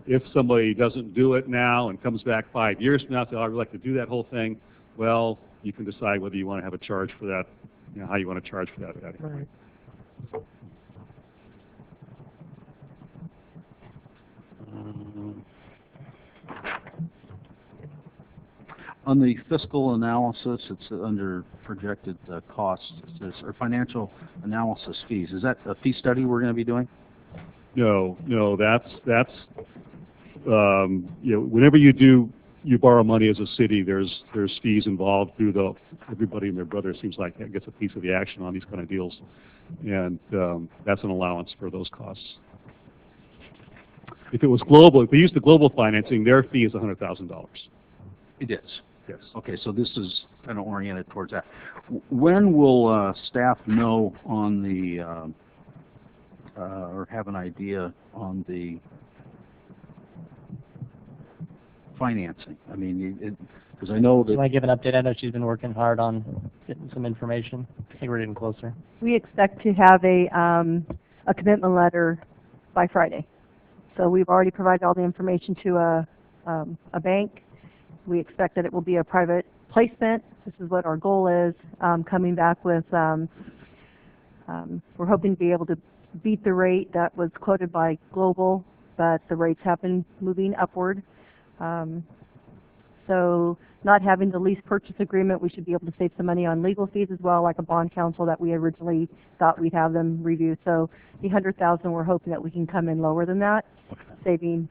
if somebody doesn't do it now and comes back 5 years from now and says, I would like to do that whole thing, well, you can decide whether you want to have a charge for that, how you want to charge for that. Right. On the fiscal analysis, it's under projected costs, or financial analysis fees. Is that a fee study we're going to be doing? No, that's whenever you borrow money as a city, there's fees involved through everybody and their brother seems like gets a piece of the action on these kind of deals, and that's an allowance for those costs. If it was global, if we used the global financing, their fee is $100,000. It is. Yes. Okay, so this is kind of oriented towards that. When will staff know on the, or have an idea on the financing? I mean, because I know that... Do you want to give an update? I know she's been working hard on getting some information. I think we're getting closer. We expect to have a commitment letter by Friday. So we've already provided all the information to a bank. We expect that it will be a private placement. This is what our goal is, coming back with, we're hoping to be able to beat the rate that was quoted by Global, but the rates have been moving upward. So not having the lease purchase agreement, we should be able to save some money on legal fees as well, like a bond counsel that we originally thought we'd have them review. So the $100,000, we're hoping that we can come in lower than that, saving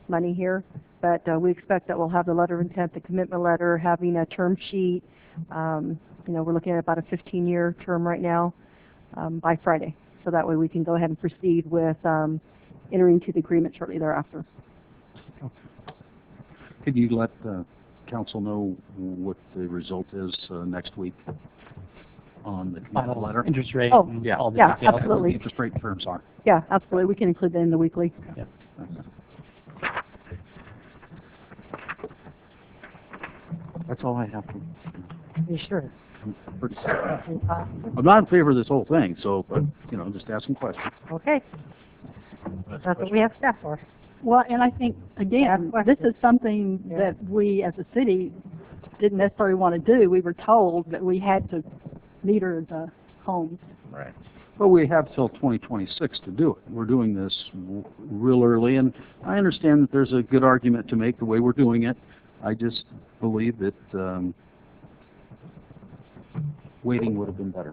money here. But we expect that we'll have the letter of intent, the commitment letter, having a term sheet. We're looking at about a 15-year term right now by Friday. So that way we can go ahead and proceed with entering into the agreement shortly thereafter. Could you let council know what the result is next week on the commitment letter? Interest rate. Oh, yeah, all the yeah, details. absolutely. What the interest rate terms are. Yeah, absolutely. We can include that in the weekly. Yeah. That's all I have. You sure? I'm not in favor of this whole thing, so, but, just asking questions. Okay. That's what we have staff for. Well, and I think, again, this is something that we as a city didn't necessarily want to do. We were told that we had to meter the homes. Right. Well, we have till 2026 to do it. We're doing this real early, and I understand that there's a good argument to make the way we're doing it. I just believe that waiting would have been better.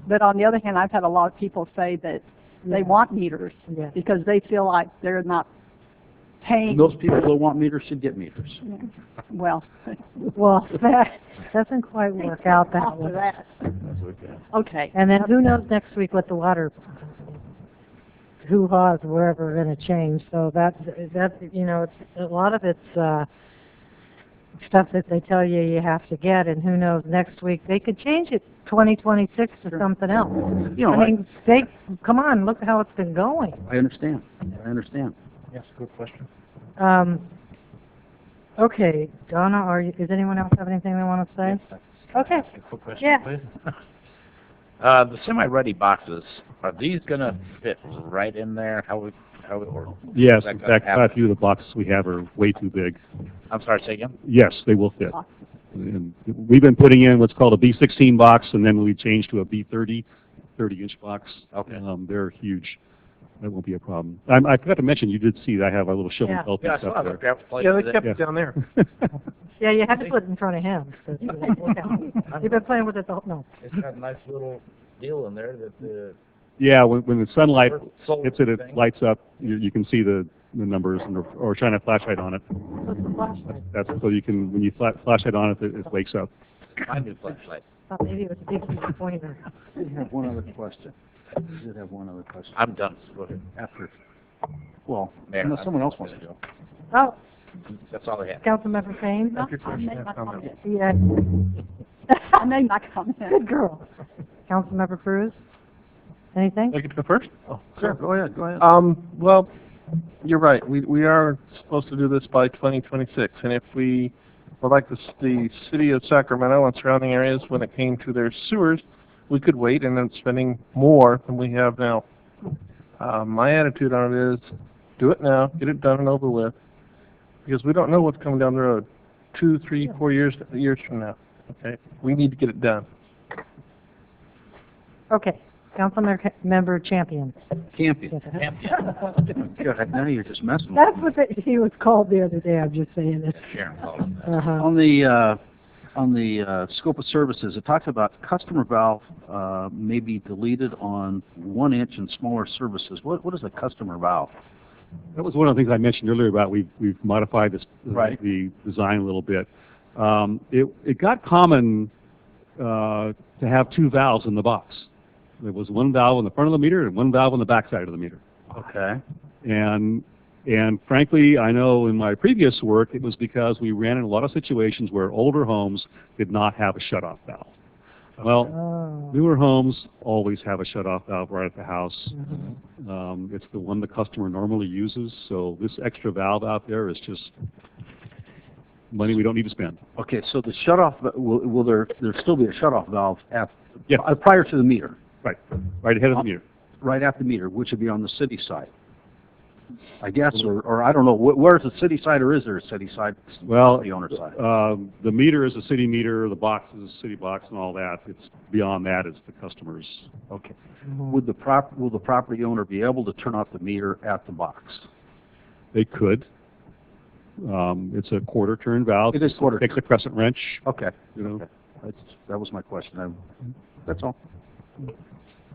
But on the other hand, I've had a lot of people say that they want meters because they feel like they're not paying. And those people that want meters should get meters. Well, that doesn't quite work out that way. Okay. And then who knows next week what the water hoo-ha's wherever are going to change. So that's it's, a lot of it's stuff that they tell you have to get, and who knows next week they could change it 2026 to something else. I mean, come on, look how it's been going. I understand. Yes, good question. Okay, Donna, does anyone else have anything they want to say? Yes, okay. a quick question, please. The semi-ready boxes, are these going to fit right in there? Yes, in fact, quite a few of the boxes we have are way too big. I'm sorry, say again? Yes, they will fit. And we've been putting in what's called a B16 box, and then we changed to a B30, 30-inch box. Okay. They're huge. That won't be a problem. I forgot to mention, you did see that I have a little show and tell piece up there. They kept it down there. Yeah, you had to put it in front of him. You've been playing with it the whole, no. It's got a nice little deal in there that yeah, when the sunlight solar hits it, thing. it lights up. You can see the the numbers or shine a flashlight on it. What's the flashlight? That's so you can, when you flashlight on it, it wakes up. My new flashlight. Thought maybe it was a big pointer. I have one other question. I did have one other question. I'm done. Go ahead. After, well, Mayor, unless someone else wants to go. Oh, That's all I have. Councilmember Payne? No, I made my comment. Yeah. I made my comment. Good girl. Councilmember Cruz? Anything? I get to go first? Oh, sure, go ahead, go ahead. Well, you're right. We are supposed to do this by 2026, and if we were like the city of Sacramento and surrounding areas when it came to their sewers, we could wait and end up spending more than we have now. My attitude on it is, do it now, get it done and over with, because we don't know what's coming down the road 2, 3, 4 years from now. Okay, we need to get it done. Okay. Councilmember Champion. Campion. God, now you're just messing with That's what he was called the other day. I'm just saying it. Sharon called him that. On the scope of services, it talks about customer valve may be deleted on 1 inch and smaller services. What is a customer valve? That was one of the things I mentioned earlier about we've modified this the design a little bit. It got common to have 2 valves in the box. There was 1 valve on the front of the meter and 1 valve on the back side of the meter. Okay. And frankly, I know in my previous work it was because we ran in a lot of situations where older homes did not have a shutoff valve. Well, newer homes always have a shutoff valve right at the house. It's the one the customer normally uses, so this extra valve out there is just money we don't need to spend. Okay, so the shutoff, will there still be a shutoff valve prior to the meter? Right ahead of the meter. Right at the meter, which would be on the city side, I guess, or I don't know. Where's the city side, or is there a city side? Well, the owner side. The meter is a city meter. The box is a city box, and all that. It's beyond that. It's the customer's. Okay. Will the property owner be able to turn off the meter at the box? They could. It's a quarter turn valve. It is quarter. Takes a crescent wrench. Okay. You know. Okay. That was my question. That's all.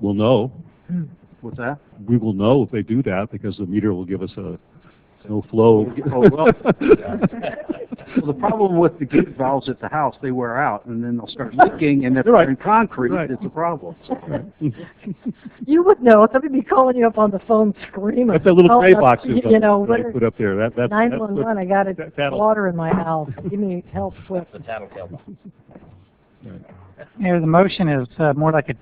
We'll know. What's that? We will know if they do that because the meter will give us a no flow. Well, the problem with the gate valves at the house, they wear out and then they'll start leaking, and if they're in concrete, it's a problem. You would know. Somebody be calling you up on the phone screaming. That's that little gray box that I put up there. 911, I got water in my house. Give me help quick. The tattletale box. Mayor, the motion is more like a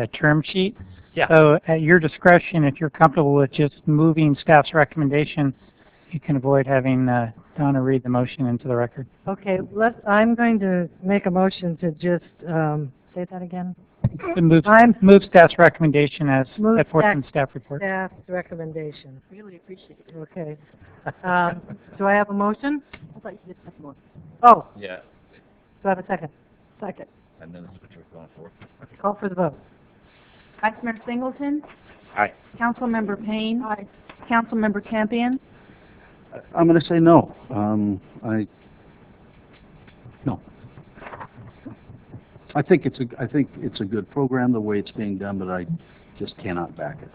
term sheet. Yeah. So at your discretion, if you're comfortable with just moving staff's recommendation, you can avoid having Donna read the motion into the record. Okay, I'm going to make a motion to just, say that again? Move staff's recommendation as set forth in the staff report. Staff's recommendation. Really appreciate it. Okay. Do I have a motion? I thought you did have more. Oh, Yeah. do I have a second? Second. And then that's what you're going for. Call for the vote. Councilmember Singleton? Aye. Councilmember Payne? Aye. Councilmember Campion? I'm going to say no. No. I think it's a good program the way it's being done, but I just cannot back it.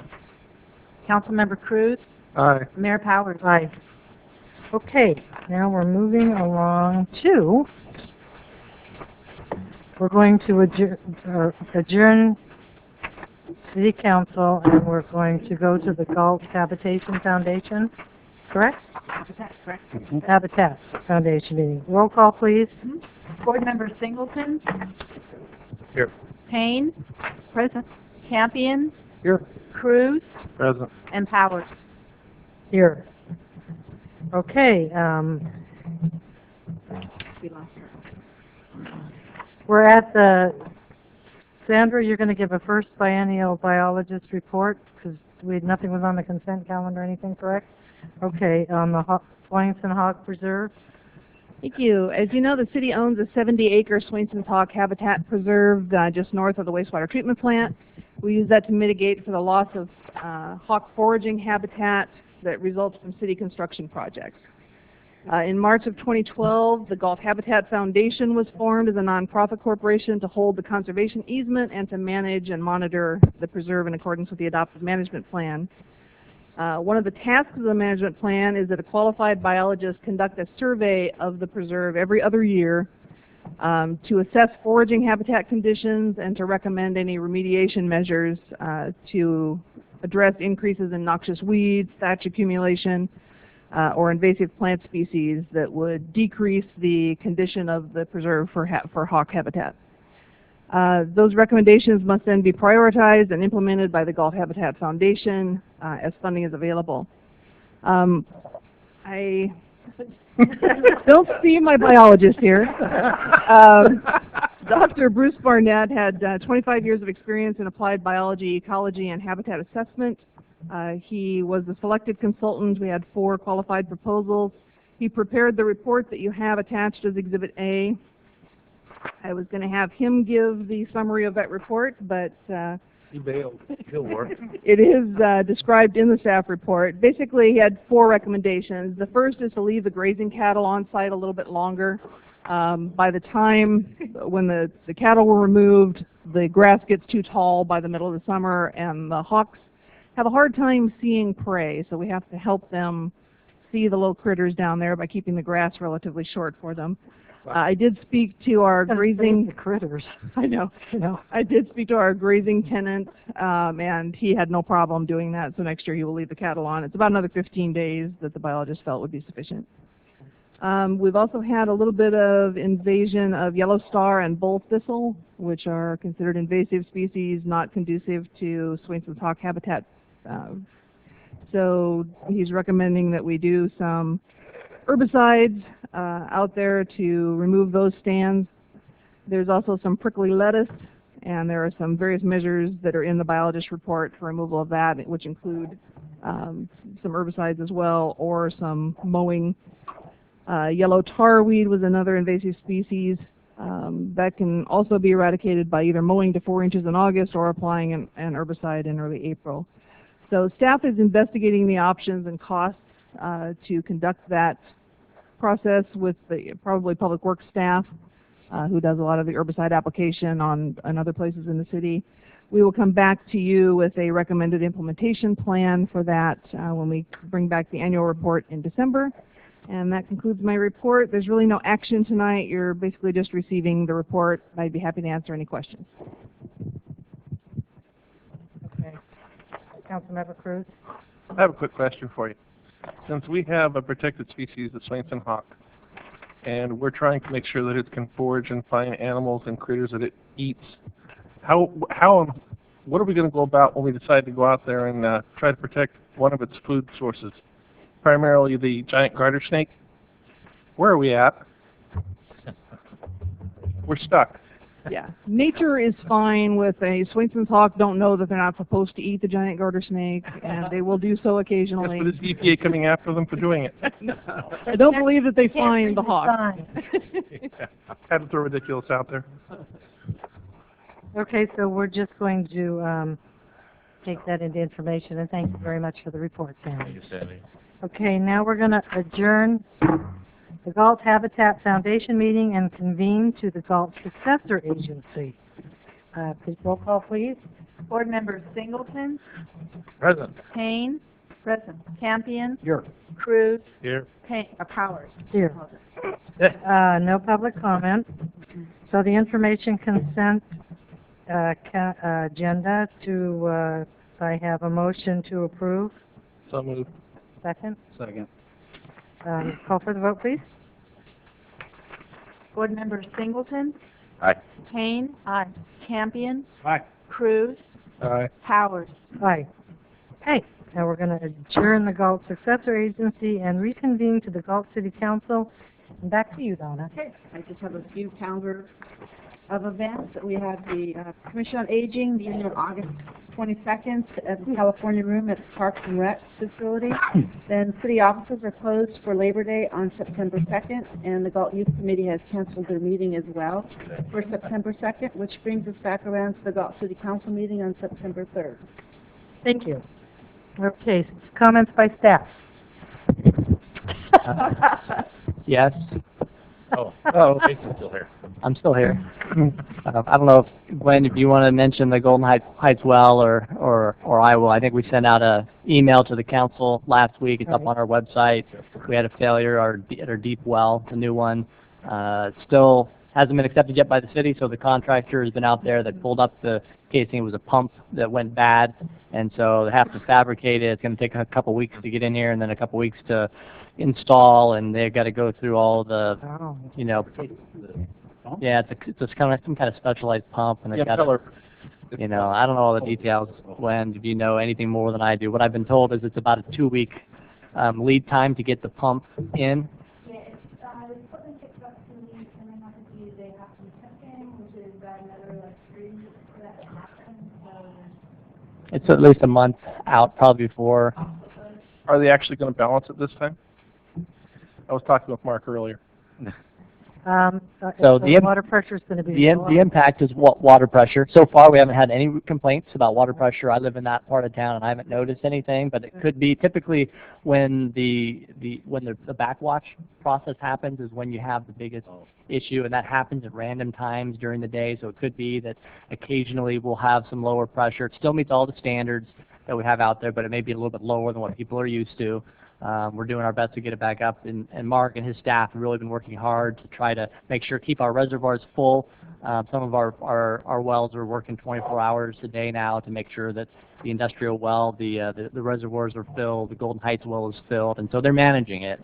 Councilmember Cruz? Aye. Mayor Powers? Aye. Okay, now we're moving along to, we're going to adjourn City Council, and we're going to go to the Galt Habitation Foundation, correct? Habitat, correct. Habitat Foundation meeting. Roll call, please. Board Member Singleton? Here. Payne? Present. Campion? Here. Cruz? Present. And Powers? Here. Okay, We lost her. we're at the, Sandra, you're going to give a first biennial biologist report, because nothing was on the consent calendar or anything, correct? Okay, on the Swainson Hog Preserve. Thank you. As you know, the city owns a 70-acre Swainson's Hog Habitat Preserve just north of the wastewater treatment plant. We use that to mitigate for the loss of hawk foraging habitat that results from city construction projects. In March of 2012, the Galt Habitat Foundation was formed as a nonprofit corporation to hold the conservation easement and to manage and monitor the preserve in accordance with the adopted management plan. One of the tasks of the management plan is that a qualified biologist conduct a survey of the preserve every other year to assess foraging habitat conditions and to recommend any remediation measures to address increases in noxious weeds, thatch accumulation, or invasive plant species that would decrease the condition of the preserve for hawk habitat. Those recommendations must then be prioritized and implemented by the Galt Habitat Foundation as funding is available. I don't see my biologist here. Dr. Bruce Barnett had 25 years of experience in applied biology, ecology, and habitat assessment. He was the selected consultant. We had 4 qualified proposals. He prepared the report that you have attached as Exhibit A. I was going to have him give the summary of that report, but He bailed. He'll work. it is described in the staff report. Basically, he had 4 recommendations. The first is to leave the grazing cattle on site a little bit longer. By the time when the cattle were removed, the grass gets too tall by the middle of the summer, and the hawks have a hard time seeing prey, so we have to help them see the little critters down there by keeping the grass relatively short for them. I did speak to our grazing the critters. I know. I did speak to our grazing tenant, and he had no problem doing that. So next year he will leave the cattle on. It's about another 15 days that the biologist felt would be sufficient. We've also had a little bit of invasion of yellow star and bull thistle, which are considered invasive species, not conducive to Swainson's hawk habitat. So he's recommending that we do some herbicides out there to remove those stands. There's also some prickly lettuce, and there are some various measures that are in the biologist report for removal of that, which include some herbicides as well, or some mowing. Yellow tarweed was another invasive species that can also be eradicated by either mowing to 4 inches in August or applying an herbicide in early April. So staff is investigating the options and costs to conduct that process with the probably public works staff who does a lot of the herbicide application on other places in the city. We will come back to you with a recommended implementation plan for that when we bring back the annual report in December. And that concludes my report. There's really no action tonight. You're basically just receiving the report. I'd be happy to answer any questions. Okay. Councilmember Cruz? I have a quick question for you. Since we have a protected species, the Swainson hawk, and we're trying to make sure that it can forage and find animals and critters that it eats, what are we going to go about when we decide to go out there and try to protect one of its food sources, primarily the giant garter snake? Where are we at? We're stuck. Yeah, nature is fine with a Swainson's hawk. Don't know that they're not supposed to eat the giant garter snake, and they will do so occasionally. Yes, but is EPA coming after them for doing it? No. I don't believe that they find the hawk. Had to throw ridiculous out there. Okay, so we're just going to take that into information, and thank you very much for the report, Sandy. Thank you, Sandy. Okay, now we're going to adjourn the Galt Habitat Foundation meeting and convene to the Galt Successor Agency. Please roll call, please. Board members Singleton, Present. Payne, present. Campion, Here. Cruz, Here. Powers. Here. No public comment. So the information consent agenda to, I have a motion to approve. So moved. Second. Second. Call for the vote, please. Board members Singleton, Aye. Payne, Campion, Aye. Cruz, Aye. Powers. Aye. Okay, now we're going to adjourn the Galt Successor Agency and reconvene to the Galt City Council. And back to you, Donna. Okay, I just have a few calendar of events. We have the Commission on Aging meeting on August 22nd at the California Room at the Parks and Rec facility. Then city offices are closed for Labor Day on September 2nd, and the Galt Youth Committee has canceled their meeting as well for September 2nd, which brings us back around to the Galt City Council meeting on September 3rd. Thank you. Okay, comments by staff. Yes. Oh, Jason's still here. I'm still here. I don't know if, Gwen, if you want to mention the Golden Heights well, or I will. I think we sent out a email to the council last week. It's up on our website. We had a failure at our deep well, the new one. Still hasn't been accepted yet by the city, so the contractor has been out there that pulled up the casing. It was a pump that went bad, and so they have to fabricate it. It's going to take a couple weeks to get in here, and then a couple weeks to install, and they've got to go through all the, you know, yeah, it's kind of some kind of specialized pump, and they've got to, you know, I don't know all the details. When, if you know anything more than I do, what I've been told is it's about a 2-week lead time to get the pump in. Yeah, it's, the equipment takes about 2 weeks, and then they have some testing, which is another like 3 weeks for that to happen. So It's at least a month out, probably before. Are they actually going to balance it this time? I was talking with Mark earlier. So the water pressure is going to be the impact is water pressure. So far, we haven't had any complaints about water pressure. I live in that part of town, and I haven't noticed anything. But it could be typically when the backwash process happens is when you have the biggest issue, and that happens at random times during the day. So it could be that occasionally we'll have some lower pressure. It still meets all the standards that we have out there, but it may be a little bit lower than what people are used to. We're doing our best to get it back up, and Mark and his staff have really been working hard to try to make sure keep our reservoirs full. Some of our wells are working 24 hours a day now to make sure that the industrial well, the reservoirs are filled, the Golden Heights well is filled, and so they're managing it.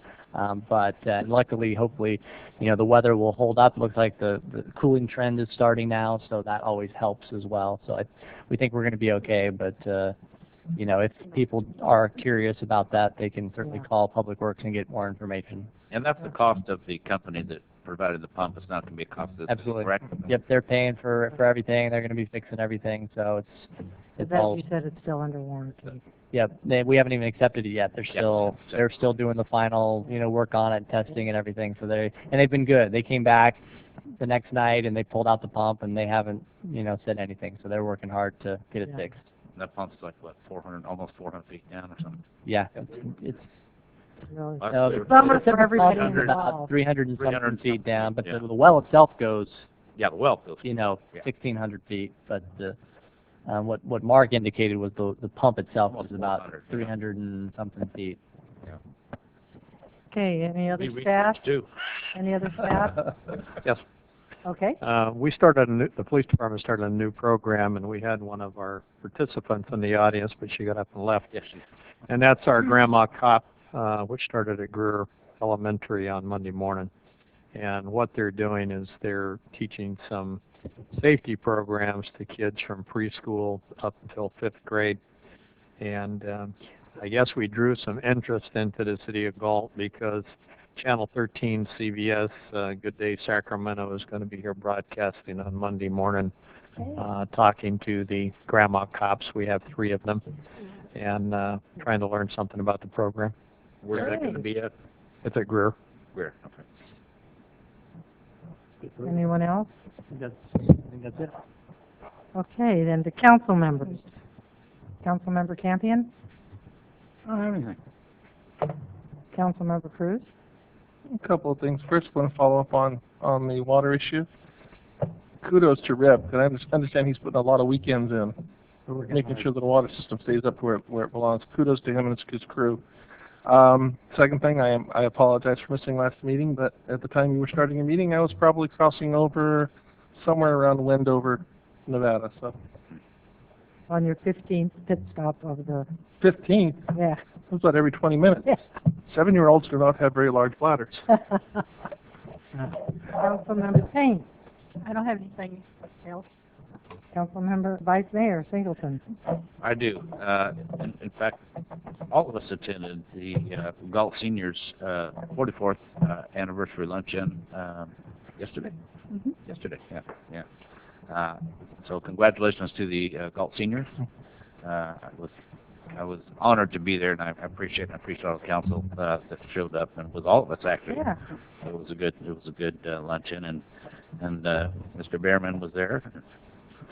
But luckily, hopefully, you know, the weather will hold up. It looks like the cooling trend is starting now, so that always helps as well. So we think we're going to be okay, but you know, if people are curious about that, they can certainly call Public Works and get more information. And that's the cost of the company that provided the pump. It's not going to be a cost of the city, Absolutely. correct? Yep, they're paying for everything. They're going to be fixing everything, so it's That all. you said it's still under warranty. Yep, we haven't even accepted it yet. They're still doing the final, you know, work on it, testing and everything. So they've been good. They came back the next night and they pulled out the pump, and they haven't, you know, said anything. So they're working hard to get it fixed. And that pump's like, what, 400, almost 400 feet down or something? Yeah, it's Really? summer for everybody about 300 and something 300 feet down, but yeah. the well itself goes, Yeah, the well goes. you know, Yeah. 1,600 feet. But what Mark indicated was the pump itself was about 400, 300 and something feet. Okay, any other We staff? researched too. Any other staff? Yes. Okay. The police department started a new program, and we had one of our participants in the audience, but she got up and left. Yes. And that's our Grandma Cop, which started at Greer Elementary on Monday morning. And what they're doing is they're teaching some safety programs to kids from preschool up until 5th grade. And I guess we drew some interest into the city of Galt because Channel 13 CBS, Good Day Sacramento, is going to be here broadcasting on Monday morning, talking to the Grandma Cops. We have 3 of them, and trying to learn something about the program. Where's that going to be at? It's at Greer. Greer, okay. Anyone else? I think that's it. Okay, then the council members. Councilmember Campion? I don't have anything. Councilmember Cruz? A couple of things. First, I want to follow up on the water issue. Kudos to Reb, because I understand he's putting a lot of weekends in, making sure that the water system stays up where it belongs. Kudos to him and his crew. Second thing, I apologize for missing last meeting, but at the time you were starting a meeting, I was probably crossing over somewhere around Wendover, Nevada. So. On your 15th pit stop of the... 15th? Yeah. That's about every 20 minutes. Yeah. 7-year-olds do not have very large bladders. Councilmember Payne? I don't have anything else. Councilmember Vice Mayor Singleton? I do. In fact, all of us attended the Galt Seniors 44th anniversary luncheon yesterday. Mm-hmm. Yesterday, yeah. So congratulations to the Galt Seniors. I was honored to be there, and I appreciate all the council that showed up, and with all of us actually. Yeah. It was a good luncheon, and Mr. Behrman was there.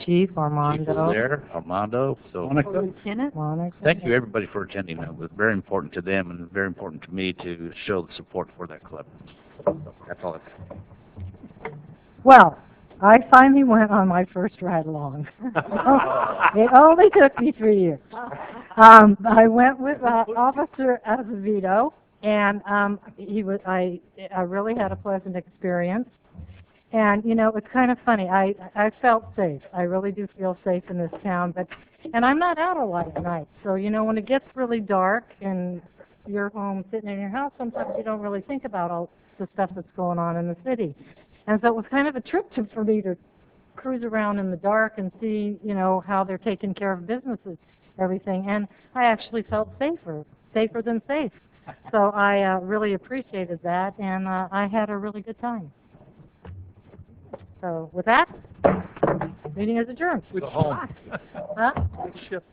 Chief Armando. Chief was there, Armando. So Lieutenant Monica. thank you everybody for attending. It was very important to them and very important to me to show the support for that club. So that's all I have. Well, I finally went on my first ride along. It only took me 3 years. I went with Officer Azevedo, and I really had a pleasant experience. And you know, it's kind of funny. I felt safe. I really do feel safe in this town, and I'm not out a lot at night. So you know, when it gets really dark and you're home sitting in your house, sometimes you don't really think about all the stuff that's going on in the city. And so it was kind of a trip for me to cruise around in the dark and see, you know, how they're taking care of businesses, everything. And I actually felt safer than safe. So I really appreciated that, and I had a really good time. So with that, meeting is adjourned. Go home. Huh? Good shift.